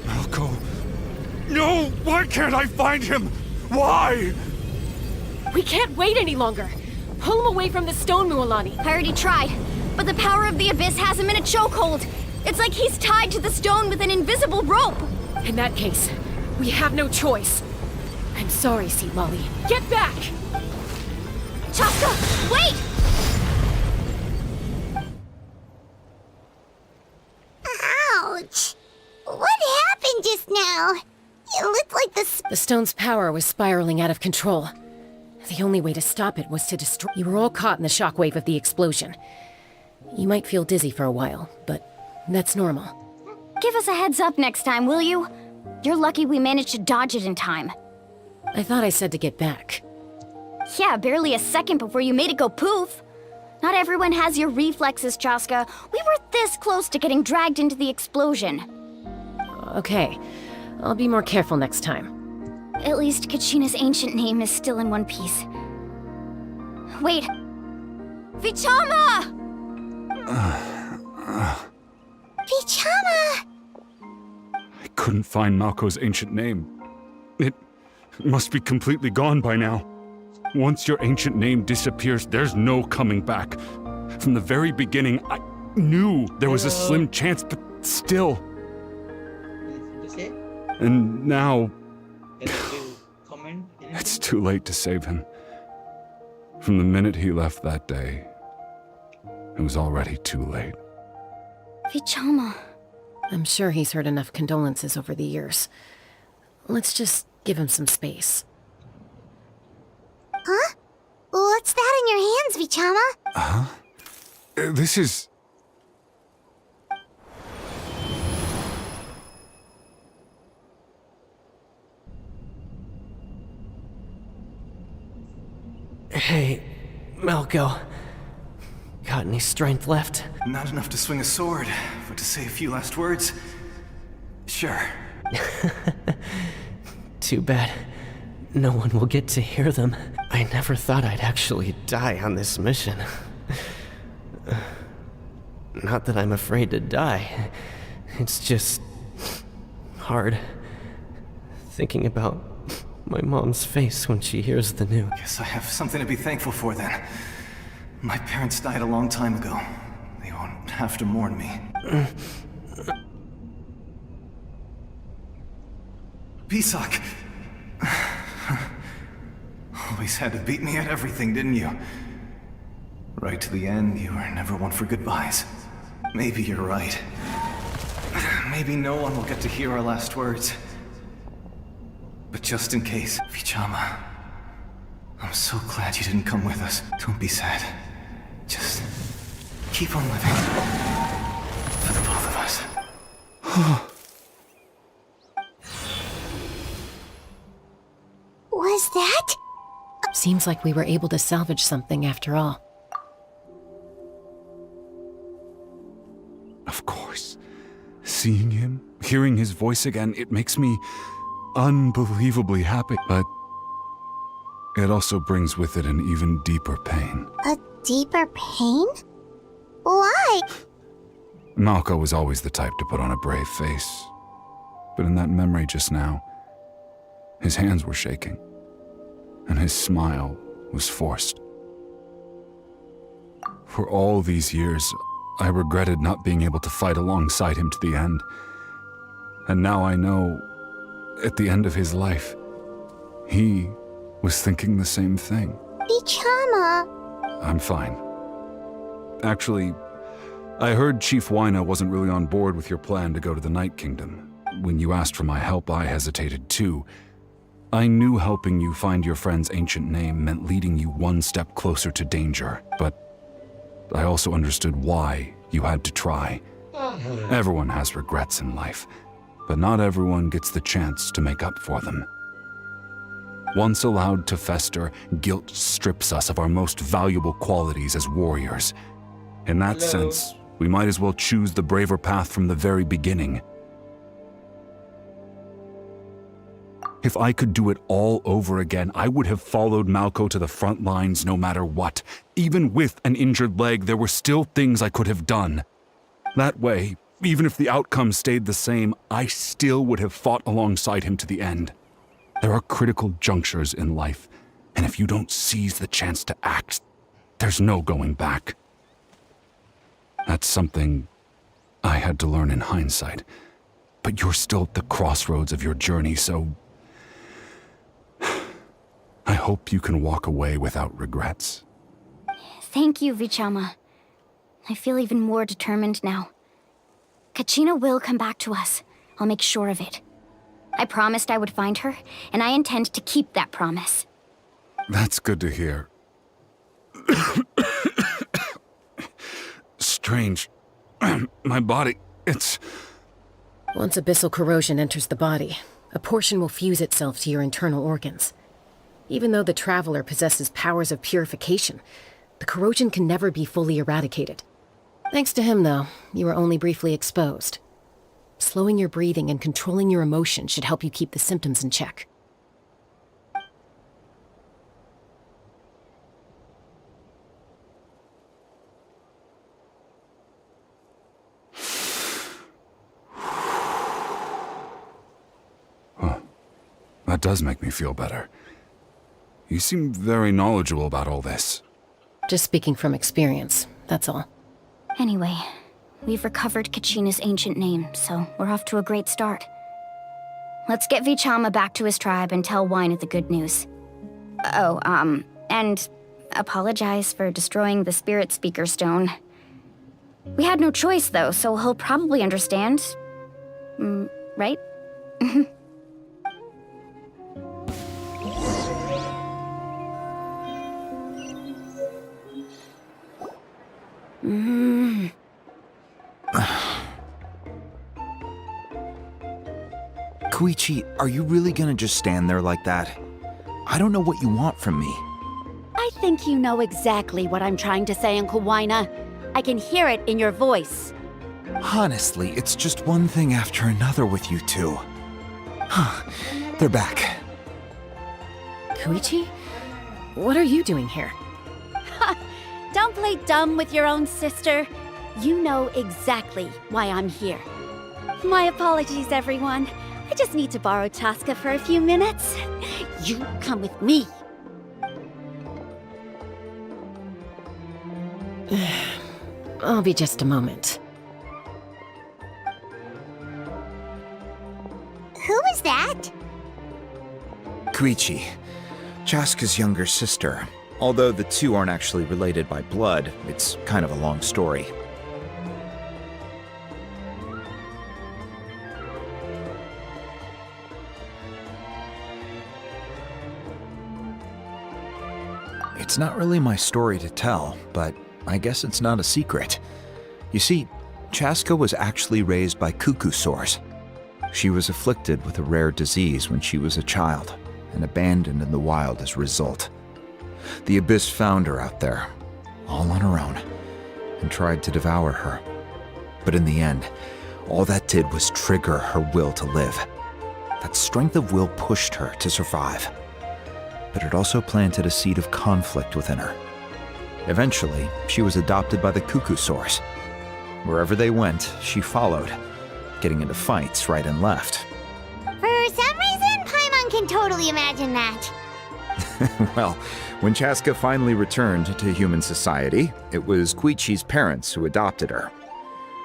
Malco. No! Why can't I find him? Why? We can't wait any longer. Pull him away from the stone, Mualani. I already tried, but the power of the Abyss has him in a chokehold. It's like he's tied to the stone with an invisible rope. In that case, we have no choice. I'm sorry, Sea Molly. Get back! Chaska, wait! Ouch! What happened just now? It looked like The stone's power was spiraling out of control. The only way to stop it was to destroy. You were all caught in the shockwave of the explosion. You might feel dizzy for a while, but that's normal. Give us a heads up next time, will you? You're lucky we managed to dodge it in time. I thought I said to get back. Yeah, barely a second before you made it go poof. Not everyone has your reflexes, Chaska. We were this close to getting dragged into the explosion. Okay, I'll be more careful next time. At least Kachina's ancient name is still in one piece. Wait. Vichama! Vichama! I couldn't find Malco's ancient name. It must be completely gone by now. Once your ancient name disappears, there's no coming back. From the very beginning, I knew there was a slim chance, but still. And now... it's too late to save him. From the minute he left that day, it was already too late. Vichama. I'm sure he's heard enough condolences over the years. Let's just give him some space. Huh? What's that in your hands, Vichama? Huh? This is... Hey, Malco. Got any strength left? Not enough to swing a sword, but to say a few last words? Sure. Too bad. No one will get to hear them. I never thought I'd actually die on this mission. Not that I'm afraid to die. It's just... hard. Thinking about my mom's face when she hears the news. Guess I have something to be thankful for then. My parents died a long time ago. They won't have to mourn me. Pisak! Always had to beat me at everything, didn't you? Right to the end, you were never one for goodbyes. Maybe you're right. Maybe no one will get to hear our last words. But just in case, Vichama, I'm so glad you didn't come with us. Don't be sad. Just keep on living. For the both of us. Was that? Seems like we were able to salvage something after all. Of course. Seeing him, hearing his voice again, it makes me unbelievably happy, but it also brings with it an even deeper pain. A deeper pain? Why? Malco was always the type to put on a brave face. But in that memory just now, his hands were shaking, and his smile was forced. For all these years, I regretted not being able to fight alongside him to the end. And now I know, at the end of his life, he was thinking the same thing. Vichama! I'm fine. Actually, I heard Chief Wyna wasn't really on board with your plan to go to the Night Kingdom. When you asked for my help, I hesitated too. I knew helping you find your friend's ancient name meant leading you one step closer to danger, but I also understood why you had to try. Everyone has regrets in life, but not everyone gets the chance to make up for them. Once allowed to fester, guilt strips us of our most valuable qualities as warriors. In that sense, we might as well choose the braver path from the very beginning. If I could do it all over again, I would have followed Malco to the front lines no matter what. Even with an injured leg, there were still things I could have done. That way, even if the outcome stayed the same, I still would have fought alongside him to the end. There are critical junctures in life, and if you don't seize the chance to act, there's no going back. That's something I had to learn in hindsight, but you're still at the crossroads of your journey, so I hope you can walk away without regrets. Thank you, Vichama. I feel even more determined now. Kachina will come back to us. I'll make sure of it. I promised I would find her, and I intend to keep that promise. That's good to hear. Strange. My body, it's... Once abyssal corrosion enters the body, a portion will fuse itself to your internal organs. Even though the Traveler possesses powers of purification, the corrosion can never be fully eradicated. Thanks to him, though, you were only briefly exposed. Slowing your breathing and controlling your emotions should help you keep the symptoms in check. Huh. That does make me feel better. You seem very knowledgeable about all this. Just speaking from experience, that's all. Anyway, we've recovered Kachina's ancient name, so we're off to a great start. Let's get Vichama back to his tribe and tell Wyna the good news. Oh, and apologize for destroying the Spirit Speaker Stone. We had no choice, though, so he'll probably understand. Right? Koichi, are you really gonna just stand there like that? I don't know what you want from me. I think you know exactly what I'm trying to say, Uncle Wyna. I can hear it in your voice. Honestly, it's just one thing after another with you two. They're back. Koichi? What are you doing here? Don't play dumb with your own sister. You know exactly why I'm here. My apologies, everyone. I just need to borrow Chaska for a few minutes. You come with me. I'll be just a moment. Who is that? Koichi, Chaska's younger sister. Although the two aren't actually related by blood, it's kind of a long story. It's not really my story to tell, but I guess it's not a secret. You see, Chaska was actually raised by cuckoo sores. She was afflicted with a rare disease when she was a child, and abandoned in the wild as a result. The Abyss found her out there, all on her own, and tried to devour her. But in the end, all that did was trigger her will to live. That strength of will pushed her to survive. But it also planted a seed of conflict within her. Eventually, she was adopted by the cuckoo sores. Wherever they went, she followed, getting into fights right and left. For some reason, Paimon can totally imagine that. Well, when Chaska finally returned to human society, it was Koichi's parents who adopted her.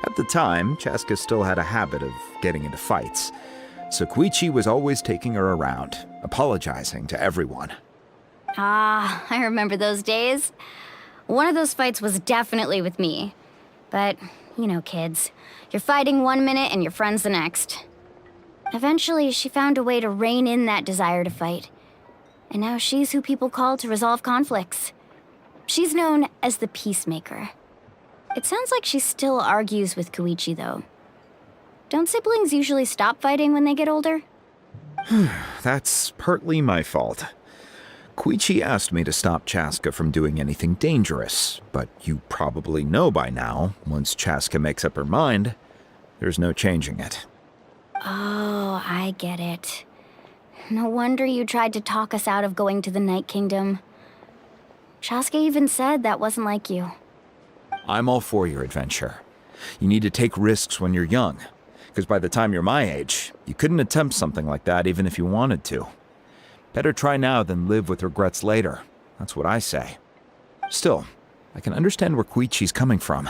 At the time, Chaska still had a habit of getting into fights, so Koichi was always taking her around, apologizing to everyone. Ah, I remember those days. One of those fights was definitely with me. But, you know, kids. You're fighting one minute and your friend's the next. Eventually, she found a way to rein in that desire to fight. And now she's who people call to resolve conflicts. She's known as the Peacemaker. It sounds like she still argues with Koichi, though. Don't siblings usually stop fighting when they get older? That's partly my fault. Koichi asked me to stop Chaska from doing anything dangerous, but you probably know by now, once Chaska makes up her mind, there's no changing it. Oh, I get it. No wonder you tried to talk us out of going to the Night Kingdom. Chaska even said that wasn't like you. I'm all for your adventure. You need to take risks when you're young, because by the time you're my age, you couldn't attempt something like that even if you wanted to. Better try now than live with regrets later. That's what I say. Still, I can understand where Koichi's coming from.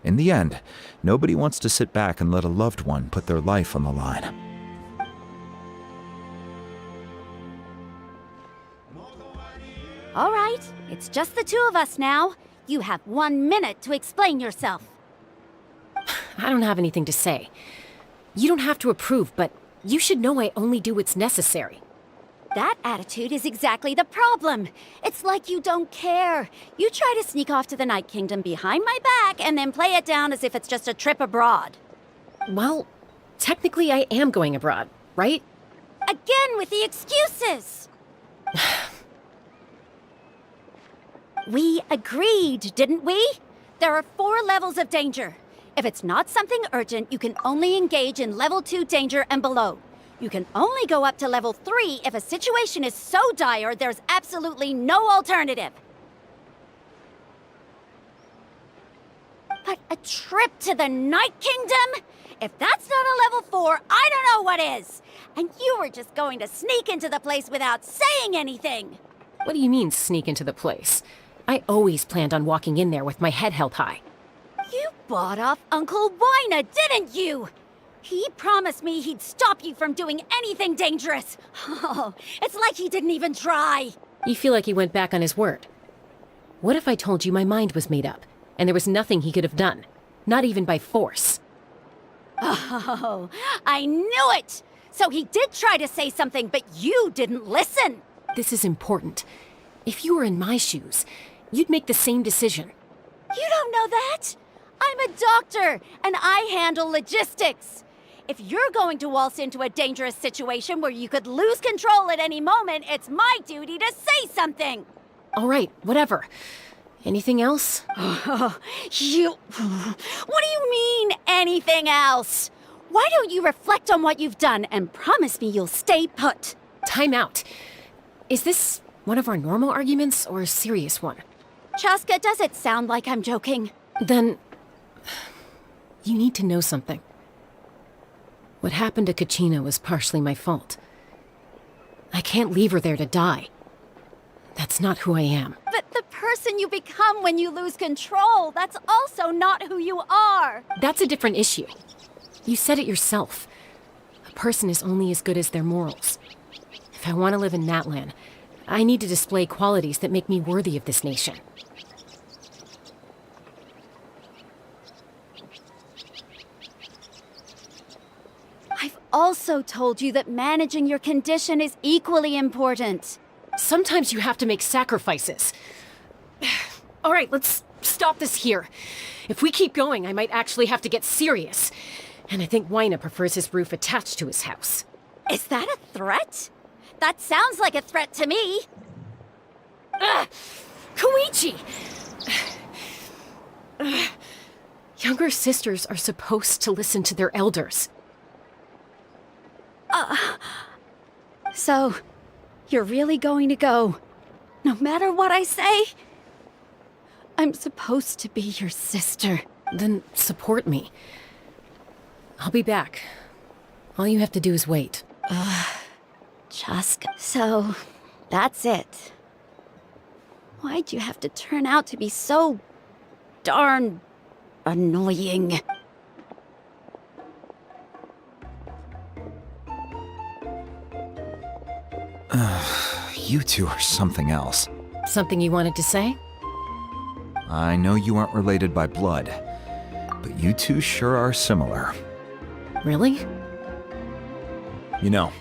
In the end, nobody wants to sit back and let a loved one put their life on the line. All right, it's just the two of us now. You have 1 minute to explain yourself. I don't have anything to say. You don't have to approve, but you should know I only do what's necessary. That attitude is exactly the problem. It's like you don't care. You try to sneak off to the Night Kingdom behind my back and then play it down as if it's just a trip abroad. Well, technically I am going abroad, right? Again with the excuses! We agreed, didn't we? There are 4 levels of danger. If it's not something urgent, you can only engage in level 2 danger and below. You can only go up to level 3 if a situation is so dire there's absolutely no alternative. But a trip to the Night Kingdom? If that's not a level 4, I don't know what is. And you were just going to sneak into the place without saying anything. What do you mean, sneak into the place? I always planned on walking in there with my head held high. You bought off Uncle Wina, didn't you? He promised me he'd stop you from doing anything dangerous. Oh, it's like he didn't even try. You feel like he went back on his word. What if I told you my mind was made up, and there was nothing he could have done? Not even by force. Oh, I knew it! So he did try to say something, but you didn't listen. This is important. If you were in my shoes, you'd make the same decision. You don't know that? I'm a doctor, and I handle logistics. If you're going to waltz into a dangerous situation where you could lose control at any moment, it's my duty to say something. All right, whatever. Anything else? What do you mean, anything else? Why don't you reflect on what you've done and promise me you'll stay put? Time out. Is this one of our normal arguments or a serious one? Chaska, does it sound like I'm joking? Then you need to know something. What happened to Kachina was partially my fault. I can't leave her there to die. That's not who I am. But the person you become when you lose control, that's also not who you are. That's a different issue. You said it yourself. A person is only as good as their morals. If I want to live in Natlan, I need to display qualities that make me worthy of this nation. I've also told you that managing your condition is equally important. Sometimes you have to make sacrifices. All right, let's stop this here. If we keep going, I might actually have to get serious. And I think Wina prefers his roof attached to his house. Is that a threat? That sounds like a threat to me. Koichi! Younger sisters are supposed to listen to their elders. So, you're really going to go, no matter what I say? I'm supposed to be your sister. Then support me. I'll be back. All you have to do is wait. Chaska. So, That's it. Why'd you have to turn out to be so darn annoying? You two are something else. Something you wanted to say? I know you aren't related by blood, but you two sure are similar. Really? You know,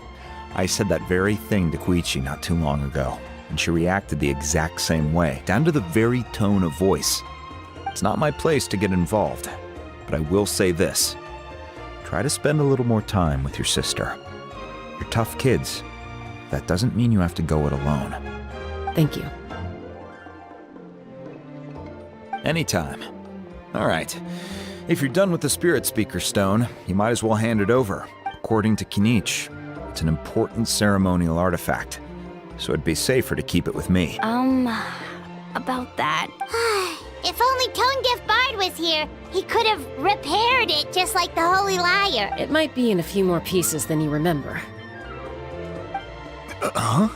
I said that very thing to Koichi not too long ago, and she reacted the exact same way, down to the very tone of voice. It's not my place to get involved, but I will say this. Try to spend a little more time with your sister. You're tough kids. That doesn't mean you have to go it alone. Thank you. Anytime. All right. If you're done with the Spirit Speaker Stone, you might as well hand it over. According to Kinich, it's an important ceremonial artifact, so it'd be safer to keep it with me. About that. If only Tonegif Bard was here, he could have repaired it just like the Holy Liar. It might be in a few more pieces than you remember. Huh?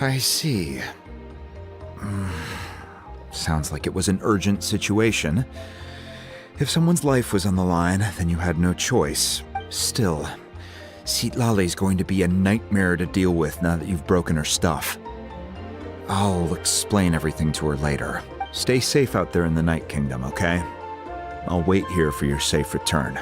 I see. Sounds like it was an urgent situation. If someone's life was on the line, then you had no choice. Still, Citlali's going to be a nightmare to deal with now that you've broken her stuff. I'll explain everything to her later. Stay safe out there in the Night Kingdom, okay? I'll wait here for your safe return.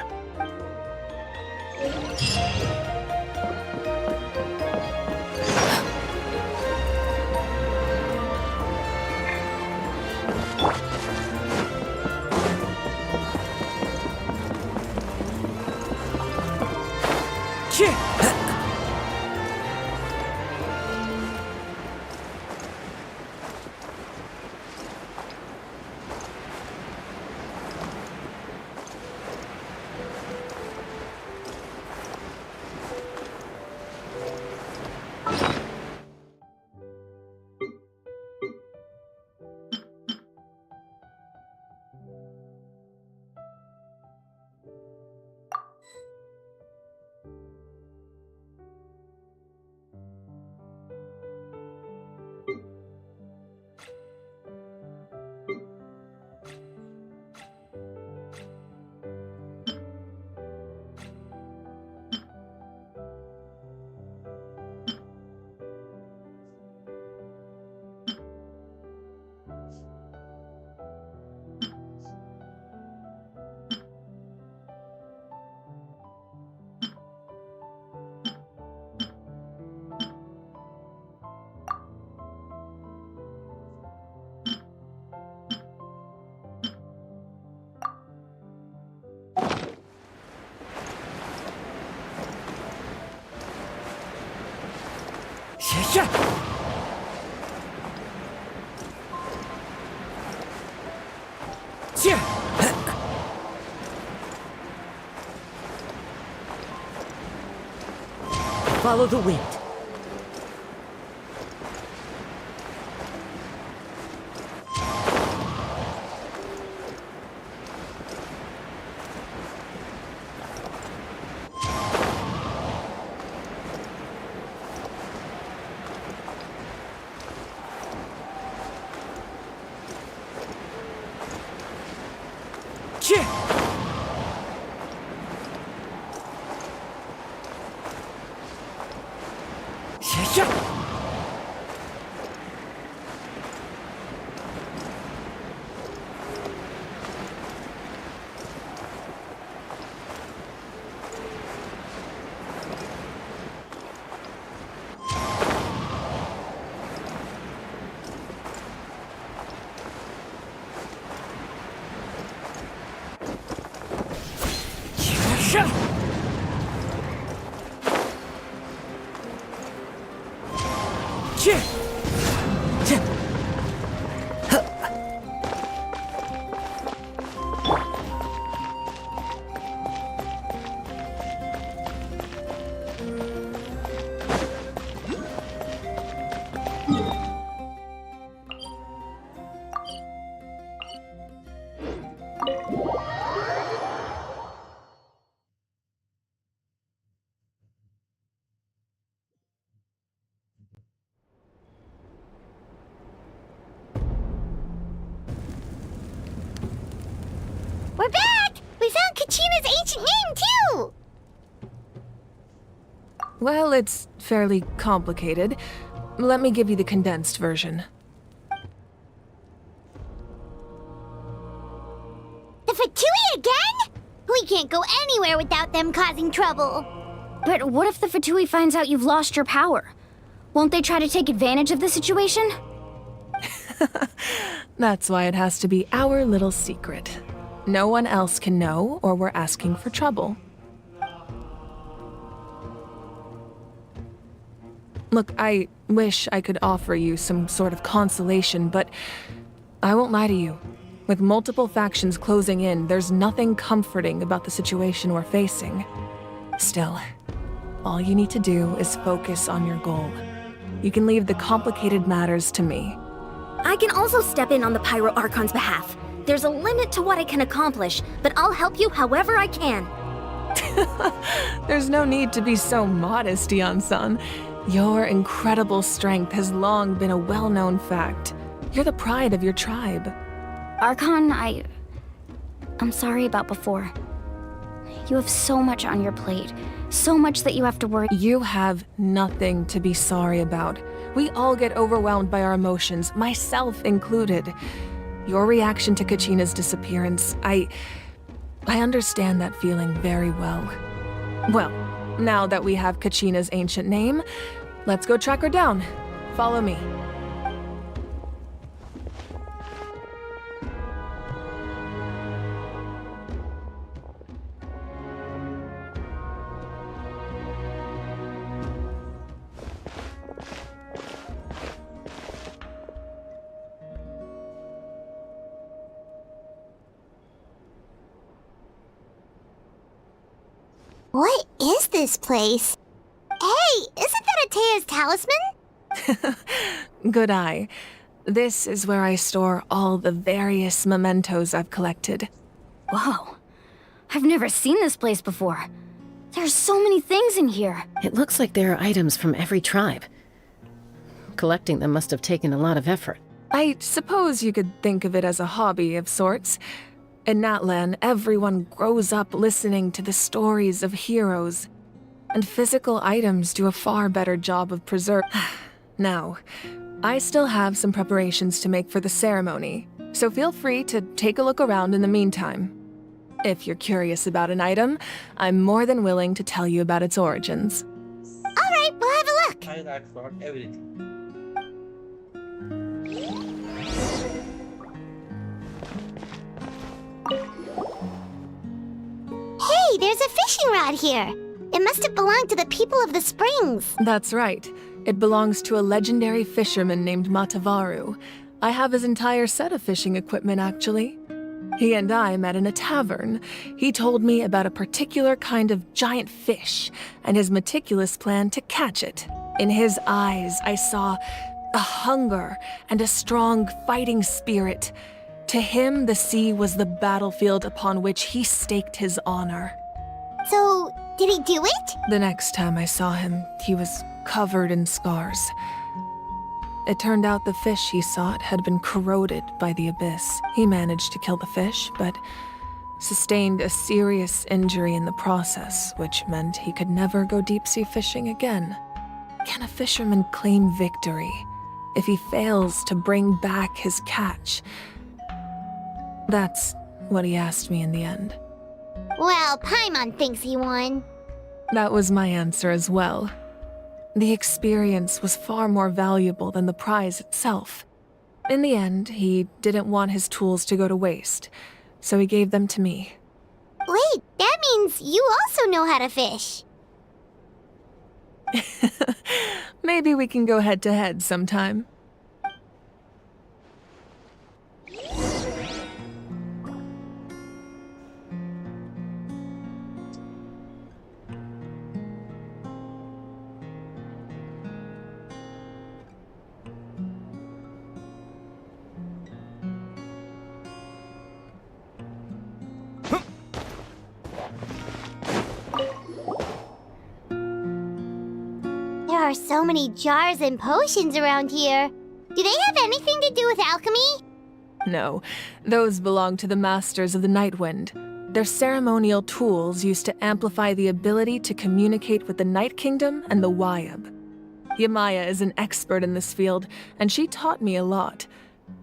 Follow the wind. Kachina's ancient name, too! Well, it's fairly complicated. Let me give you the condensed version. The Fatui again? We can't go anywhere without them causing trouble. But what if the Fatui finds out you've lost your power? Won't they try to take advantage of the situation? That's why it has to be our little secret. No one else can know, or we're asking for trouble. Look, I wish I could offer you some sort of consolation, but I won't lie to you. With multiple factions closing in, there's nothing comforting about the situation we're facing. Still, all you need to do is focus on your goal. You can leave the complicated matters to me. I can also step in on the Pyro Archon's behalf. There's a limit to what I can accomplish, but I'll help you however I can. There's no need to be so modest, Dion-san. Your incredible strength has long been a well-known fact. You're the pride of your tribe. Archon, I'm sorry about before. You have so much on your plate. So much that you have to worry. You have nothing to be sorry about. We all get overwhelmed by our emotions, myself included. Your reaction to Kachina's disappearance, I understand that feeling very well. Well, now that we have Kachina's ancient name, let's go track her down. Follow me. What is this place? Hey, isn't that Atea's talisman? Good eye. This is where I store all the various mementos I've collected. Whoa. I've never seen this place before. There's so many things in here. It looks like there are items from every tribe. Collecting them must have taken a lot of effort. I suppose you could think of it as a hobby of sorts. In Natlan, everyone grows up listening to the stories of heroes, and physical items do a far better job of preserving. Now, I still have some preparations to make for the ceremony, so feel free to take a look around in the meantime. If you're curious about an item, I'm more than willing to tell you about its origins. Alright, we'll have a look. I'll explore everything. Hey, there's a fishing rod here. It must have belonged to the people of the springs. That's right. It belongs to a legendary fisherman named Matavaru. I have his entire set of fishing equipment, actually. He and I met in a tavern. He told me about a particular kind of giant fish and his meticulous plan to catch it. In his eyes, I saw a hunger and a strong fighting spirit. To him, the sea was the battlefield upon which he staked his honor. So, did he do it? The next time I saw him, he was covered in scars. It turned out the fish he sought had been corroded by the abyss. He managed to kill the fish, but sustained a serious injury in the process, which meant he could never go deep-sea fishing again. Can a fisherman claim victory if he fails to bring back his catch? That's what he asked me in the end. Well, Paimon thinks he won. That was my answer as well. The experience was far more valuable than the prize itself. In the end, he didn't want his tools to go to waste, so he gave them to me. Wait, that means you also know how to fish. Maybe we can go head-to-head sometime. There are so many jars and potions around here. Do they have anything to do with alchemy? No, those belong to the Masters of the Night Wind. They're ceremonial tools used to amplify the ability to communicate with the Night Kingdom and the Wyab. Yamaya is an expert in this field, and she taught me a lot.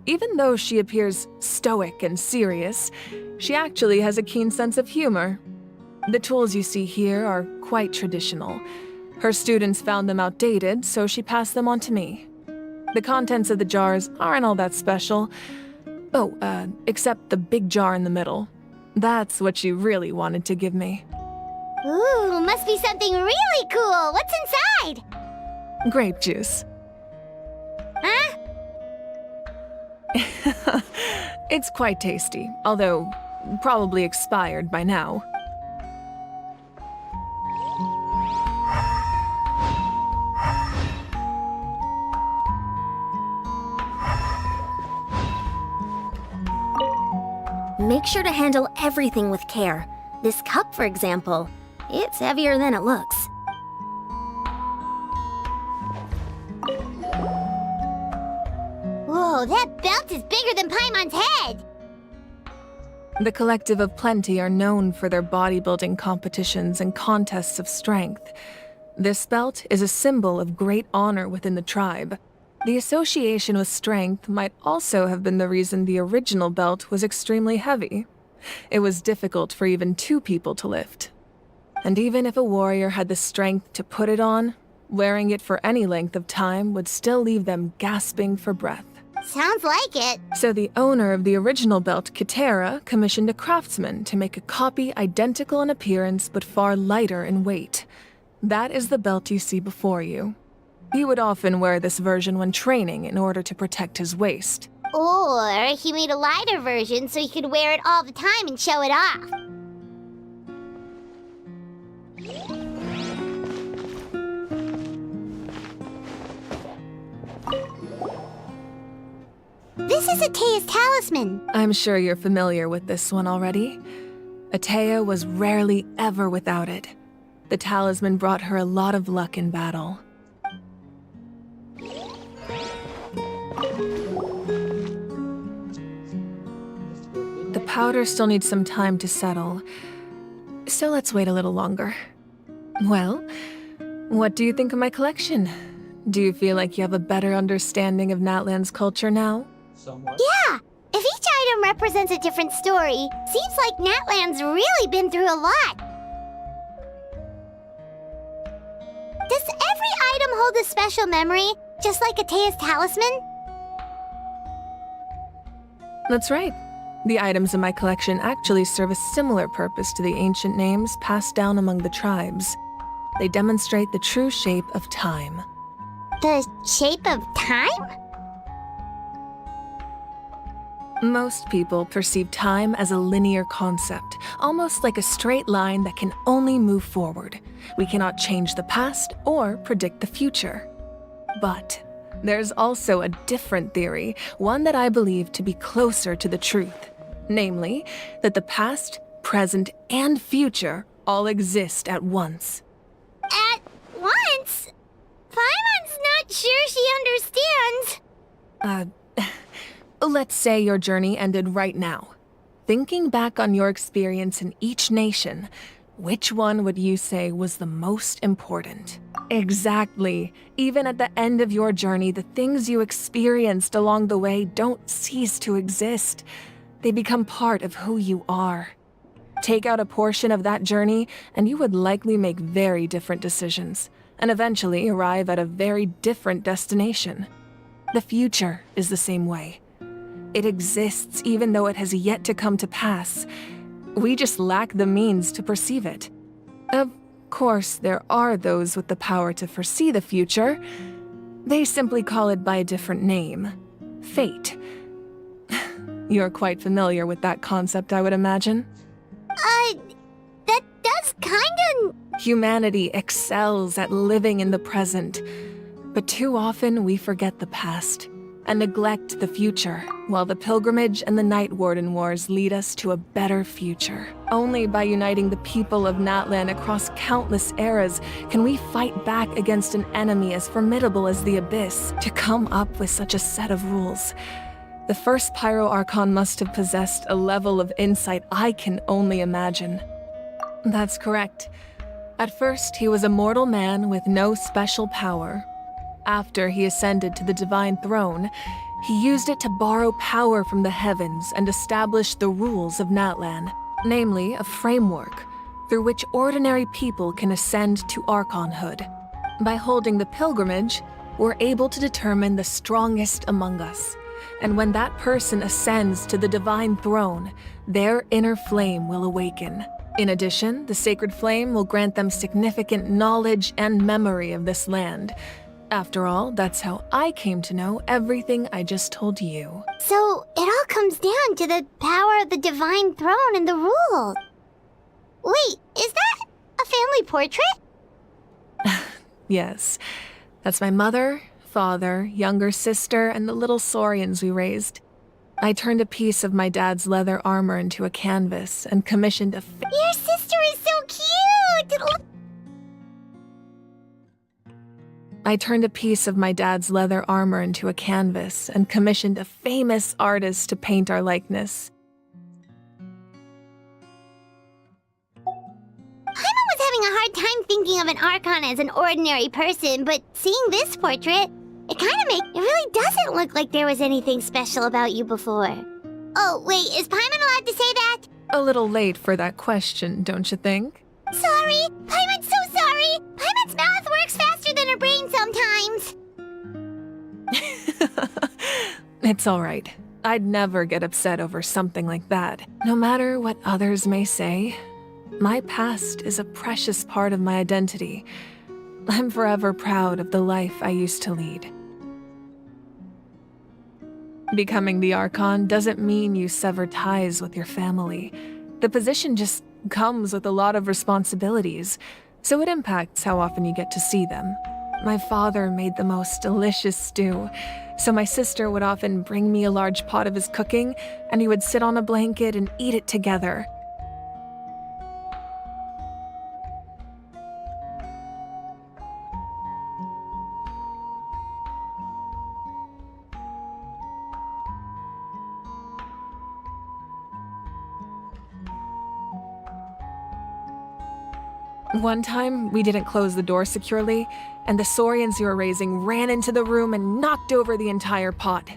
Even though she appears stoic and serious, she actually has a keen sense of humor. The tools you see here are quite traditional. Her students found them outdated, so she passed them on to me. The contents of the jars aren't all that special. Oh, except the big jar in the middle. That's what she really wanted to give me. Ooh, must be something really cool. What's inside? Grape juice. Huh? It's quite tasty, although probably expired by now. Make sure to handle everything with care. This cup, for example, it's heavier than it looks. Whoa, that belt is bigger than Paimon's head! The Collective of Plenty are known for their bodybuilding competitions and contests of strength. This belt is a symbol of great honor within the tribe. The association with strength might also have been the reason the original belt was extremely heavy. It was difficult for even 2 people to lift. And even if a warrior had the strength to put it on, wearing it for any length of time would still leave them gasping for breath. Sounds like it. So the owner of the original belt, Kitera, commissioned a craftsman to make a copy identical in appearance but far lighter in weight. That is the belt you see before you. He would often wear this version when training in order to protect his waist. Or he made a lighter version so he could wear it all the time and show it off. This is Atea's talisman. I'm sure you're familiar with this one already. Atea was rarely ever without it. The talisman brought her a lot of luck in battle. The powder still needs some time to settle, so let's wait a little longer. Well, what do you think of my collection? Do you feel like you have a better understanding of Natlan's culture now? Yeah! If each item represents a different story, seems like Natlan's really been through a lot. Does every item hold a special memory, just like Atea's talisman? That's right. The items in my collection actually serve a similar purpose to the ancient names passed down among the tribes. They demonstrate the true shape of time. The shape of time? Most people perceive time as a linear concept, almost like a straight line that can only move forward. We cannot change the past or predict the future. But there's also a different theory, one that I believe to be closer to the truth. Namely, that the past, present, and future all exist at once. At once? Paimon's not sure she understands. Let's say your journey ended right now. Thinking back on your experience in each nation, which one would you say was the most important? Exactly. Even at the end of your journey, the things you experienced along the way don't cease to exist. They become part of who you are. Take out a portion of that journey, and you would likely make very different decisions, and eventually arrive at a very different destination. The future is the same way. It exists even though it has yet to come to pass. We just lack the means to perceive it. Of course, there are those with the power to foresee the future. They simply call it by a different name. Fate. You're quite familiar with that concept, I would imagine. That does kinda... Humanity excels at living in the present, but too often we forget the past and neglect the future, while the pilgrimage and the Night Warden Wars lead us to a better future. Only by uniting the people of Natlan across countless eras can we fight back against an enemy as formidable as the Abyss to come up with such a set of rules. The first Pyro Archon must have possessed a level of insight I can only imagine. That's correct. At first, he was a mortal man with no special power. After he ascended to the divine throne, he used it to borrow power from the heavens and establish the rules of Natlan, namely a framework through which ordinary people can ascend to Archonhood. By holding the pilgrimage, we're able to determine the strongest among us. And when that person ascends to the divine throne, their inner flame will awaken. In addition, the sacred flame will grant them significant knowledge and memory of this land. After all, that's how I came to know everything I just told you. So, it all comes down to the power of the divine throne and the rules. Wait, is that a family portrait? Yes. That's my mother, father, younger sister, and the little saurians we raised. I turned a piece of my dad's leather armor into a canvas and commissioned a Your sister is so cute! I turned a piece of my dad's leather armor into a canvas and commissioned a famous artist to paint our likeness. Paimon was having a hard time thinking of an Archon as an ordinary person, but seeing this portrait, it really doesn't look like there was anything special about you before. Oh, wait, is Paimon allowed to say that? A little late for that question, don't you think? Sorry! Paimon's so sorry! Paimon's mouth works faster than her brain sometimes! It's all right. I'd never get upset over something like that. No matter what others may say, my past is a precious part of my identity. I'm forever proud of the life I used to lead. Becoming the Archon doesn't mean you sever ties with your family. The position just comes with a lot of responsibilities, so it impacts how often you get to see them. My father made the most delicious stew, so my sister would often bring me a large pot of his cooking, and he would sit on a blanket and eat it together. One time, we didn't close the door securely, and the saurians you were raising ran into the room and knocked over the entire pot.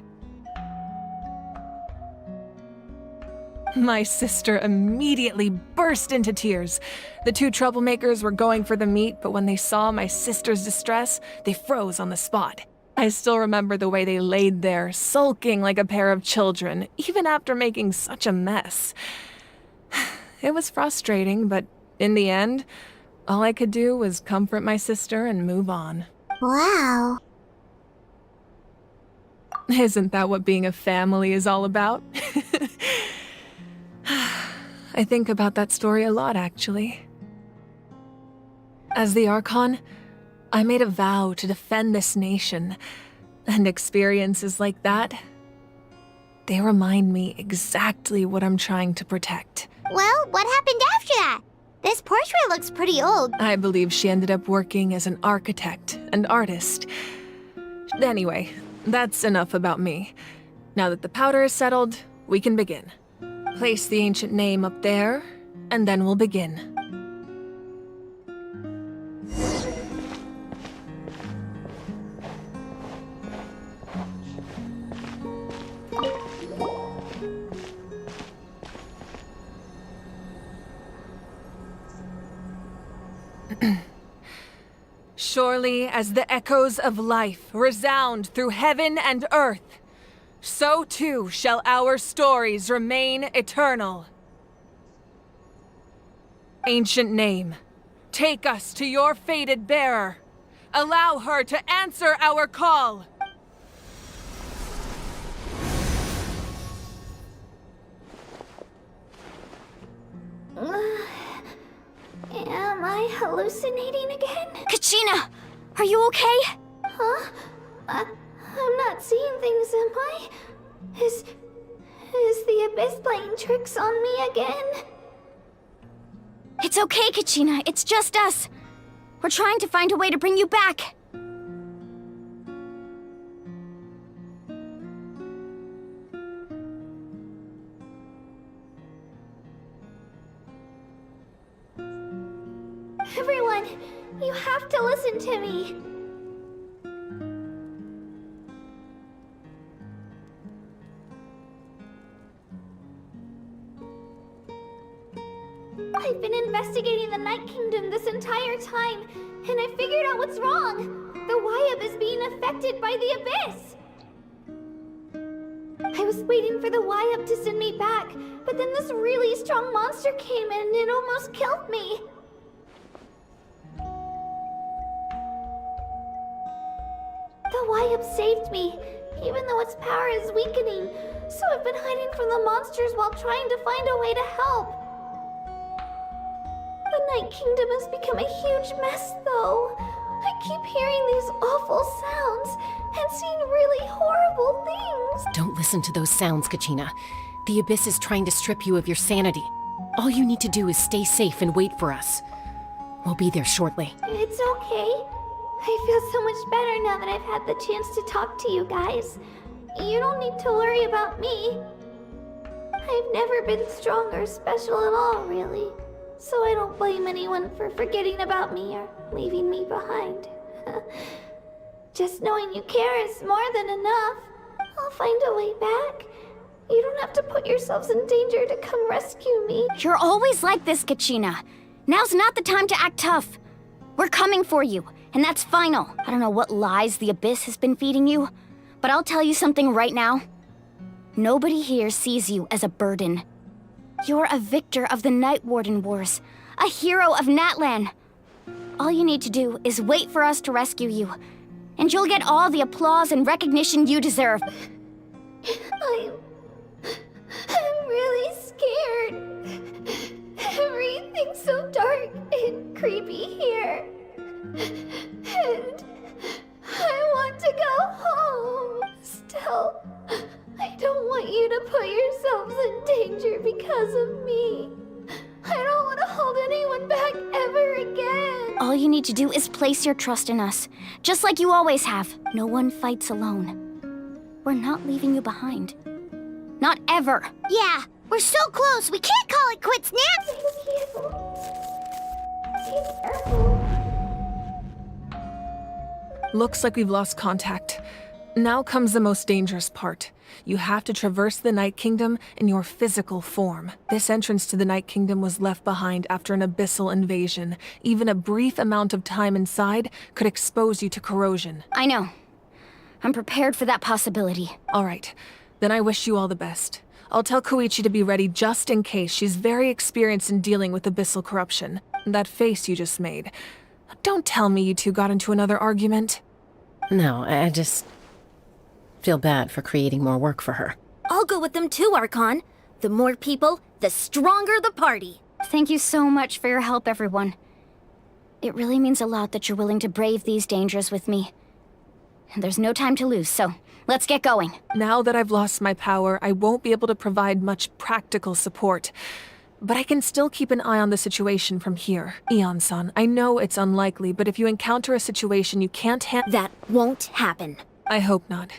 My sister immediately burst into tears. The two troublemakers were going for the meat, but when they saw my sister's distress, they froze on the spot. I still remember the way they laid there, sulking like a pair of children, even after making such a mess. It was frustrating, but in the end, all I could do was comfort my sister and move on. Wow. Isn't that what being a family is all about? I think about that story a lot, actually. As the Archon, I made a vow to defend this nation, and experiences like that, they remind me exactly what I'm trying to protect. Well, what happened after that? This portrait looks pretty old. I believe she ended up working as an architect and artist. Anyway, that's enough about me. Now that the powder is settled, we can begin. Place the ancient name up there, and then we'll begin. Surely as the echoes of life resound through heaven and earth, so too shall our stories remain eternal. Ancient name, take us to your fated bearer. Allow her to answer our call. Am I hallucinating again? Kachina! Are you okay? Huh? I'm not seeing things, am I? Is the Abyss playing tricks on me again? It's okay, Kachina. It's just us. We're trying to find a way to bring you back. Everyone, you have to listen to me. I've been investigating the Night Kingdom this entire time, and I figured out what's wrong. The Wyab is being affected by the Abyss. I was waiting for the Wyab to send me back, but then this really strong monster came in and it almost killed me. The Wyab saved me, even though its power is weakening, so I've been hiding from the monsters while trying to find a way to help. The Night Kingdom has become a huge mess, though. I keep hearing these awful sounds and seeing really horrible things. Don't listen to those sounds, Kachina. The Abyss is trying to strip you of your sanity. All you need to do is stay safe and wait for us. We'll be there shortly. It's okay. I feel so much better now that I've had the chance to talk to you guys. You don't need to worry about me. I've never been strong or special at all, really. So I don't blame anyone for forgetting about me or leaving me behind. Just knowing you care is more than enough. I'll find a way back. You don't have to put yourselves in danger to come rescue me. You're always like this, Kachina. Now's not the time to act tough. We're coming for you, and that's final. I don't know what lies the Abyss has been feeding you, but I'll tell you something right now. Nobody here sees you as a burden. You're a victor of the Night Warden Wars, a hero of Natlan. All you need to do is wait for us to rescue you, and you'll get all the applause and recognition you deserve. I'm really scared. Everything's so dark and creepy here. And I want to go home. Still, I don't want you to put yourselves in danger because of me. I don't want to hold anyone back ever again. All you need to do is place your trust in us, just like you always have. No one fights alone. We're not leaving you behind. Not ever. Yeah, we're so close. We can't call it quits now. Looks like we've lost contact. Now comes the most dangerous part. You have to traverse the Night Kingdom in your physical form. This entrance to the Night Kingdom was left behind after an abyssal invasion. Even a brief amount of time inside could expose you to corrosion. I know. I'm prepared for that possibility. All right. Then I wish you all the best. I'll tell Koichi to be ready just in case. She's very experienced in dealing with abyssal corruption. That face you just made. Don't tell me you two got into another argument. No, I just feel bad for creating more work for her. I'll go with them too, Archon. The more people, the stronger the party. Thank you so much for your help, everyone. It really means a lot that you're willing to brave these dangers with me. And there's no time to lose, so let's get going. Now that I've lost my power, I won't be able to provide much practical support. But I can still keep an eye on the situation from here. Eon-san, I know it's unlikely, but if you encounter a situation you can't handle... That won't happen. I hope not.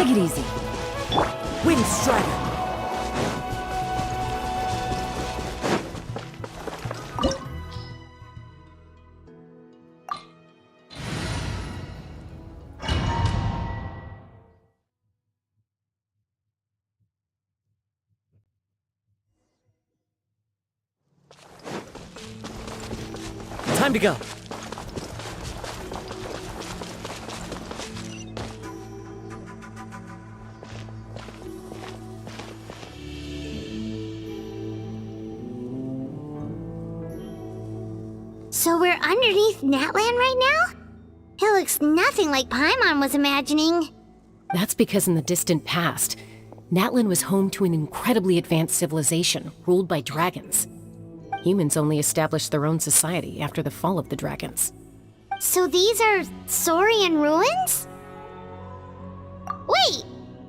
Take it easy. Wind Strider! Time to go. So we're underneath Natlan right now? It looks nothing like Paimon was imagining. That's because in the distant past, Natlan was home to an incredibly advanced civilization ruled by dragons. Humans only established their own society after the fall of the dragons. So these are Saurian ruins? Wait,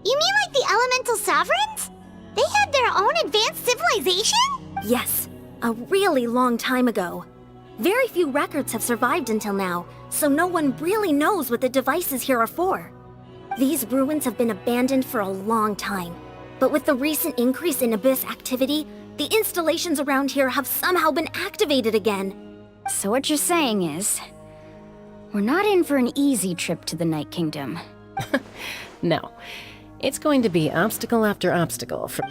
you mean like the elemental sovereigns? They had their own advanced civilization? Yes, a really long time ago. Very few records have survived until now, so no one really knows what the devices here are for. These ruins have been abandoned for a long time, but with the recent increase in Abyss activity, the installations around here have somehow been activated again. So what you're saying is, we're not in for an easy trip to the Night Kingdom. No, it's going to be obstacle after obstacle for...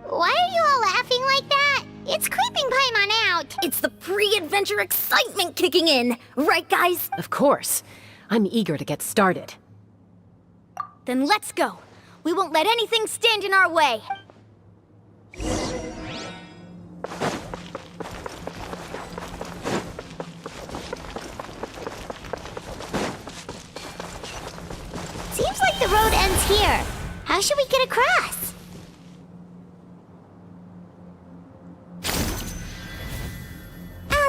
Why are you all laughing like that? It's creeping Paimon out. It's the pre-adventure excitement kicking in, right guys? Of course. I'm eager to get started. Then let's go. We won't let anything stand in our way. Seems like the road ends here. How should we get across?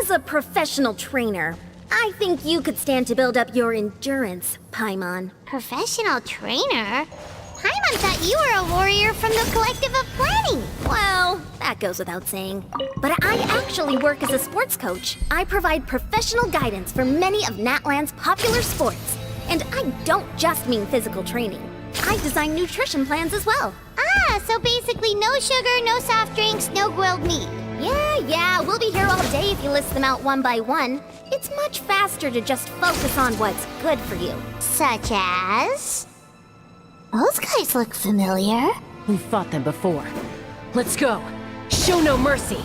As a professional trainer, I think you could stand to build up your endurance, Paimon. Professional trainer? Paimon thought you were a warrior from the Collective of Planning. Well, that goes without saying. But I actually work as a sports coach. I provide professional guidance for many of Natlan's popular sports. And I don't just mean physical training. I design nutrition plans as well. Ah, so basically no sugar, no soft drinks, no grilled meat. Yeah, we'll be here all day if you list them out one by one. It's much faster to just focus on what's good for you. Such as? Those guys look familiar. We've fought them before. Let's go. Show no mercy.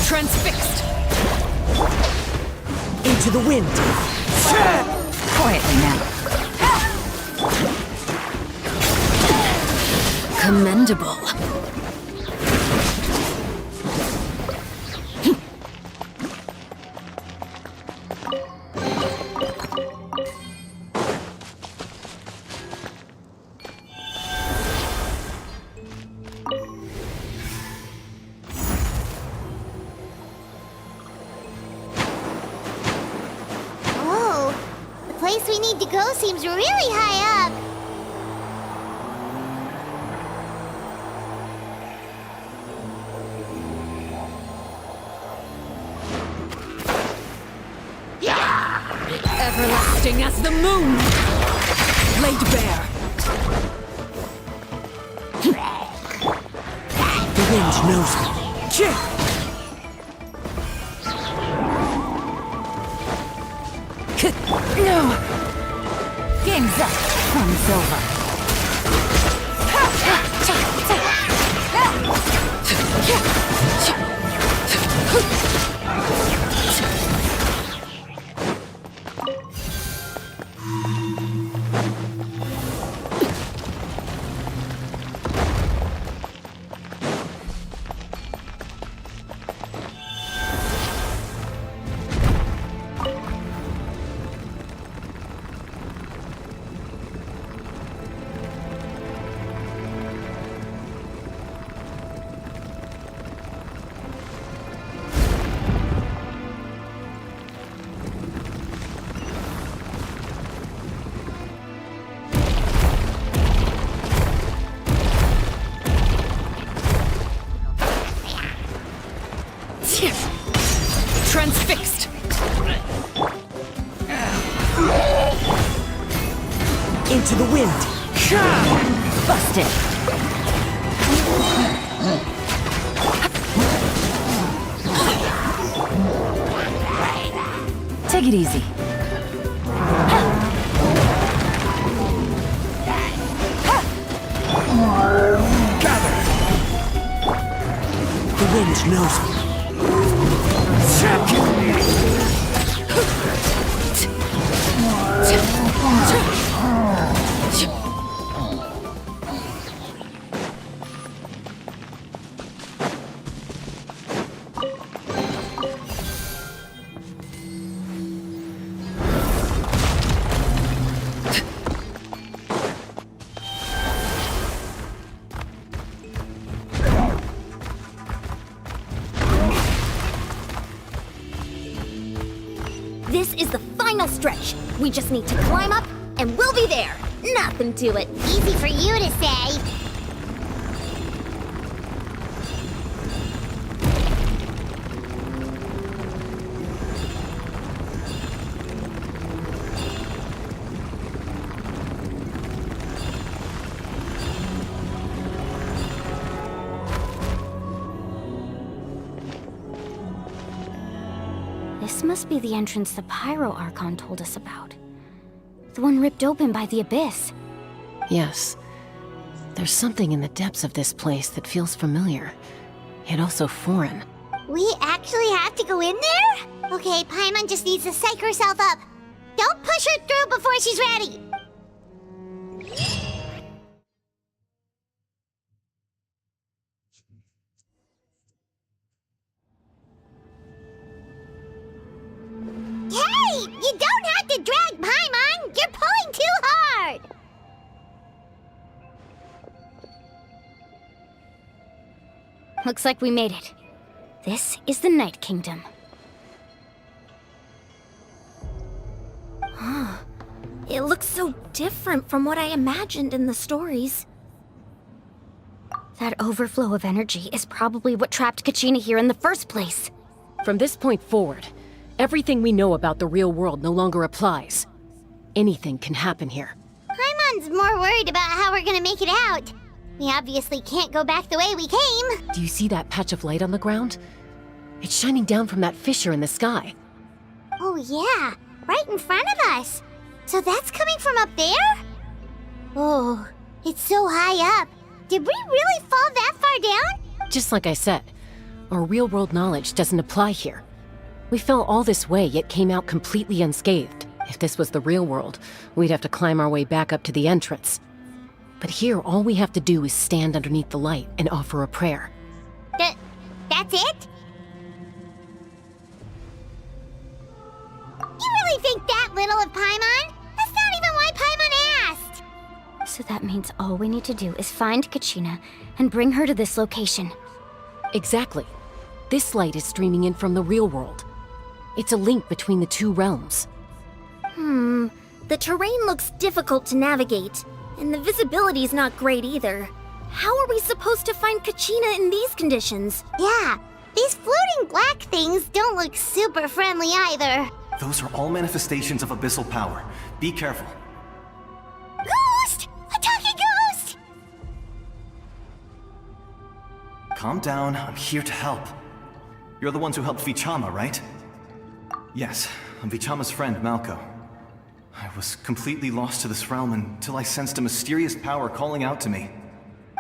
Transfixed. Into the wind. Quietly now. Commendable. Oh, the place we need to go seems really high up. Everlasting as the moon. Laid bare. The wind knows me. No! Game's up. Fun's over. Into the wind! Busted! Take it easy. The wind knows me. This is the final stretch. We just need to climb up, and we'll be there. Nothing to it. Easy for you to say. This must be the entrance the Pyro Archon told us about. The one ripped open by the Abyss. Yes. There's something in the depths of this place that feels familiar, yet also foreign. We actually have to go in there? Okay, Paimon just needs to psych herself up. Don't push her through before she's ready. Hey! You don't have to drag Paimon! You're pulling too hard! Looks like we made it. This is the Night Kingdom. It looks so different from what I imagined in the stories. That overflow of energy is probably what trapped Kachina here in the first place. From this point forward, everything we know about the real world no longer applies. Anything can happen here. Paimon's more worried about how we're gonna make it out. We obviously can't go back the way we came. Do you see that patch of light on the ground? It's shining down from that fissure in the sky. Oh yeah, right in front of us. So that's coming from up there? Oh, it's so high up. Did we really fall that far down? Just like I said, our real-world knowledge doesn't apply here. We fell all this way, yet came out completely unscathed. If this was the real world, we'd have to climb our way back up to the entrance. But here, all we have to do is stand underneath the light and offer a prayer. That's it? You really think that little of Paimon? That's not even why Paimon asked! So that means all we need to do is find Kachina and bring her to this location. Exactly. This light is streaming in from the real world. It's a link between the two realms. The terrain looks difficult to navigate, and the visibility's not great either. How are we supposed to find Kachina in these conditions? Yeah, these floating black things don't look super friendly either. Those are all manifestations of abyssal power. Be careful. Ghost! A talking ghost! Calm down, I'm here to help. You're the ones who helped Vichama, right? Yes, I'm Vichama's friend, Malko. I was completely lost to this realm until I sensed a mysterious power calling out to me.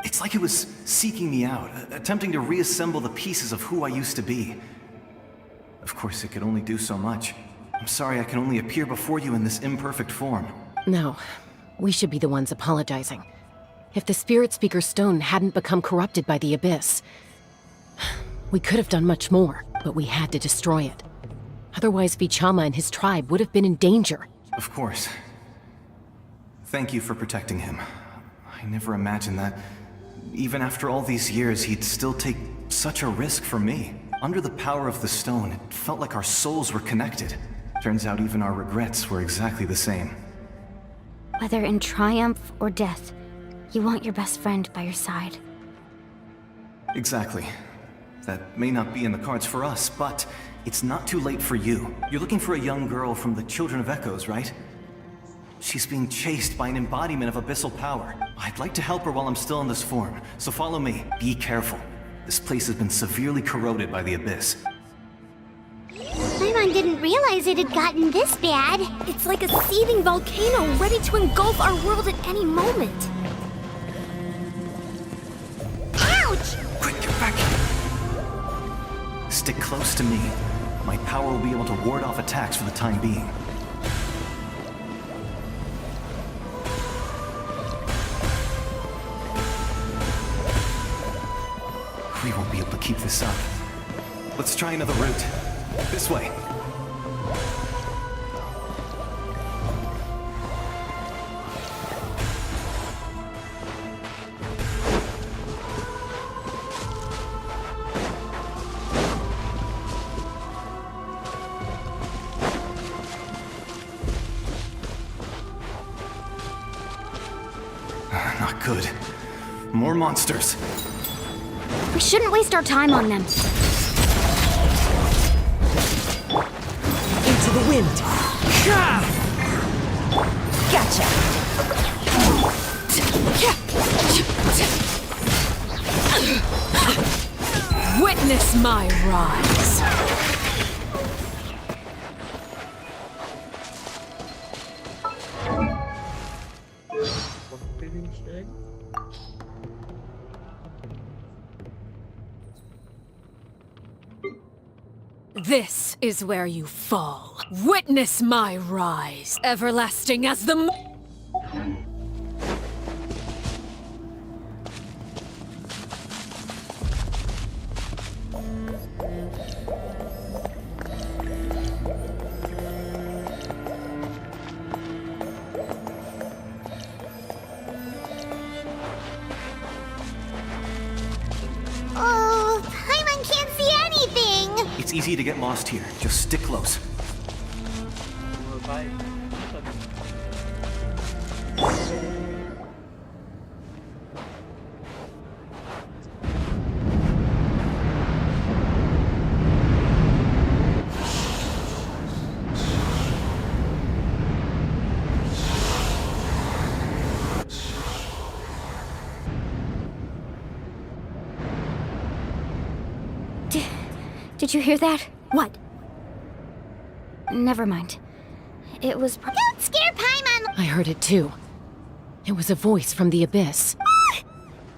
It's like it was seeking me out, attempting to reassemble the pieces of who I used to be. Of course, it could only do so much. I'm sorry I can only appear before you in this imperfect form. No, we should be the ones apologizing. If the Spirit Speaker's stone hadn't become corrupted by the Abyss, we could have done much more, but we had to destroy it. Otherwise, Vichama and his tribe would have been in danger. Of course. Thank you for protecting him. I never imagined that, even after all these years, he'd still take such a risk for me. Under the power of the stone, it felt like our souls were connected. Turns out even our regrets were exactly the same. Whether in triumph or death, you want your best friend by your side. Exactly. That may not be in the cards for us, but it's not too late for you. You're looking for a young girl from the Children of Echoes, right? She's being chased by an embodiment of abyssal power. I'd like to help her while I'm still in this form, so follow me. Be careful. This place has been severely corroded by the abyss. Paimon didn't realize it had gotten this bad. It's like a seething volcano ready to engulf our world at any moment. Ouch! Quick, get back here. Stick close to me. My power will be able to ward off attacks for the time being. We won't be able to keep this up. Let's try another route. This way. Not good. More monsters. We shouldn't waste our time on them. Into the wind. Gotcha. Witness my rise. This is where you fall. Witness my rise, everlasting as the Oh, Paimon can't see anything! It's easy to get lost here. Just stick close. Did you hear that? What? Never mind. It was. Don't scare Paimon! I heard it too. It was a voice from the abyss.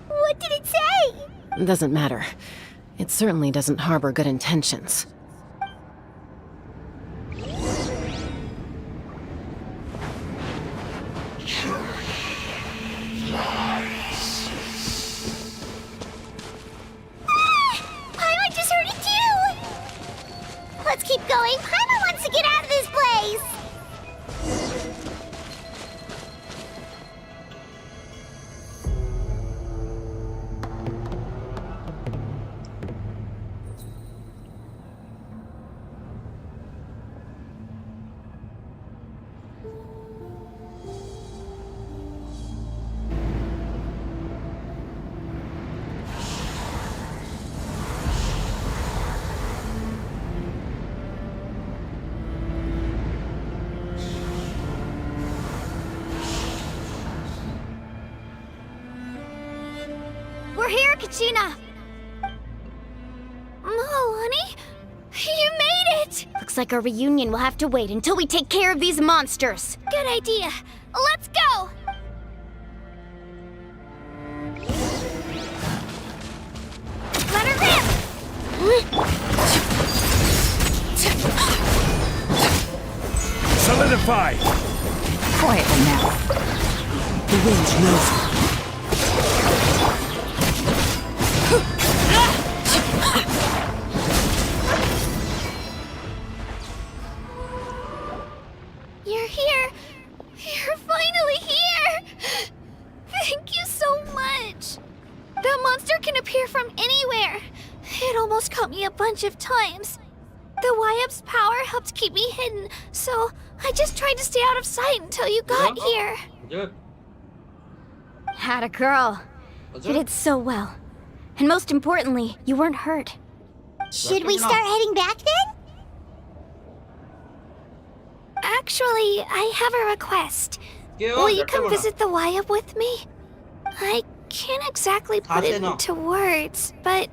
What did it say? Doesn't matter. It certainly doesn't harbor good intentions. Paimon just heard it too! Let's keep going. Paimon wants to get out of this place! We're here, Kachina! Oh, honey? You made it! Looks like our reunion will have to wait until we take care of these monsters. Good idea. Let's go! Let her rip! Solidify! Quietly now. The wind knows me. You're here! You're finally here! Thank you so much! That monster can appear from anywhere. It almost caught me a bunch of times. The Wyeb's power helped keep me hidden, so I just tried to stay out of sight until you got here. Good. Had a girl. You did so well. And most importantly, you weren't hurt. Should we start heading back then? Actually, I have a request. Will you come visit the Wyab with me? I can't exactly put it into words, but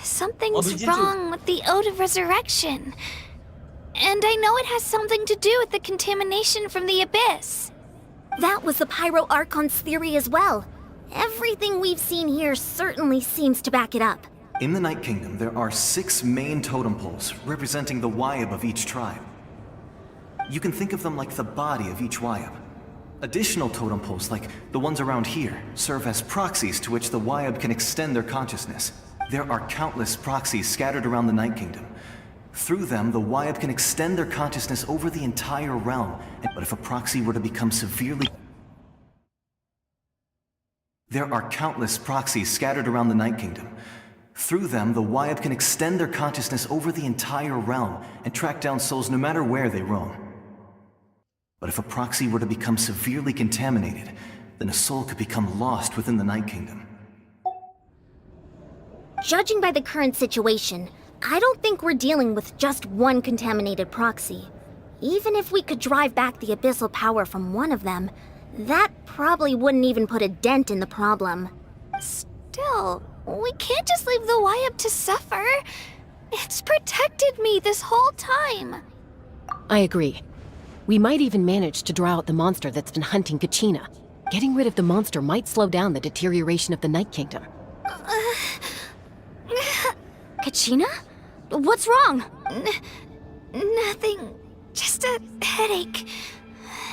something's wrong with the Ode of Resurrection. And I know it has something to do with the contamination from the Abyss. That was the Pyro Archon's theory as well. Everything we've seen here certainly seems to back it up. In the Night Kingdom, there are 6 main totem poles representing the Wyab of each tribe. You can think of them like the body of each Wyab. Additional totem poles, like the ones around here, serve as proxies to which the Wyab can extend their consciousness. There are countless proxies scattered around the Night Kingdom. Through them, the Wyab can extend their consciousness over the entire realm. But if a proxy were to become severely... There are countless proxies scattered around the Night Kingdom. Through them, the Wyab can extend their consciousness over the entire realm and track down souls no matter where they roam. But if a proxy were to become severely contaminated, then a soul could become lost within the Night Kingdom. Judging by the current situation, I don't think we're dealing with just one contaminated proxy. Even if we could drive back the abyssal power from one of them, that probably wouldn't even put a dent in the problem. Still, we can't just leave the Wyab to suffer. It's protected me this whole time. I agree. We might even manage to draw out the monster that's been hunting Kachina. Getting rid of the monster might slow down the deterioration of the Night Kingdom. Kachina? What's wrong? Nothing. Just a headache.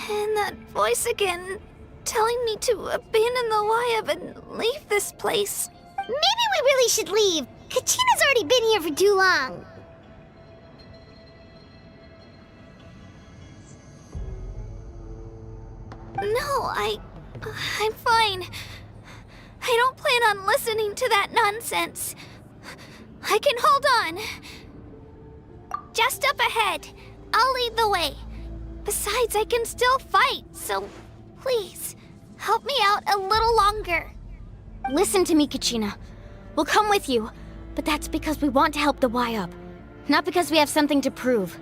And that voice again, telling me to abandon the Wyab and leave this place. Maybe we really should leave. Kachina's already been here for too long. No, I'm fine. I don't plan on listening to that nonsense. I can hold on. Just up ahead. I'll lead the way. Besides, I can still fight, so please, help me out a little longer. Listen to me, Kachina. We'll come with you, but that's because we want to help the Wyab, not because we have something to prove.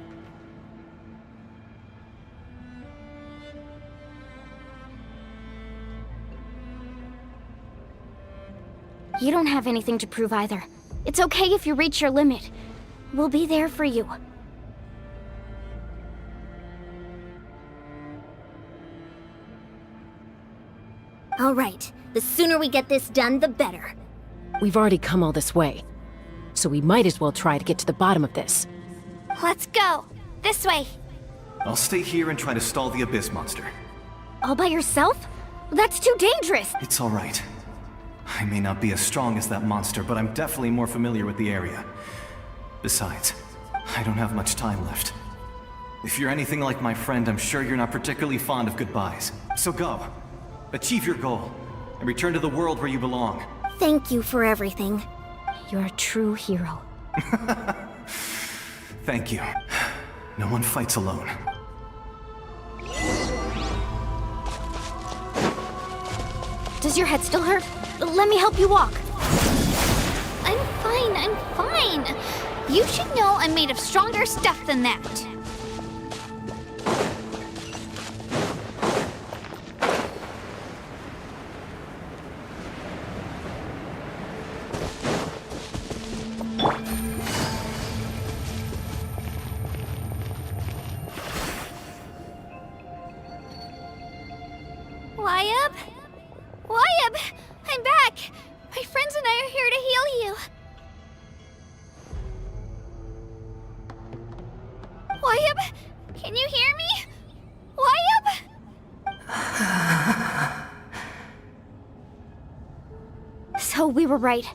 You don't have anything to prove either. It's okay if you reach your limit. We'll be there for you. All right, the sooner we get this done, the better. We've already come all this way, so we might as well try to get to the bottom of this. Let's go. This way. I'll stay here and try to stall the Abyss monster. All by yourself? That's too dangerous. It's all right. I may not be as strong as that monster, but I'm definitely more familiar with the area. Besides, I don't have much time left. If you're anything like my friend, I'm sure you're not particularly fond of goodbyes. So go. Achieve your goal, and return to the world where you belong. Thank you for everything. You're a true hero. Thank you. No one fights alone. Does your head still hurt? Let me help you walk. I'm fine. You should know I'm made of stronger stuff than that. Wyab! I'm back! My friends and I are here to heal you. Wyab? Can you hear me? Wyab? So we were right.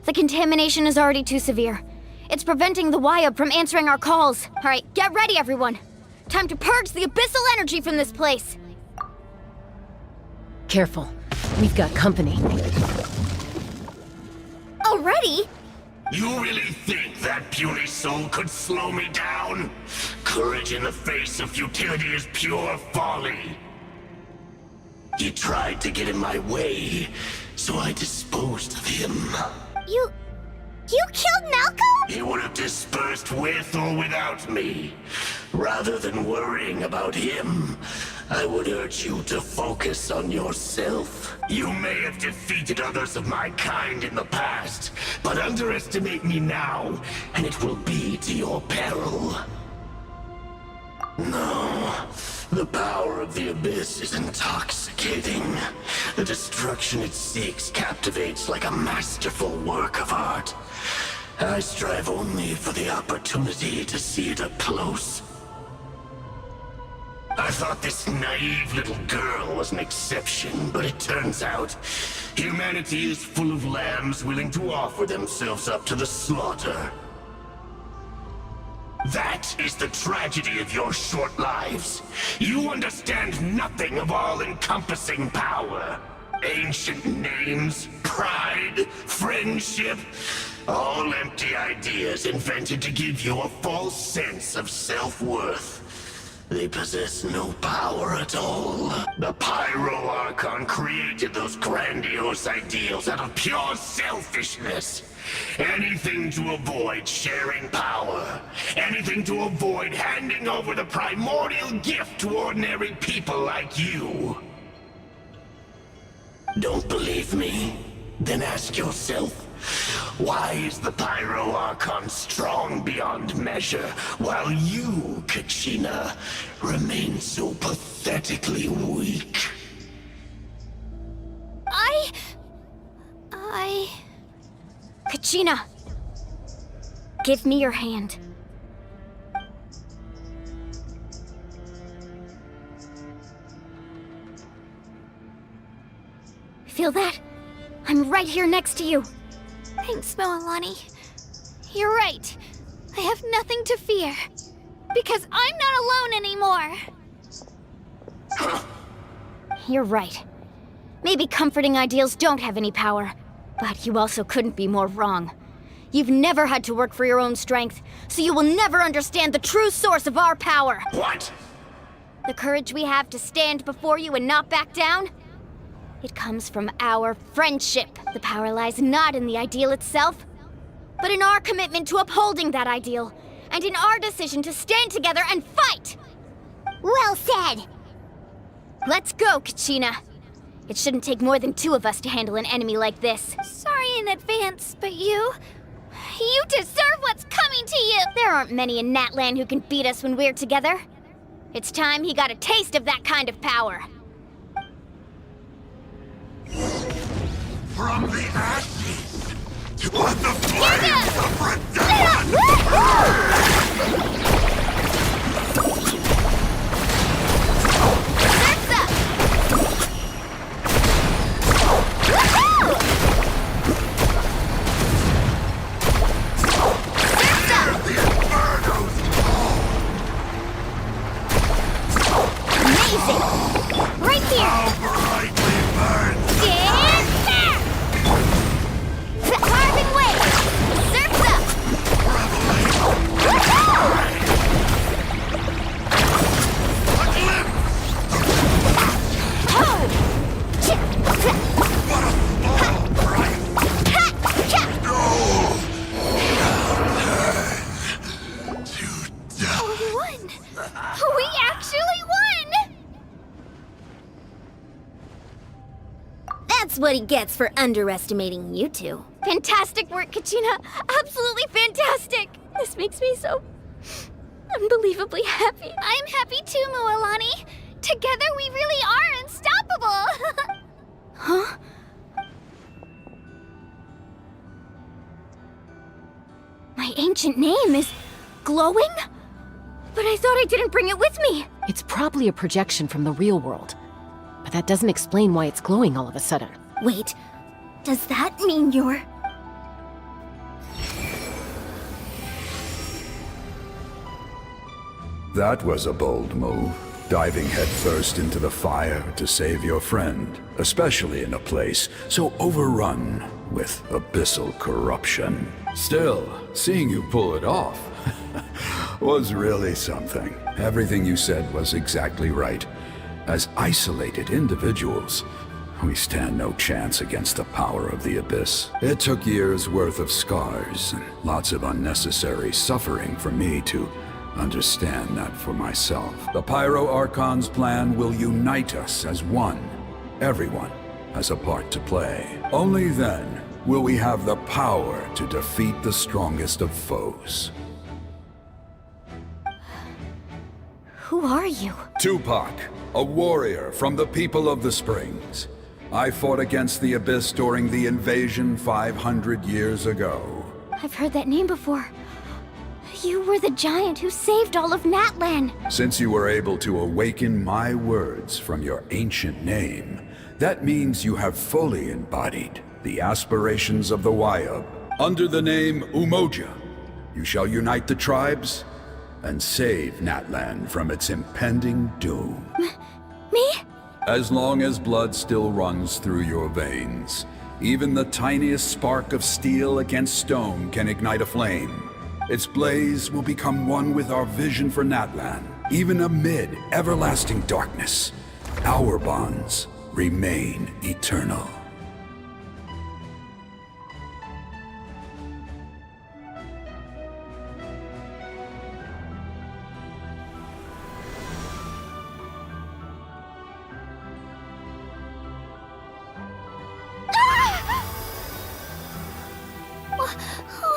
The contamination is already too severe. It's preventing the Wyab from answering our calls. All right, get ready, everyone. Time to purge the abyssal energy from this place. Careful. We've got company. Already? You really think that puny soul could slow me down? Courage in the face of futility is pure folly. He tried to get in my way, so I disposed of him. You killed Malcolm? He would have dispersed with or without me. Rather than worrying about him, I would urge you to focus on yourself. You may have defeated others of my kind in the past, but underestimate me now, and it will be to your peril. No, the power of the Abyss is intoxicating. The destruction it seeks captivates like a masterful work of art. I strive only for the opportunity to see it up close. I thought this naive little girl was an exception, but it turns out humanity is full of lambs willing to offer themselves up to the slaughter. That is the tragedy of your short lives. You understand nothing of all-encompassing power. Ancient names, pride, friendship, all empty ideas invented to give you a false sense of self-worth. They possess no power at all. The Pyro Archon created those grandiose ideals out of pure selfishness. Anything to avoid sharing power. Anything to avoid handing over the primordial gift to ordinary people like you. Don't believe me? Then ask yourself, why is the Pyro Archon strong beyond measure, while you, Kachina, remain so pathetically weak? Kachina! Give me your hand. Feel that? I'm right here next to you. Thanks, Moalani. You're right. I have nothing to fear. Because I'm not alone anymore. You're right. Maybe comforting ideals don't have any power, but you also couldn't be more wrong. You've never had to work for your own strength, so you will never understand the true source of our power. What? The courage we have to stand before you and not back down? It comes from our friendship. The power lies not in the ideal itself, but in our commitment to upholding that ideal, and in our decision to stand together and fight! Well said! Let's go, Kachina. It shouldn't take more than two of us to handle an enemy like this. Sorry in advance, but you deserve what's coming to you! There aren't many in Natlan who can beat us when we're together. It's time he got a taste of that kind of power. From the ashes to the flames of redemption! Amazing! Right here! How brightly burns the Carbon wave! Surf's up! We won! We actually won! That's what he gets for underestimating you two. Fantastic work, Kachina! Absolutely fantastic! This makes me so unbelievably happy. I'm happy too, Moalani. Together we really are unstoppable! Huh? My ancient name is glowing? But I thought I didn't bring it with me. It's probably a projection from the real world. But that doesn't explain why it's glowing all of a sudden. Wait, does that mean you're... That was a bold move, diving headfirst into the fire to save your friend, especially in a place so overrun with abyssal corruption. Still, seeing you pull it off was really something. Everything you said was exactly right. As isolated individuals, we stand no chance against the power of the Abyss. It took years' worth of scars and lots of unnecessary suffering for me to understand that for myself. The Pyro Archon's plan will unite us as one. Everyone has a part to play. Only then will we have the power to defeat the strongest of foes. Who are you? Tupac, a warrior from the people of the Springs. I fought against the Abyss during the invasion 500 years ago. I've heard that name before. You were the giant who saved all of Natlan. Since you were able to awaken my words from your ancient name, that means you have fully embodied the aspirations of the Wayub. Under the name Umoja, you shall unite the tribes and save Natlan from its impending doom. Me? As long as blood still runs through your veins, even the tiniest spark of steel against stone can ignite a flame. Its blaze will become one with our vision for Natlan. Even amid everlasting darkness, our bonds remain eternal.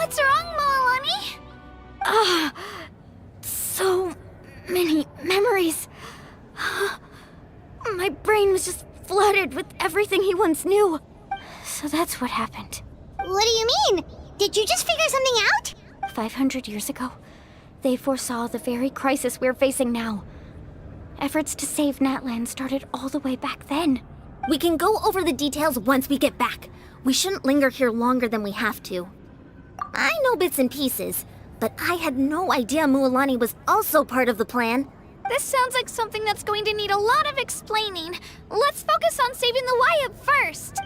What's wrong, Malani? So many memories. My brain was just flooded with everything he once knew. So that's what happened. What do you mean? Did you just figure something out? 500 years ago, they foresaw the very crisis we're facing now. Efforts to save Natlan started all the way back then. We can go over the details once we get back. We shouldn't linger here longer than we have to. I know bits and pieces, but I had no idea Mualani was also part of the plan. This sounds like something that's going to need a lot of explaining. Let's focus on saving the Wayub first.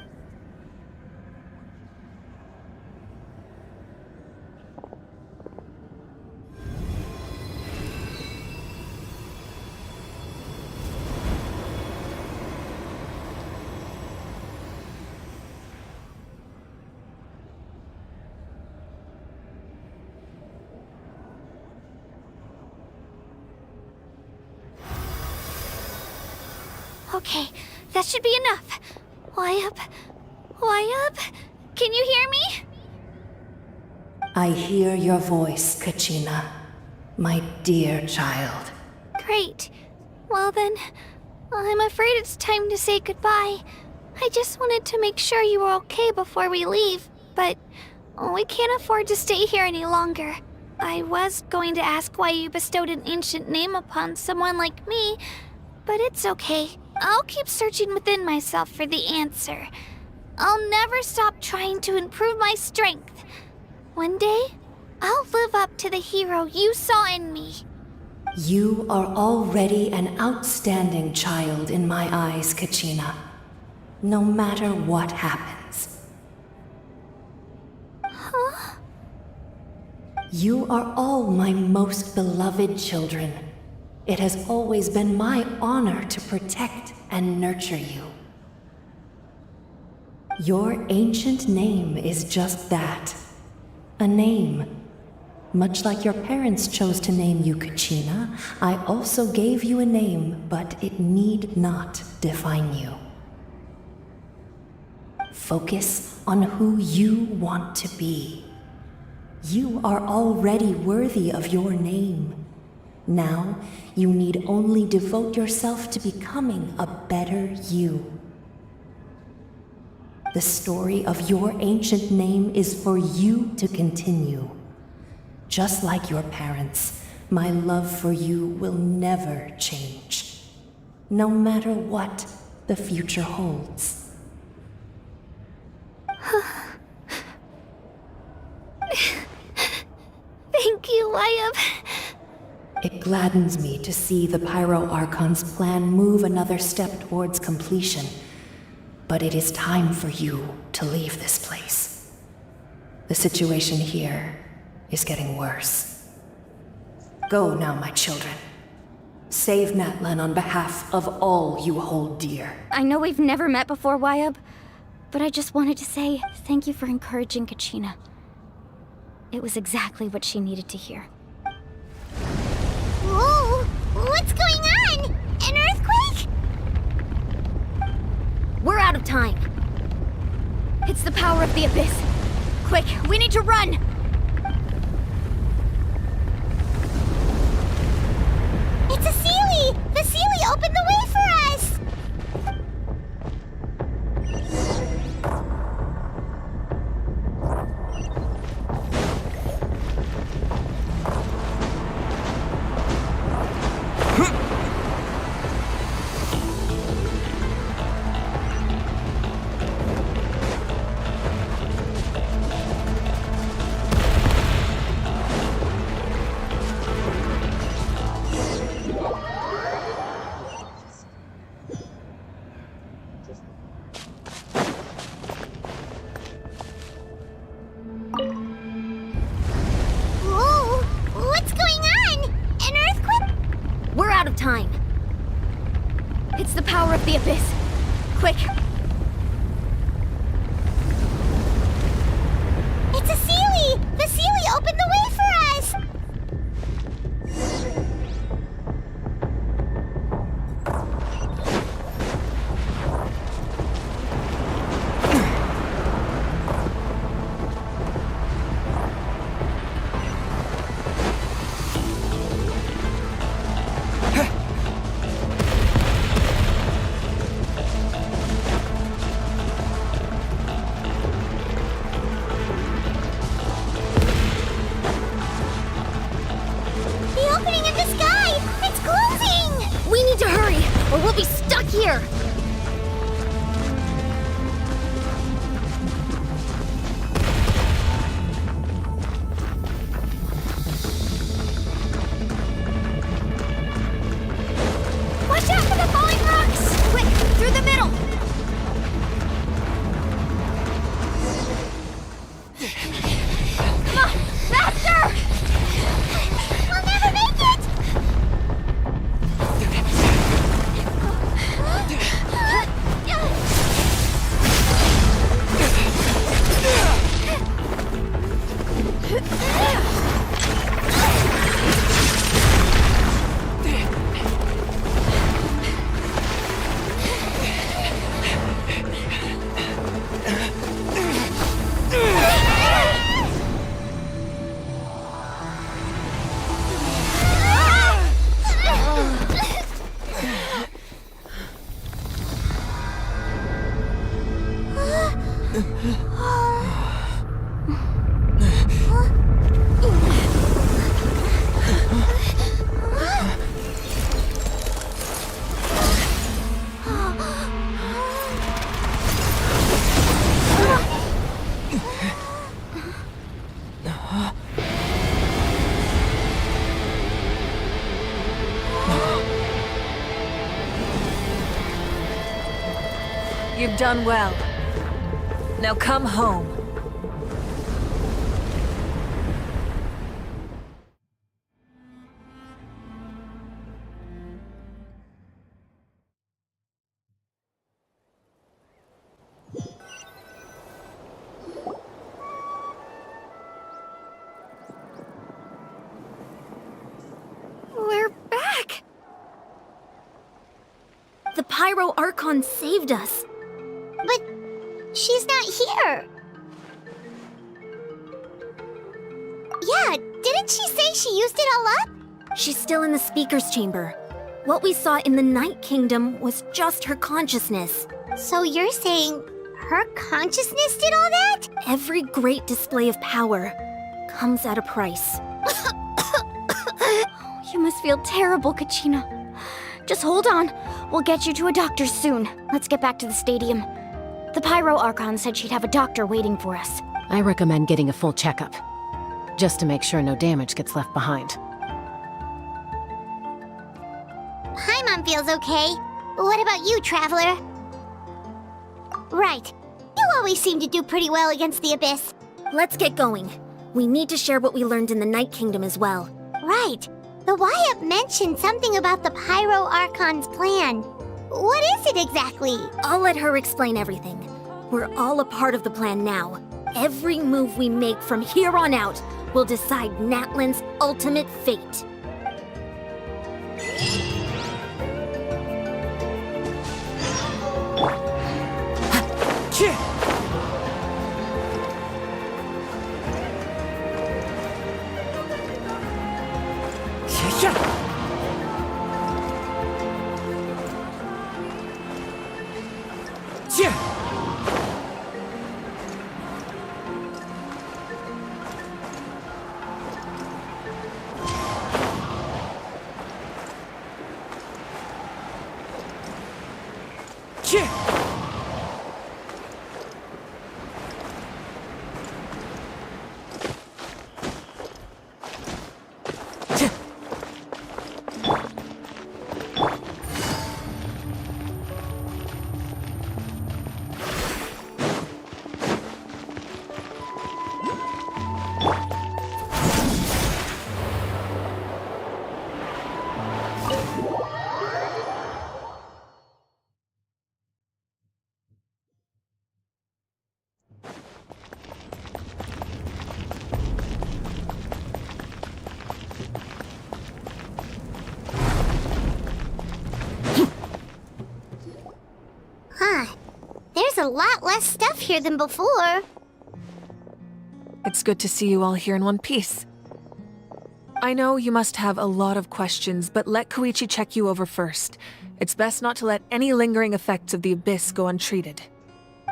Okay, that should be enough. Wayub? Wayub? Can you hear me? I hear your voice, Kachina, my dear child. Great. Well then, I'm afraid it's time to say goodbye. I just wanted to make sure you were okay before we leave, but we can't afford to stay here any longer. I was going to ask why you bestowed an ancient name upon someone like me, but it's okay. I'll keep searching within myself for the answer. I'll never stop trying to improve my strength. One day, I'll live up to the hero you saw in me. You are already an outstanding child in my eyes, Kachina. No matter what happens. Huh? You are all my most beloved children. It has always been my honor to protect and nurture you. Your ancient name is just that. A name. Much like your parents chose to name you Kachina, I also gave you a name, but it need not define you. Focus on who you want to be. You are already worthy of your name. Now, you need only devote yourself to becoming a better you. The story of your ancient name is for you to continue. Just like your parents, my love for you will never change, no matter what the future holds. Thank you, Wayub. It gladdens me to see the Pyro Archon's plan move another step towards completion. But it is time for you to leave this place. The situation here is getting worse. Go now, my children. Save Natlan on behalf of all you hold dear. I know we've never met before, Wayub, but I just wanted to say thank you for encouraging Kachina. It was exactly what she needed to hear. What's going on? An earthquake? We're out of time. It's the power of the abyss. Quick, we need to run! It's a Sealy! The Sealy opened the way for us! Whoa! What's going on? An earthquake? We're out of time. It's the power of the abyss. Quick! It's a Sealy! The Sealy opened the way for us! The opening in the sky! It's closing! We need to hurry, or we'll be stuck here! Watch out for the falling rocks! Quick, through the middle! Come on, faster! We'll never make it! You've done well. Now come home. We're back! The Pyro Archon saved us. But she's not here. Yeah, didn't she say she used it all up? She's still in the Speaker's Chamber. What we saw in the Night Kingdom was just her consciousness. So you're saying her consciousness did all that? Every great display of power comes at a price. You must feel terrible, Kachina. Just hold on. We'll get you to a doctor soon. Let's get back to the stadium. The Pyro Archon said she'd have a doctor waiting for us. I recommend getting a full checkup, just to make sure no damage gets left behind. Paimon feels okay. What about you, Traveler? Right. You always seem to do pretty well against the Abyss. Let's get going. We need to share what we learned in the Night Kingdom as well. Right. The Y-Up mentioned something about the Pyro Archon's plan. What is it exactly? I'll let her explain everything. We're all a part of the plan now. Every move we make from here on out will decide Natlan's ultimate fate. Huh. There's a lot less stuff here than before. It's good to see you all here in one piece. I know you must have a lot of questions, but let Koichi check you over first. It's best not to let any lingering effects of the Abyss go untreated.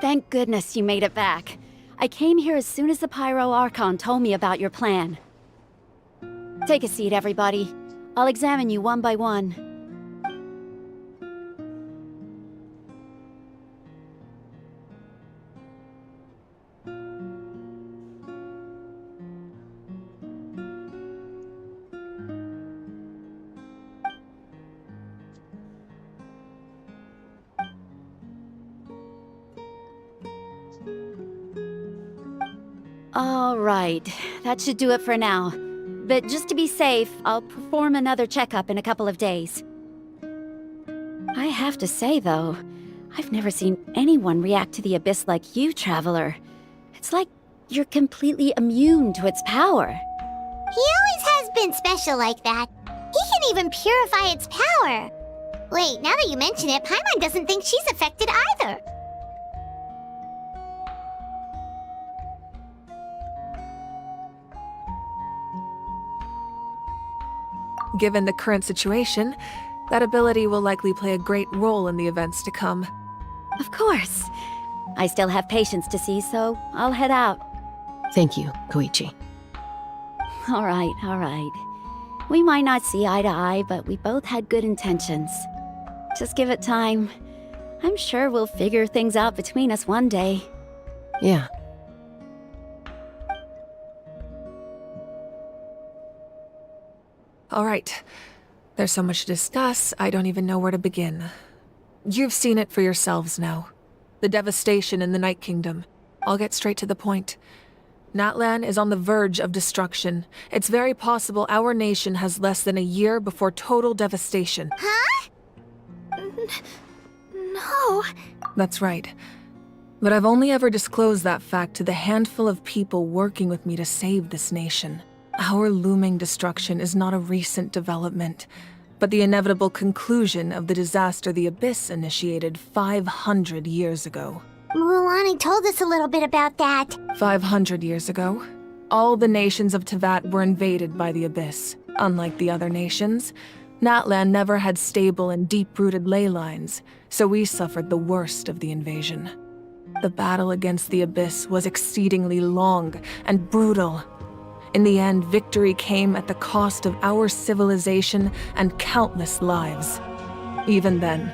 Thank goodness you made it back. I came here as soon as the Pyro Archon told me about your plan. Take a seat, everybody. I'll examine you one by one. All right, that should do it for now. But just to be safe, I'll perform another checkup in a couple of days. I have to say, though, I've never seen anyone react to the Abyss like you, Traveler. It's like you're completely immune to its power. He always has been special like that. He can even purify its power. Wait, now that you mention it, Paimon doesn't think she's affected either. Given the current situation, that ability will likely play a great role in the events to come. Of course. I still have patients to see, so I'll head out. Thank you, Koichi. All right. We might not see eye to eye, but we both had good intentions. Just give it time. I'm sure we'll figure things out between us one day. Yeah. All right. There's so much to discuss, I don't even know where to begin. You've seen it for yourselves now. The devastation in the Night Kingdom. I'll get straight to the point. Natlan is on the verge of destruction. It's very possible our nation has less than a year before total devastation. Huh? No. That's right. But I've only ever disclosed that fact to the handful of people working with me to save this nation. Our looming destruction is not a recent development, but the inevitable conclusion of the disaster the Abyss initiated 500 years ago. Mualani told us a little bit about that. 500 years ago, all the nations of Teyvat were invaded by the Abyss. Unlike the other nations, Natlan never had stable and deep-rooted ley lines, so we suffered the worst of the invasion. The battle against the Abyss was exceedingly long and brutal. In the end, victory came at the cost of our civilization and countless lives. Even then,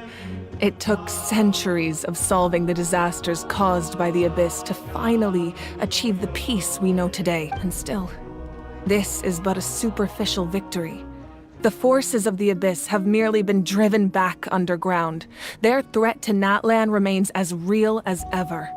it took centuries of solving the disasters caused by the Abyss to finally achieve the peace we know today. And still, this is but a superficial victory. The forces of the Abyss have merely been driven back underground. Their threat to Natlan remains as real as ever.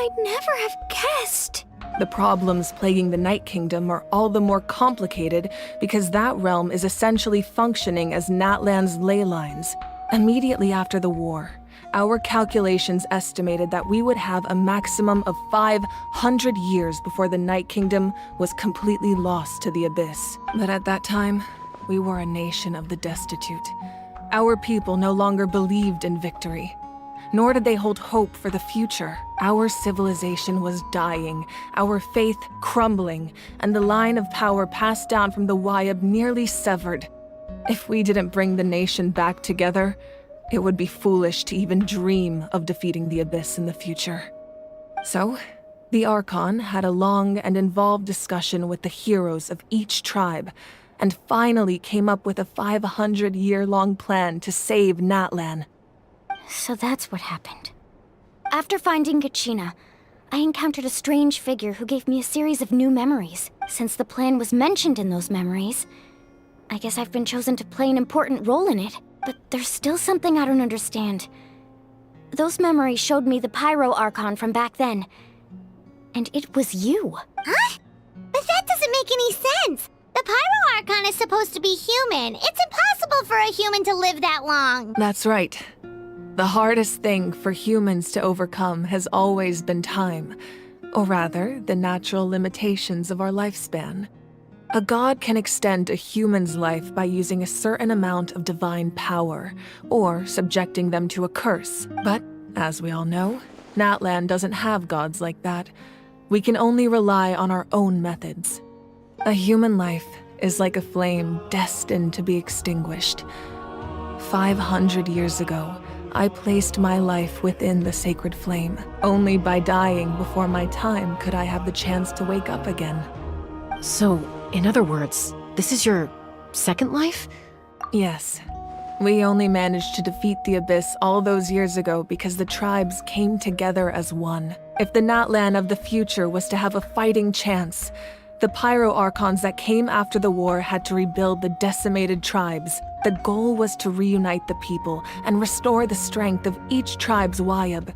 I'd never have guessed. The problems plaguing the Night Kingdom are all the more complicated because that realm is essentially functioning as Natlan's ley lines. Immediately after the war, our calculations estimated that we would have a maximum of 500 years before the Night Kingdom was completely lost to the Abyss. But at that time, we were a nation of the destitute. Our people no longer believed in victory. nor did they hold hope for the future. Our civilization was dying, our faith crumbling, and the line of power passed down from the Wyab nearly severed. If we didn't bring the nation back together, it would be foolish to even dream of defeating the Abyss in the future. So, the Archon had a long and involved discussion with the heroes of each tribe, and finally came up with a 500-year-long plan to save Natlan. So that's what happened. After finding Kachina, I encountered a strange figure who gave me a series of new memories. Since the plan was mentioned in those memories, I guess I've been chosen to play an important role in it. But there's still something I don't understand. Those memories showed me the Pyro Archon from back then. And it was you. Huh? But that doesn't make any sense! The Pyro Archon is supposed to be human. It's impossible for a human to live that long. That's right. The hardest thing for humans to overcome has always been time, or rather, the natural limitations of our lifespan. A god can extend a human's life by using a certain amount of divine power, or subjecting them to a curse. But, as we all know, Natlan doesn't have gods like that. We can only rely on our own methods. A human life is like a flame destined to be extinguished. 500 years ago, I placed my life within the sacred flame. Only by dying before my time could I have the chance to wake up again. So, in other words, this is your second life? Yes. We only managed to defeat the Abyss all those years ago because the tribes came together as one. If the Natlan of the future was to have a fighting chance, the Pyro Archons that came after the war had to rebuild the decimated tribes. The goal was to reunite the people and restore the strength of each tribe's Wyab.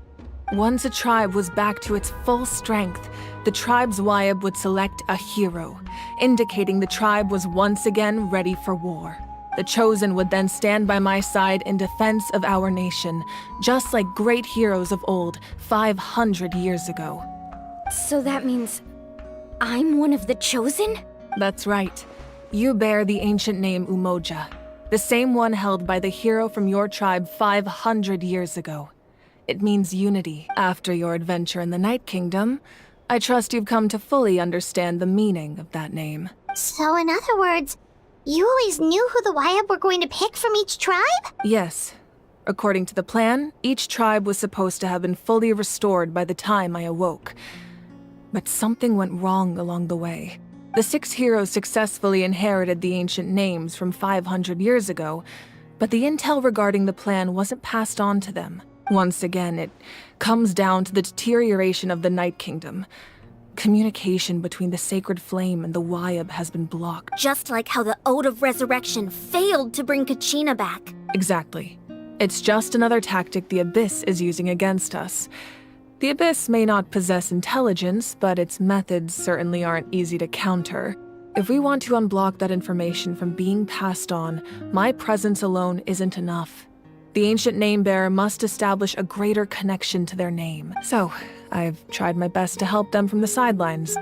Once a tribe was back to its full strength, the tribe's Wyab would select a hero, indicating the tribe was once again ready for war. The Chosen would then stand by my side in defense of our nation, just like great heroes of old 500 years ago. So that means I'm one of the Chosen? That's right. You bear the ancient name Umoja, the same one held by the hero from your tribe 500 years ago. It means unity. After your adventure in the Night Kingdom, I trust you've come to fully understand the meaning of that name. So in other words, you always knew who the Wyab were going to pick from each tribe? Yes. According to the plan, each tribe was supposed to have been fully restored by the time I awoke. But something went wrong along the way. The 6 heroes successfully inherited the ancient names from 500 years ago, but the intel regarding the plan wasn't passed on to them. Once again, it comes down to the deterioration of the Night Kingdom. Communication between the Sacred Flame and the Wyab has been blocked. Just like how the Ode of Resurrection failed to bring Kachina back. Exactly. It's just another tactic the Abyss is using against us. The Abyss may not possess intelligence, but its methods certainly aren't easy to counter. If we want to unblock that information from being passed on, my presence alone isn't enough. The ancient name-bearer must establish a greater connection to their name. So, I've tried my best to help them from the sidelines.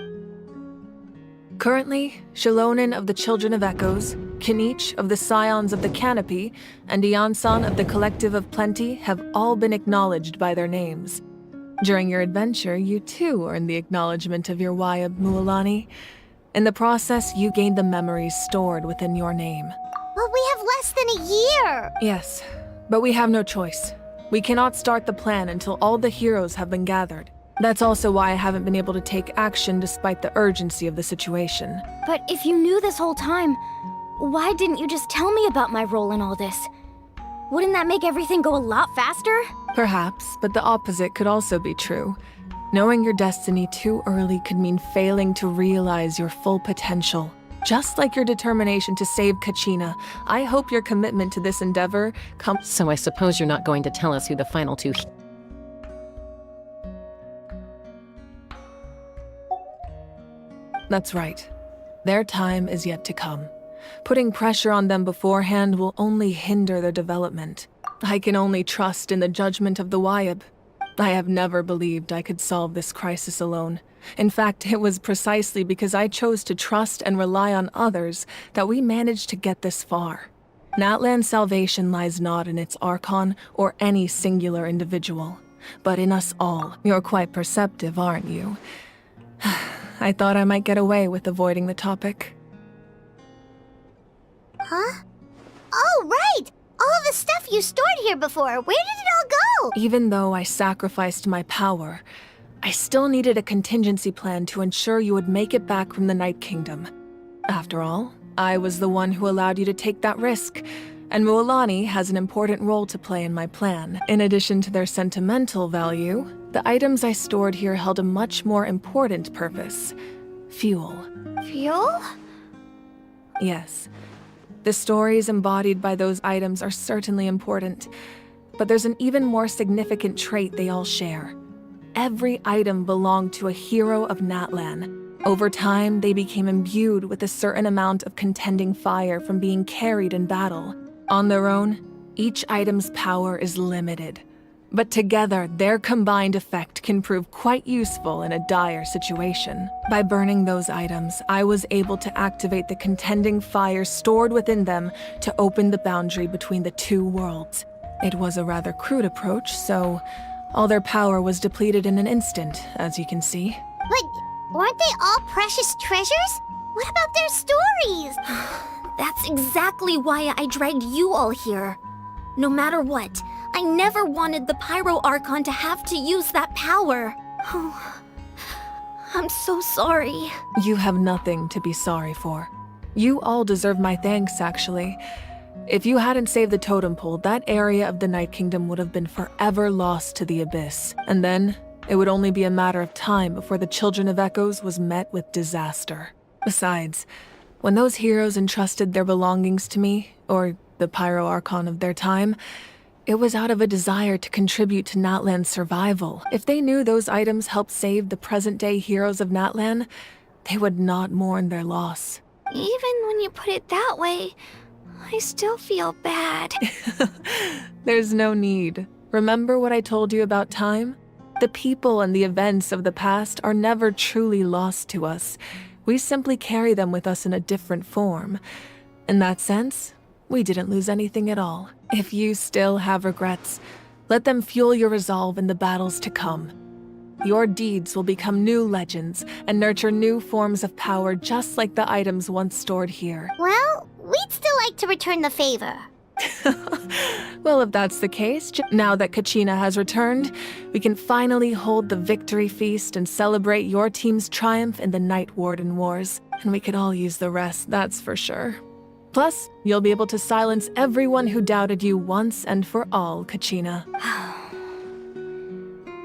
Currently, Shilonin of the Children of Echoes, Kinich of the Scions of the Canopy, and Iansan of the Collective of Plenty have all been acknowledged by their names. During your adventure, you too earned the acknowledgement of your Wyab, Mualani. In the process, you gained the memories stored within your name. But we have less than a year! Yes, but we have no choice. We cannot start the plan until all the heroes have been gathered. That's also why I haven't been able to take action despite the urgency of the situation. But if you knew this whole time, why didn't you just tell me about my role in all this? Wouldn't that make everything go a lot faster? Perhaps, but the opposite could also be true. Knowing your destiny too early could mean failing to realize your full potential. Just like your determination to save Kachina, I hope your commitment to this endeavor comes— So I suppose you're not going to tell us who the final 2— That's right. Their time is yet to come. Putting pressure on them beforehand will only hinder their development. I can only trust in the judgment of the Wyab. I have never believed I could solve this crisis alone. In fact, it was precisely because I chose to trust and rely on others that we managed to get this far. Natlan's salvation lies not in its archon or any singular individual, but in us all. You're quite perceptive, aren't you? I thought I might get away with avoiding the topic. Huh? Oh, right! All of the stuff you stored here before, where did it all go? Even though I sacrificed my power, I still needed a contingency plan to ensure you would make it back from the Night Kingdom. After all, I was the one who allowed you to take that risk, and Mualani has an important role to play in my plan. In addition to their sentimental value, the items I stored here held a much more important purpose: fuel. Fuel? Yes. The stories embodied by those items are certainly important, but there's an even more significant trait they all share. Every item belonged to a hero of Natlan. Over time, they became imbued with a certain amount of contending fire from being carried in battle. On their own, each item's power is limited, but together, their combined effect can prove quite useful in a dire situation. By burning those items, I was able to activate the contending fire stored within them to open the boundary between the two worlds. It was a rather crude approach, so all their power was depleted in an instant, as you can see. But weren't they all precious treasures? What about their stories? That's exactly why I dragged you all here. No matter what, I never wanted the Pyro Archon to have to use that power. Oh, I'm so sorry. You have nothing to be sorry for. You all deserve my thanks, actually. If you hadn't saved the totem pole, that area of the Night Kingdom would have been forever lost to the abyss. And then, it would only be a matter of time before the Children of Echoes was met with disaster. Besides, when those heroes entrusted their belongings to me, or the Pyro Archon of their time, it was out of a desire to contribute to Natlan's survival. If they knew those items helped save the present-day heroes of Natlan, they would not mourn their loss. Even when you put it that way, I still feel bad. There's no need. Remember what I told you about time? The people and the events of the past are never truly lost to us. We simply carry them with us in a different form. In that sense, we didn't lose anything at all. If you still have regrets, let them fuel your resolve in the battles to come. Your deeds will become new legends and nurture new forms of power just like the items once stored here. Well, we'd still like to return the favor. Well, if that's the case, now that Kachina has returned, we can finally hold the victory feast and celebrate your team's triumph in the Night Warden Wars. And we could all use the rest, that's for sure. Plus, you'll be able to silence everyone who doubted you once and for all, Kachina.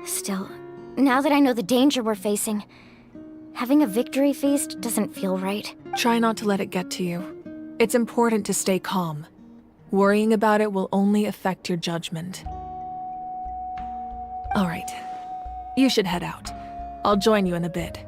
Still, now that I know the danger we're facing, having a victory feast doesn't feel right. Try not to let it get to you. It's important to stay calm. Worrying about it will only affect your judgment. All right, you should head out. I'll join you in a bit.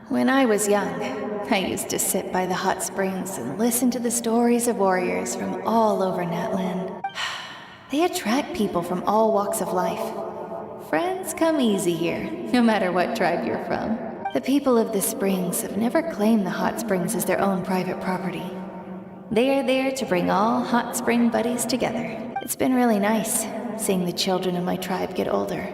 When I was young, I used to sit by the hot springs and listen to the stories of warriors from all over Natlan. They attract people from all walks of life. Friends come easy here, no matter what tribe you're from. The people of the springs have never claimed the hot springs as their own private property. They are there to bring all hot spring buddies together. It's been really nice, seeing the children of my tribe get older.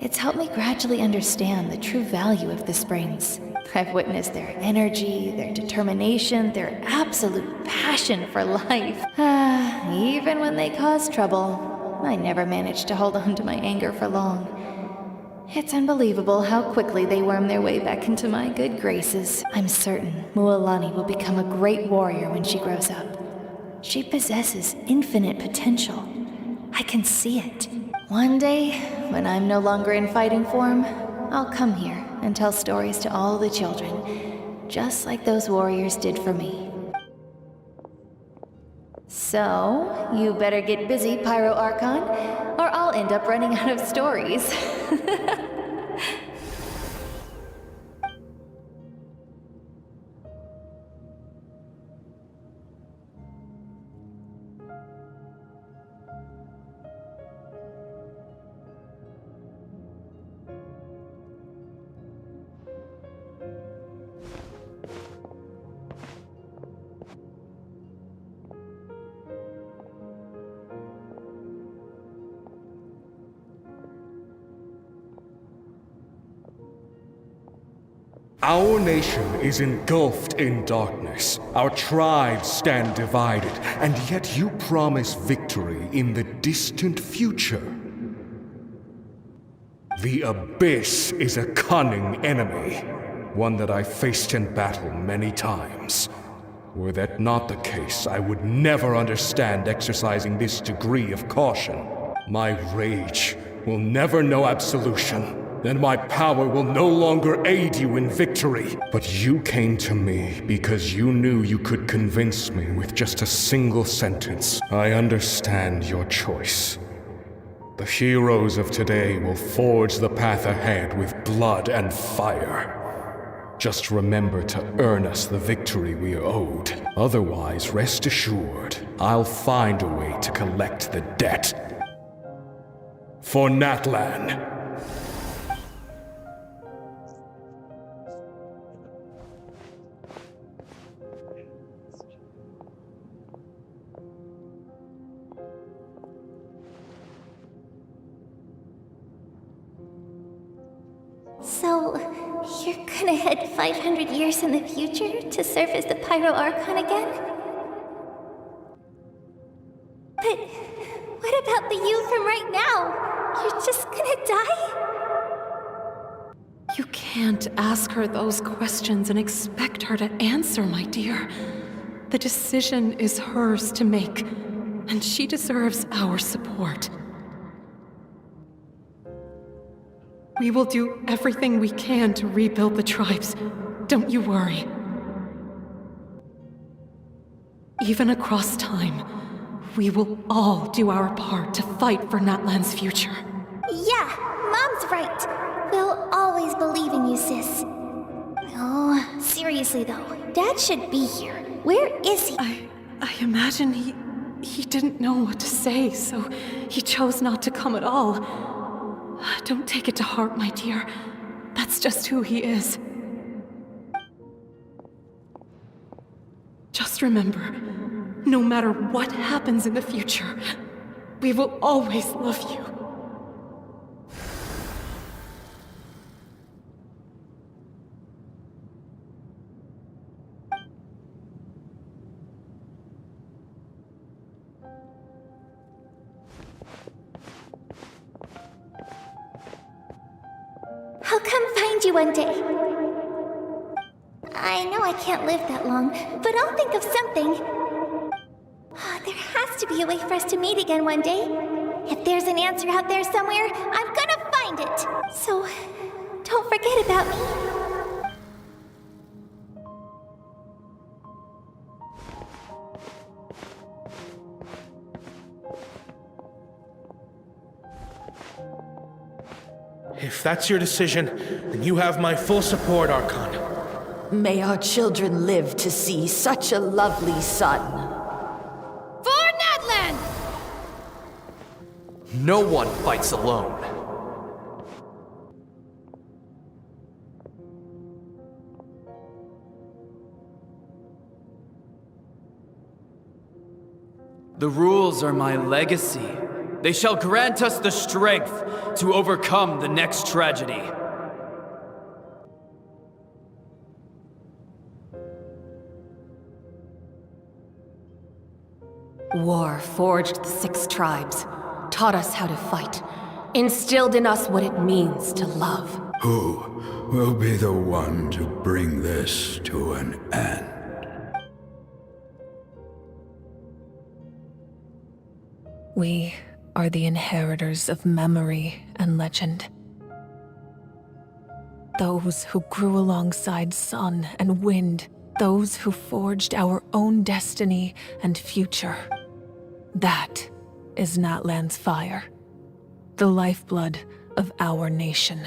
It's helped me gradually understand the true value of the springs. I've witnessed their energy, their determination, their absolute passion for life. Even when they cause trouble, I never managed to hold on to my anger for long. It's unbelievable how quickly they worm their way back into my good graces. I'm certain Mualani will become a great warrior when she grows up. She possesses infinite potential. I can see it. One day, when I'm no longer in fighting form, I'll come here and tell stories to all the children. just like those warriors did for me. So, you better get busy, Pyro Archon, or I'll end up running out of stories. Our nation is engulfed in darkness. Our tribes stand divided, and yet you promise victory in the distant future. The Abyss is a cunning enemy, one that I faced in battle many times. Were that not the case, I would never understand exercising this degree of caution. My rage will never know absolution. Then my power will no longer aid you in victory. But you came to me because you knew you could convince me with just a single sentence. I understand your choice. The heroes of today will forge the path ahead with blood and fire. Just remember to earn us the victory we are owed. Otherwise, rest assured, I'll find a way to collect the debt. For Natlan. So, you're gonna head 500 years in the future to serve as the Pyro Archon again? But what about the you from right now? You're just gonna die? You can't ask her those questions and expect her to answer, my dear. The decision is hers to make, and she deserves our support. We will do everything we can to rebuild the tribes. Don't you worry. Even across time, we will all do our part to fight for Natlan's future. Yeah, Mom's right. We'll always believe in you, sis. Oh, seriously though, Dad should be here. Where is he? I imagine he didn't know what to say, so he chose not to come at all. Don't take it to heart, my dear. That's just who he is. Just remember, no matter what happens in the future, we will always love you. I'll come find you one day. I know I can't live that long, but I'll think of something. There has to be a way for us to meet again one day. If there's an answer out there somewhere, I'm gonna find it. So, don't forget about me. If that's your decision, then you have my full support, Archon. May our children live to see such a lovely son. For Natlan! No one fights alone. The rules are my legacy. They shall grant us the strength to overcome the next tragedy. War forged the 6 tribes, taught us how to fight, instilled in us what it means to love. Who will be the one to bring this to an end? We are the inheritors of memory and legend. Those who grew alongside sun and wind. Those who forged our own destiny and future. That is Natlan's fire. The lifeblood of our nation.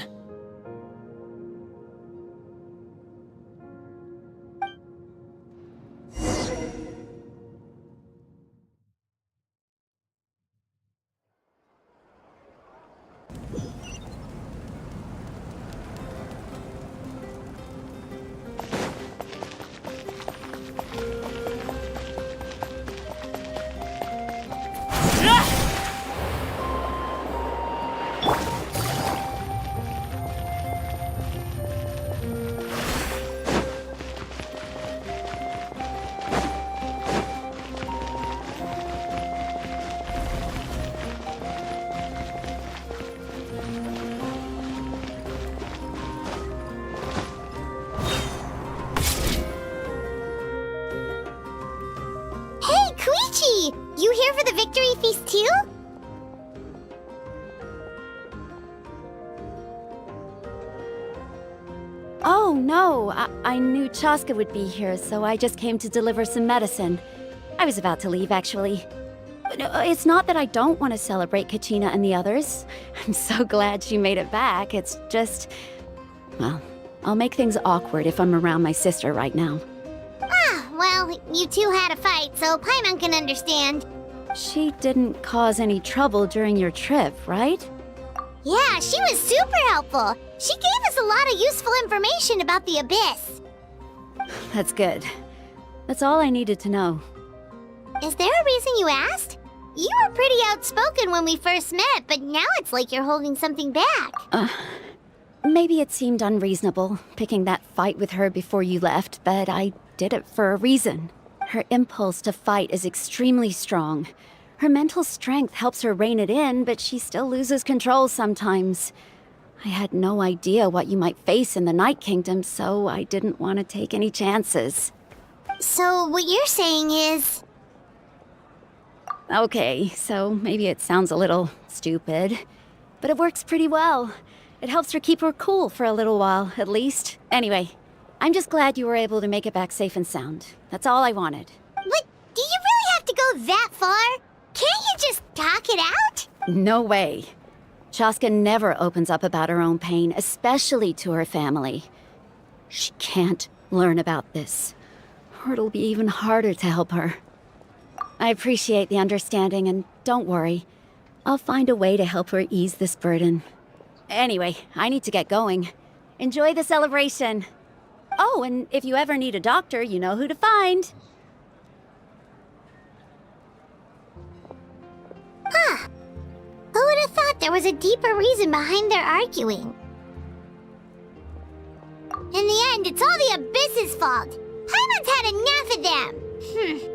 You here for the victory feast too? Oh, no. I knew Chaska would be here, so I just came to deliver some medicine. I was about to leave, actually. It's not that I don't want to celebrate Kachina and the others. I'm so glad she made it back. It's just... well, I'll make things awkward if I'm around my sister right now. Well, you two had a fight, so Paimon can understand. She didn't cause any trouble during your trip, right? Yeah, she was super helpful. She gave us a lot of useful information about the Abyss. That's good. That's all I needed to know. Is there a reason you asked? You were pretty outspoken when we first met, but now it's like you're holding something back. Maybe it seemed unreasonable, picking that fight with her before you left, but I did it for a reason. Her impulse to fight is extremely strong. Her mental strength helps her rein it in, but she still loses control sometimes. I had no idea what you might face in the Night Kingdom, so I didn't want to take any chances. So what you're saying is... Okay, so maybe it sounds a little stupid, but it works pretty well. It helps her keep her cool for a little while, at least. Anyway, I'm just glad you were able to make it back safe and sound. That's all I wanted. But do you really have to go that far? Can't you just talk it out? No way. Chaska never opens up about her own pain, especially to her family. She can't learn about this, or it'll be even harder to help her. I appreciate the understanding, and don't worry. I'll find a way to help her ease this burden. Anyway, I need to get going. Enjoy the celebration. Oh, and if you ever need a doctor, you know who to find. Huh. Who would have thought there was a deeper reason behind their arguing? In the end, it's all the Abyss's fault. Paimon's had enough of them.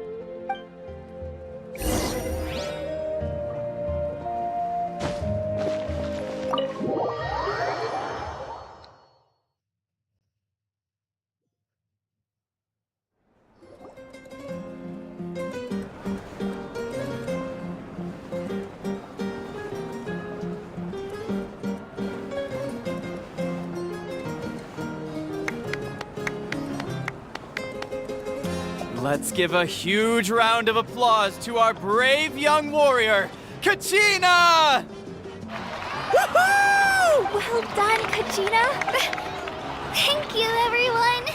Let's give a huge round of applause to our brave young warrior, Kachina! Woohoo! Well done, Kachina! Thank you, everyone!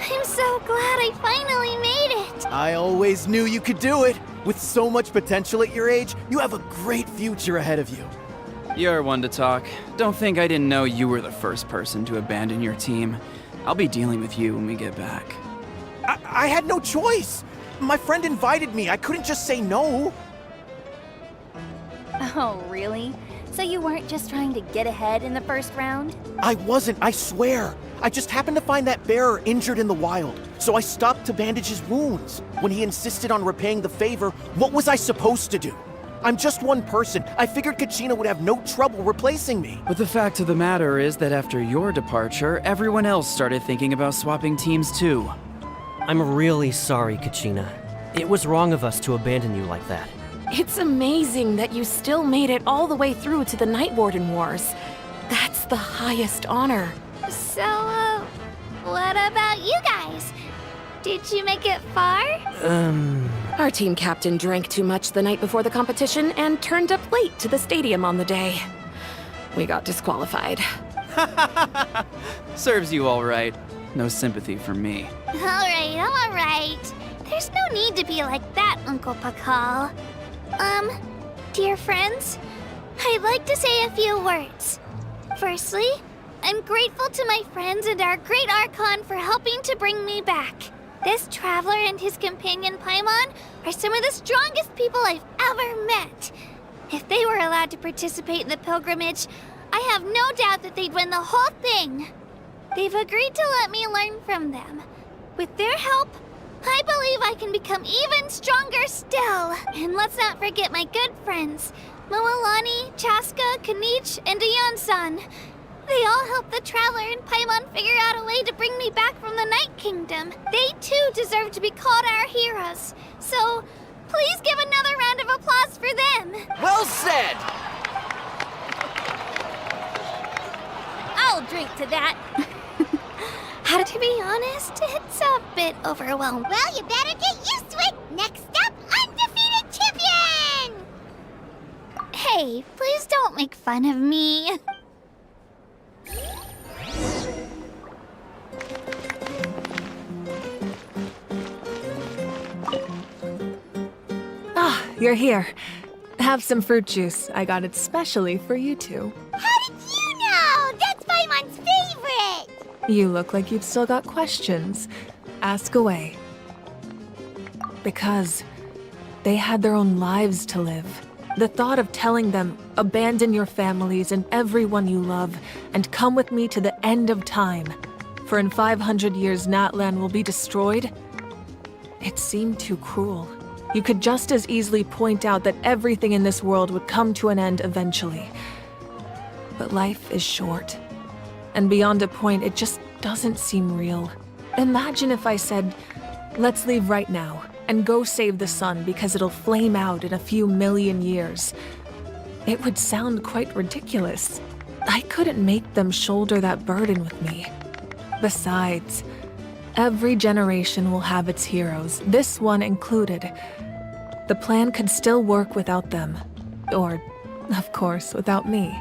I'm so glad I finally made it! I always knew you could do it! With so much potential at your age, you have a great future ahead of you. You're one to talk. Don't think I didn't know you were the first person to abandon your team. I'll be dealing with you when we get back. I had no choice! My friend invited me, I couldn't just say no! Oh, really? So you weren't just trying to get ahead in the first round? I wasn't, I swear! I just happened to find that bearer injured in the wild, so I stopped to bandage his wounds. When he insisted on repaying the favor, what was I supposed to do? I'm just one person. I figured Kachina would have no trouble replacing me. But the fact of the matter is that after your departure, everyone else started thinking about swapping teams too. I'm really sorry, Kachina. It was wrong of us to abandon you like that. It's amazing that you still made it all the way through to the Night Warden Wars. That's the highest honor. So, what about you guys? Did you make it far? Our team captain drank too much the night before the competition and turned up late to the stadium on the day. We got disqualified. Serves you all right. No sympathy for me. Alright. There's no need to be like that, Uncle Pakal. Dear friends, I'd like to say a few words. Firstly, I'm grateful to my friends and our great Archon for helping to bring me back. This traveler and his companion Paimon are some of the strongest people I've ever met. If they were allowed to participate in the pilgrimage, I have no doubt that they'd win the whole thing. They've agreed to let me learn from them. With their help, I believe I can become even stronger still. And let's not forget my good friends, Moalani, Chaska, Kanich, and Aeon-san. They all helped the Traveler and Paimon figure out a way to bring me back from the Night Kingdom. They too deserve to be called our heroes. So, please give another round of applause for them. Well said! I'll drink to that. To be honest, it's a bit overwhelming. Well, you better get used to it. Next up, undefeated champion! Hey, please don't make fun of me. Ah, you're here. Have some fruit juice. I got it specially for you two. How did you know? That's Paimon's favorite! You look like you've still got questions. Ask away. Because they had their own lives to live. The thought of telling them, abandon your families and everyone you love, and come with me to the end of time, for in 500 years Natlan will be destroyed, it seemed too cruel. You could just as easily point out that everything in this world would come to an end eventually. But life is short. And beyond a point, it just doesn't seem real. Imagine if I said, let's leave right now and go save the sun because it'll flame out in a few million years. It would sound quite ridiculous. I couldn't make them shoulder that burden with me. Besides, every generation will have its heroes, this one included. The plan could still work without them. Or, of course, without me.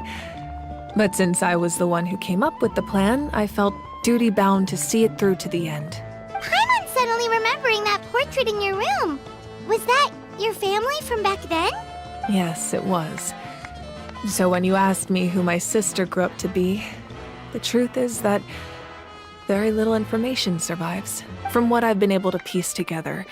But since I was the one who came up with the plan, I felt duty-bound to see it through to the end. Paimon's suddenly remembering that portrait in your room. Was that your family from back then? Yes, it was. So when you asked me who my sister grew up to be, the truth is that very little information survives. From what I've been able to piece together,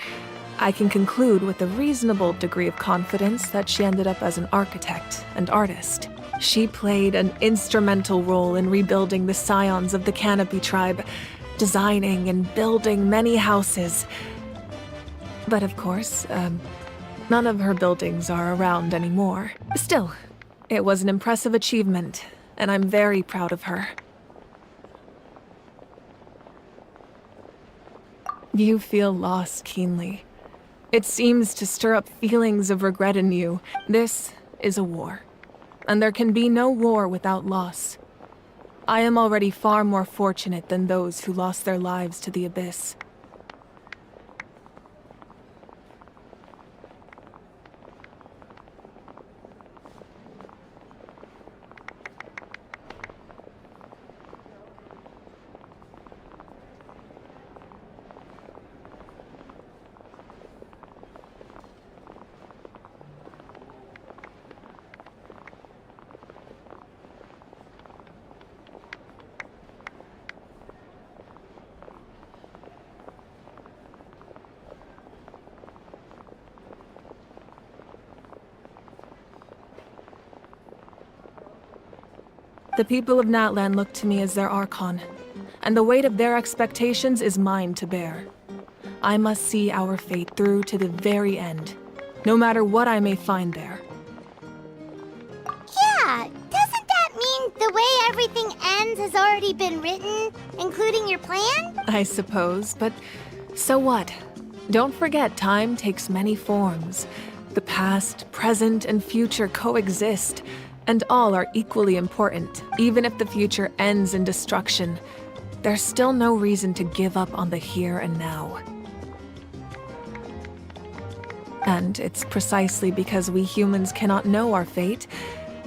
I can conclude with a reasonable degree of confidence that she ended up as an architect and artist. She played an instrumental role in rebuilding the scions of the Canopy tribe, designing and building many houses. But of course, none of her buildings are around anymore. Still, it was an impressive achievement, and I'm very proud of her. You feel loss keenly. It seems to stir up feelings of regret in you. This is a war. And there can be no war without loss. I am already far more fortunate than those who lost their lives to the abyss. The people of Natlan look to me as their Archon, and the weight of their expectations is mine to bear. I must see our fate through to the very end, no matter what I may find there. Yeah, doesn't that mean the way everything ends has already been written, including your plan? I suppose, but so what? Don't forget, time takes many forms. The past, present, and future coexist, And all are equally important, even if the future ends in destruction. There's still no reason to give up on the here and now. And it's precisely because we humans cannot know our fate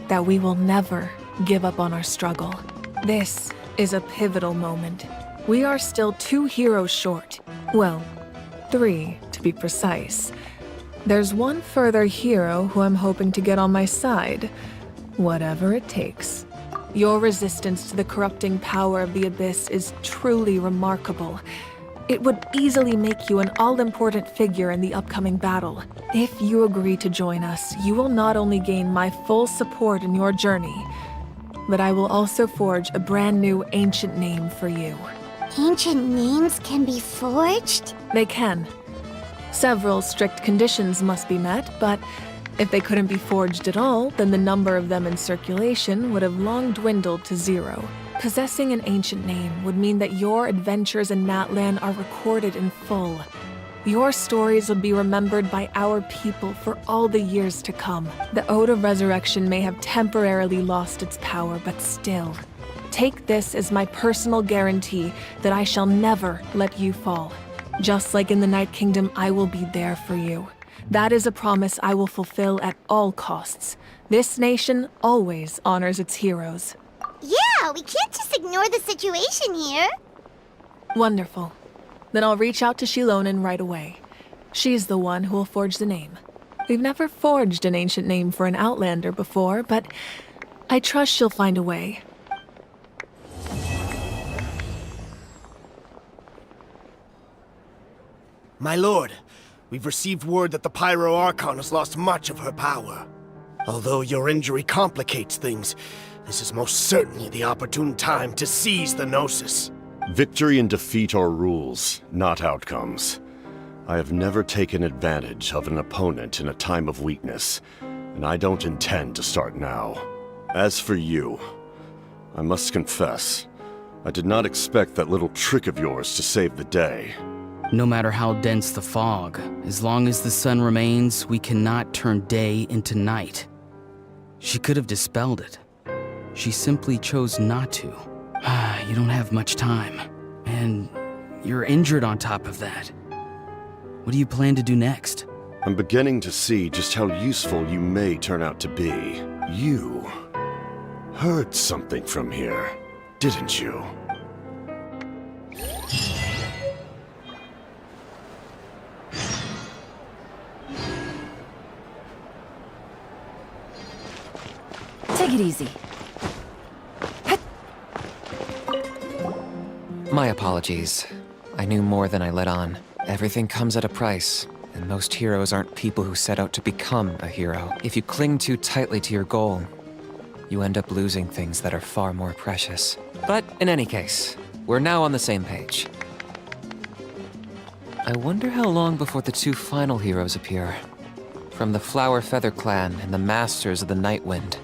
that we will never give up on our struggle. This is a pivotal moment. We are still 2 heroes short. Well, 3 to be precise. There's one further hero who I'm hoping to get on my side, whatever it takes. Your resistance to the corrupting power of the Abyss is truly remarkable. It would easily make you an all-important figure in the upcoming battle. If you agree to join us, you will not only gain my full support in your journey, but I will also forge a brand new ancient name for you. Ancient names can be forged? They can. Several strict conditions must be met, but if they couldn't be forged at all, then the number of them in circulation would have long dwindled to 0. Possessing an ancient name would mean that your adventures in Natlan are recorded in full. Your stories will be remembered by our people for all the years to come. The Ode of Resurrection may have temporarily lost its power, but still, take this as my personal guarantee that I shall never let you fall. Just like in the Night Kingdom, I will be there for you. That is a promise I will fulfill at all costs. This nation always honors its heroes. Yeah, we can't just ignore the situation here. Wonderful. Then I'll reach out to Shilonen right away. She's the one who will forge the name. We've never forged an ancient name for an Outlander before, but I trust she'll find a way. My lord, we've received word that the Pyro Archon has lost much of her power. Although your injury complicates things, this is most certainly the opportune time to seize the Gnosis. Victory and defeat are rules, not outcomes. I have never taken advantage of an opponent in a time of weakness, and I don't intend to start now. As for you, I must confess, I did not expect that little trick of yours to save the day. No matter how dense the fog, as long as the sun remains, we cannot turn day into night. She could have dispelled it. She simply chose not to. You don't have much time, and you're injured on top of that. What do you plan to do next? I'm beginning to see just how useful you may turn out to be. You heard something from here, didn't you? Take it easy. My apologies. I knew more than I let on. Everything comes at a price, and most heroes aren't people who set out to become a hero. If you cling too tightly to your goal, you end up losing things that are far more precious. But in any case, we're now on the same page. I wonder how long before the 2 final heroes appear. From the Flower Feather Clan and the Masters of the Night Wind.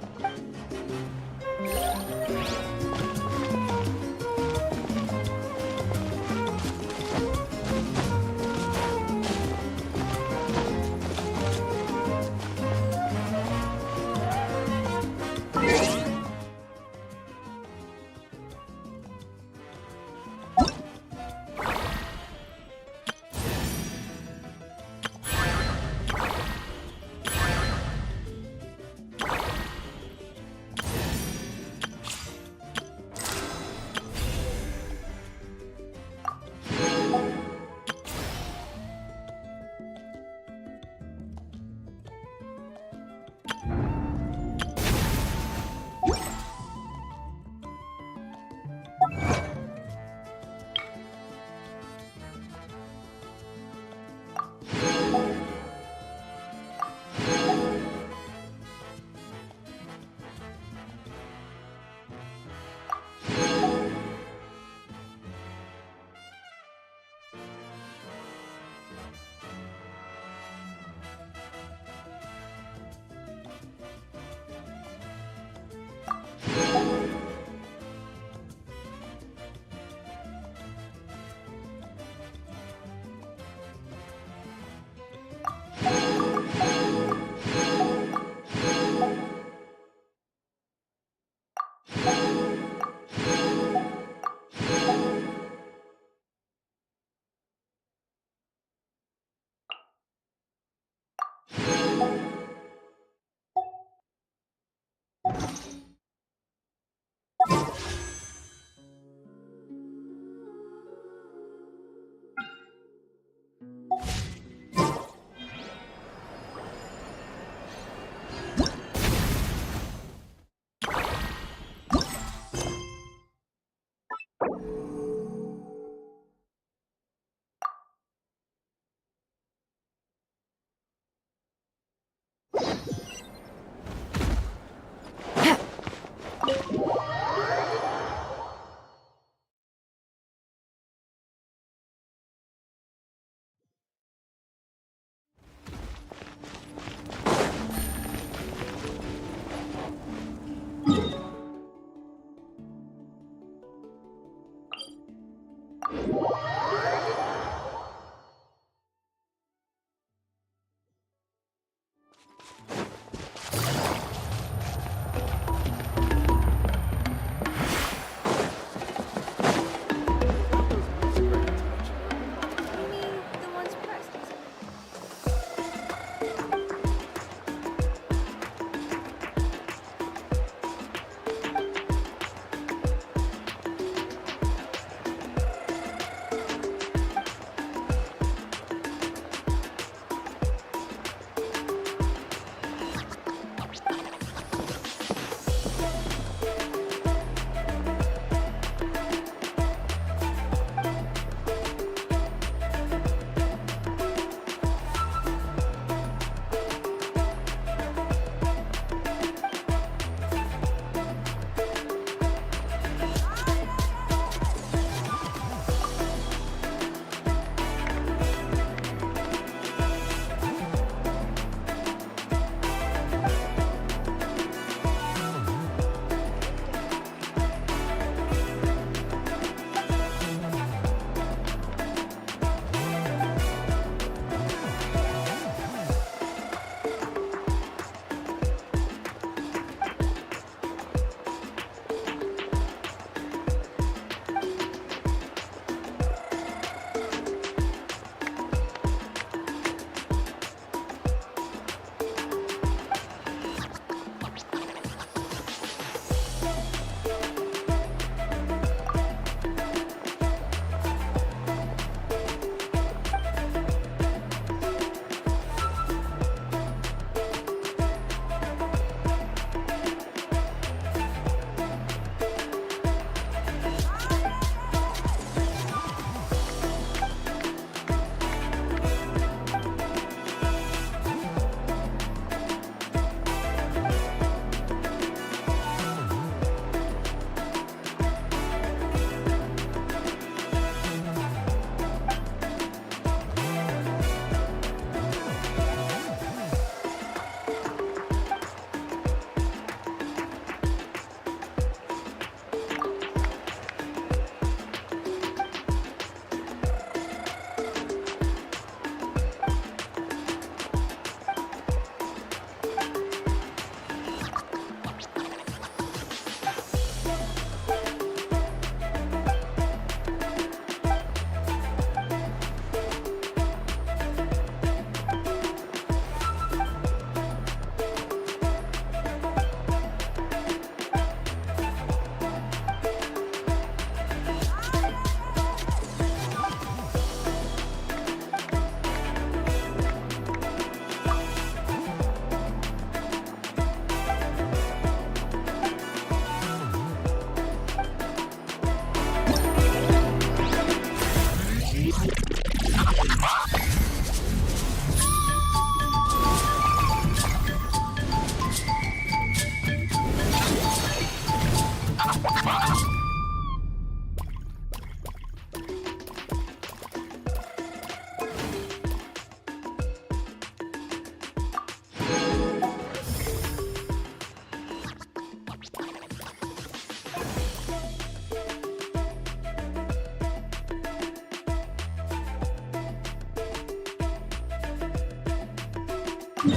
Hello,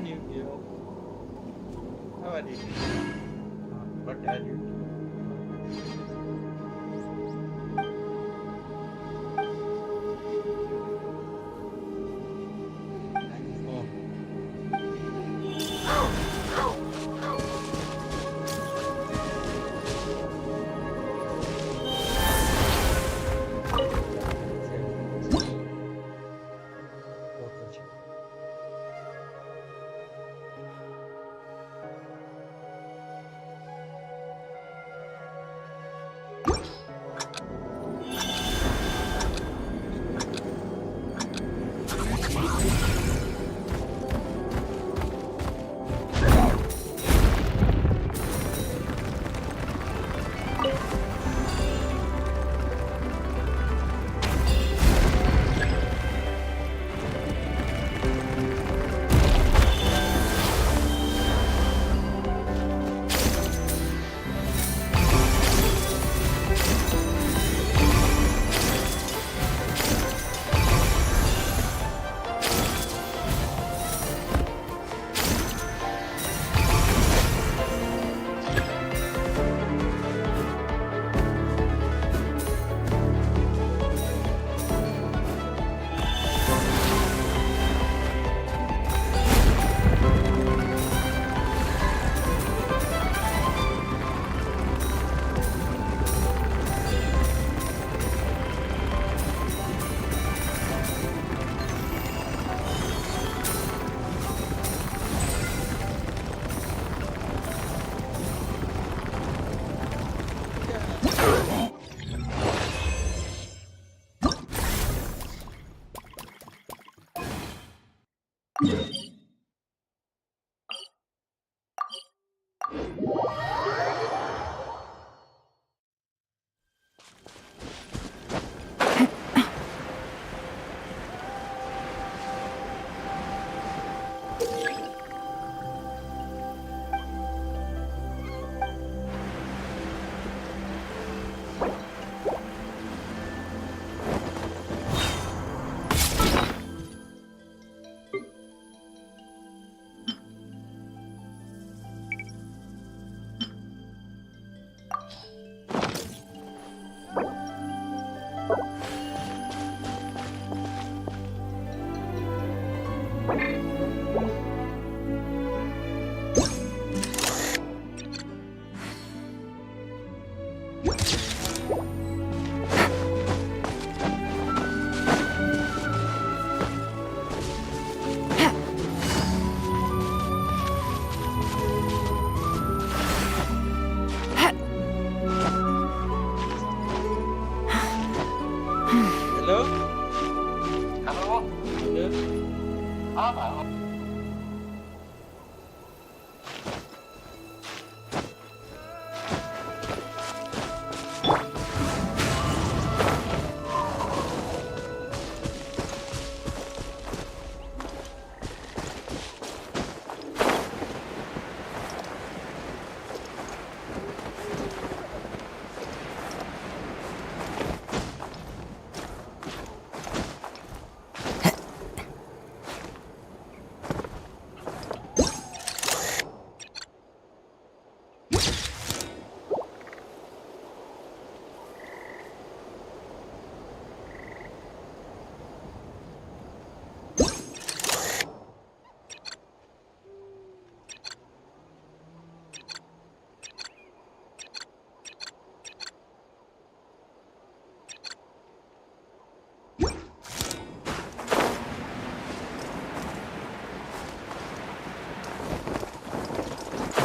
new hero. How are you? What are you doing?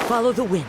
Follow the wind.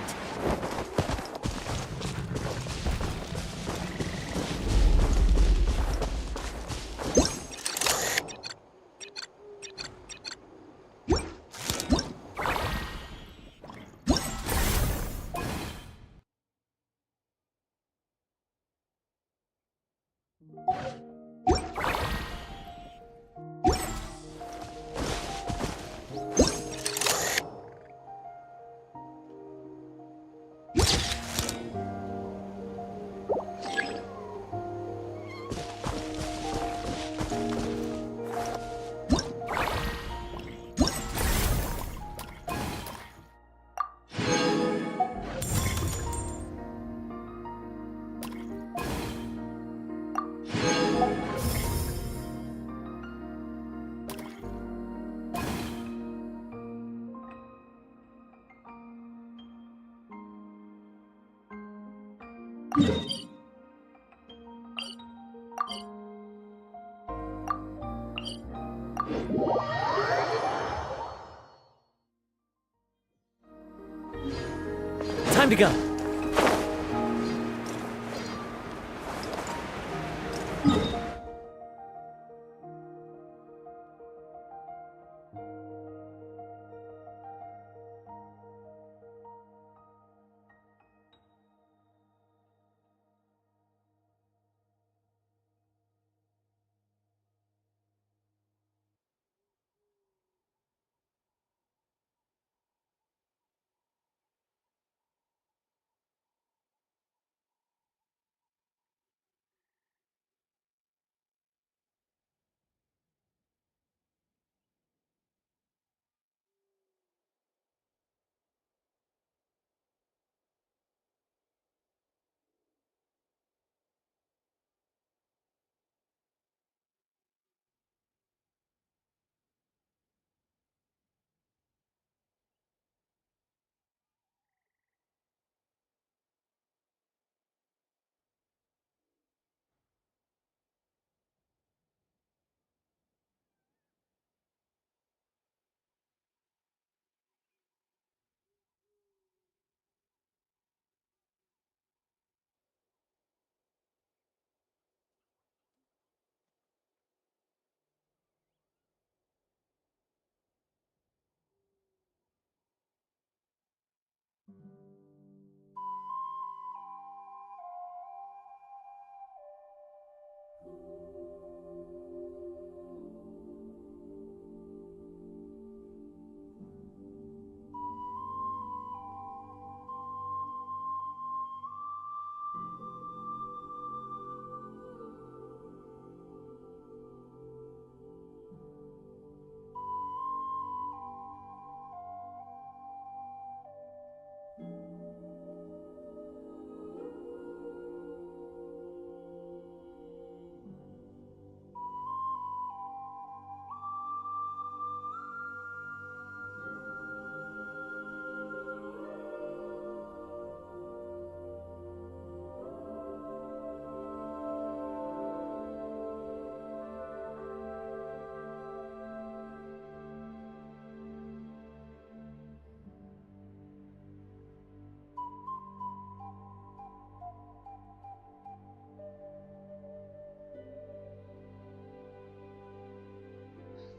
Time to go.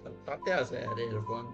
Tempatnya saya ada di depan.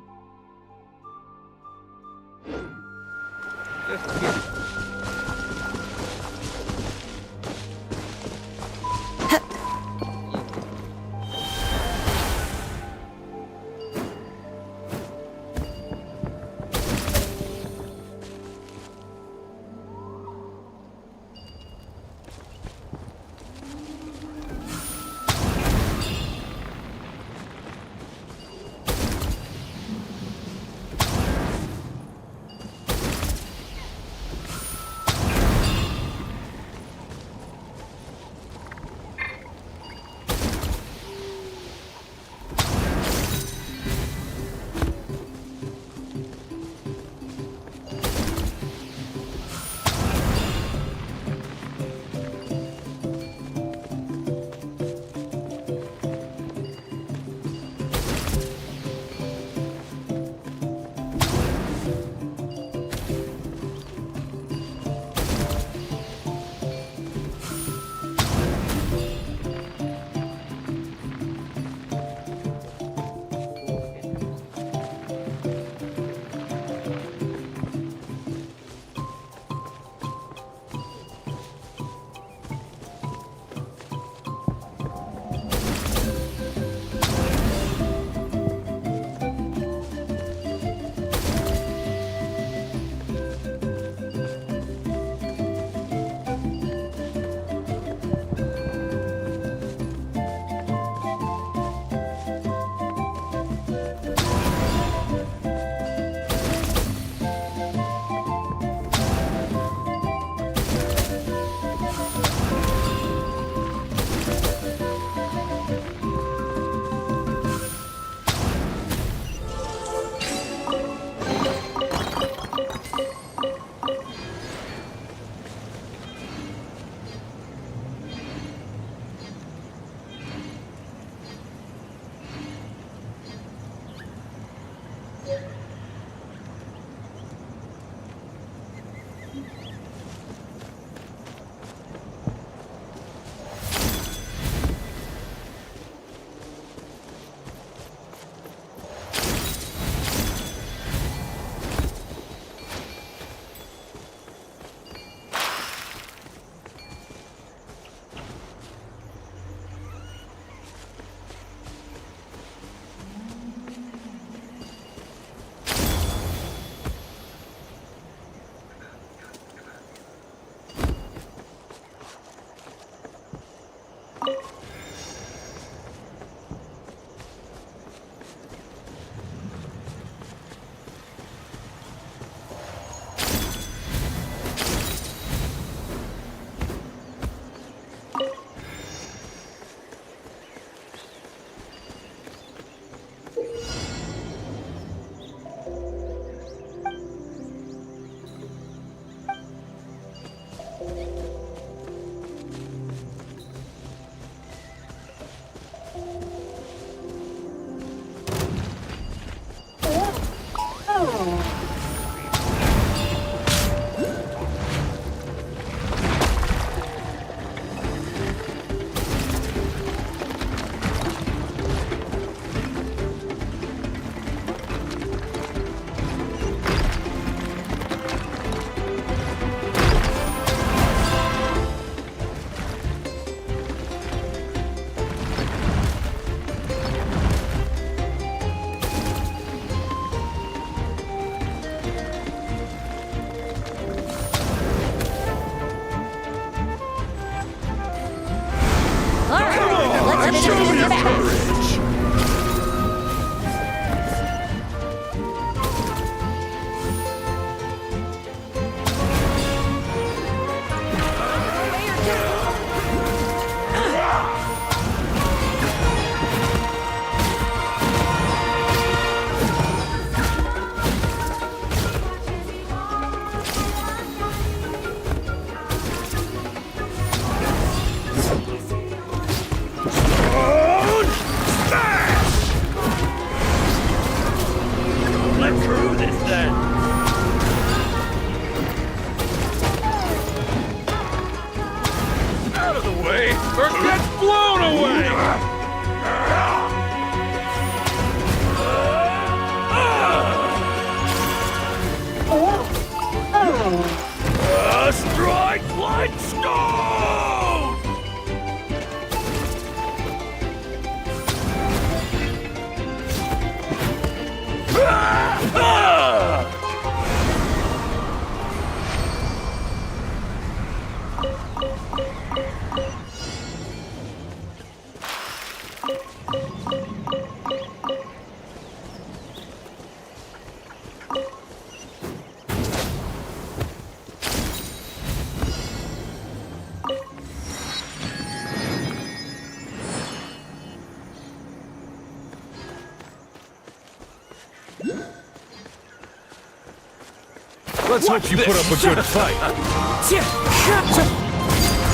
do this then! Out of the way, or get blown away! Strike like stone! Let's hope you put up a good fight.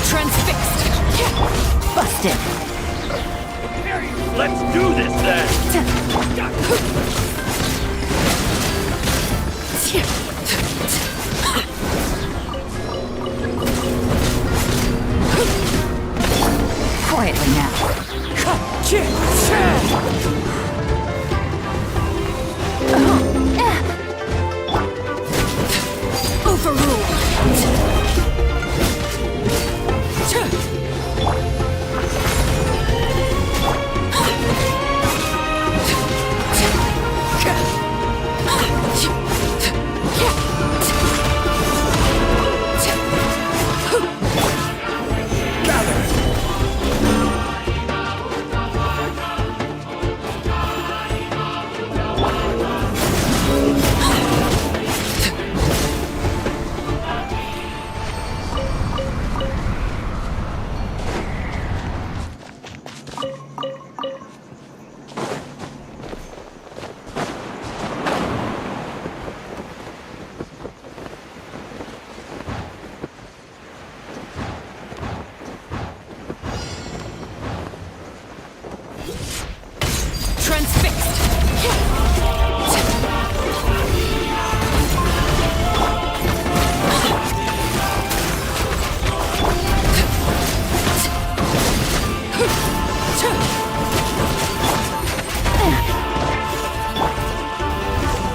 Transfixed. Busted. Let's do this then! Quietly now. Overruled.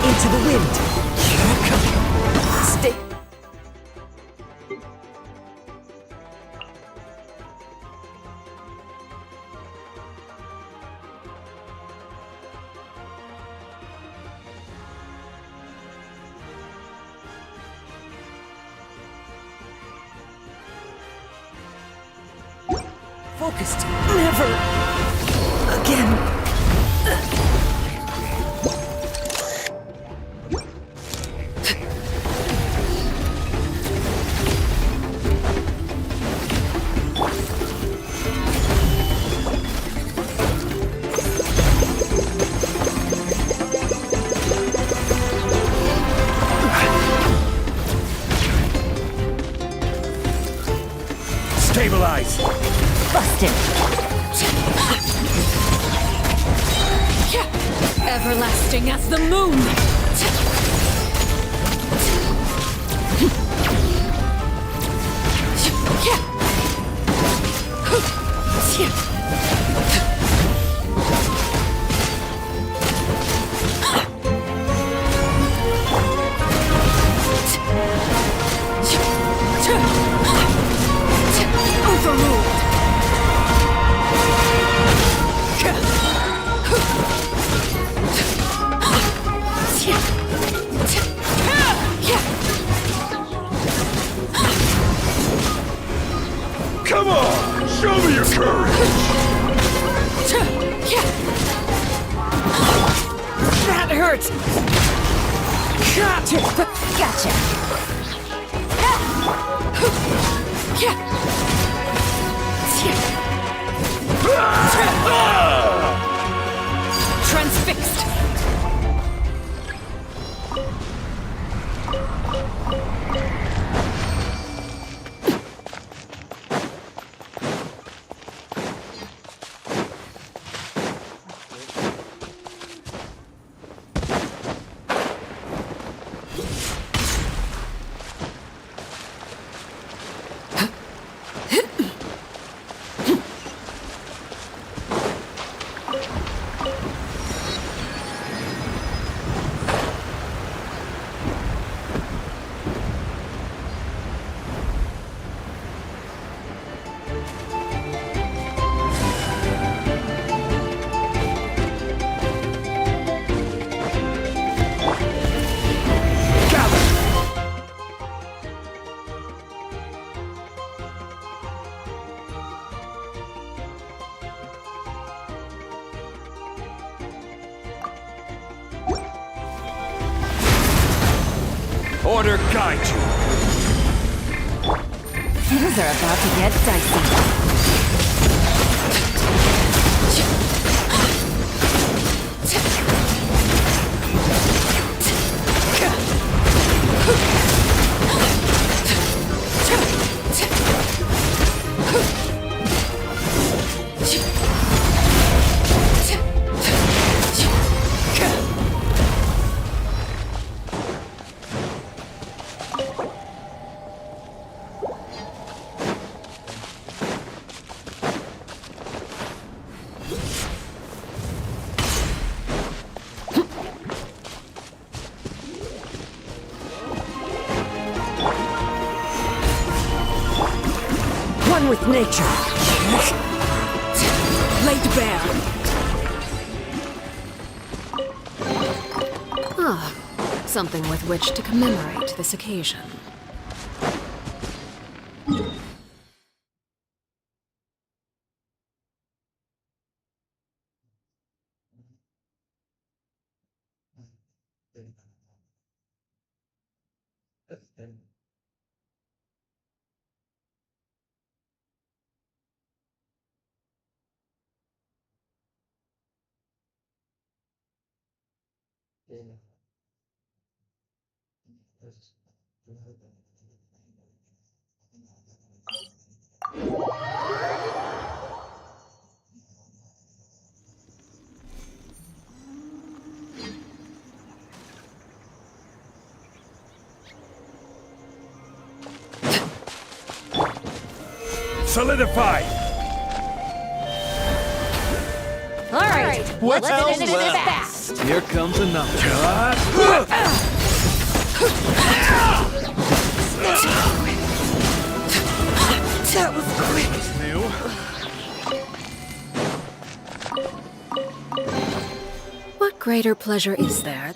Into the wind. Stay. Focused. Never again. Stabilize! Busted. Everlasting as the moon! Come on! Show me your courage! That hurt! Gotcha! Transfixed! Order guide you. Things are about to get dicey. One with nature. Laid bare. Ah, something with which to commemorate this occasion. Solidify! All right, What let's else finish this left? fast. Here comes another. That was quick. What greater pleasure is there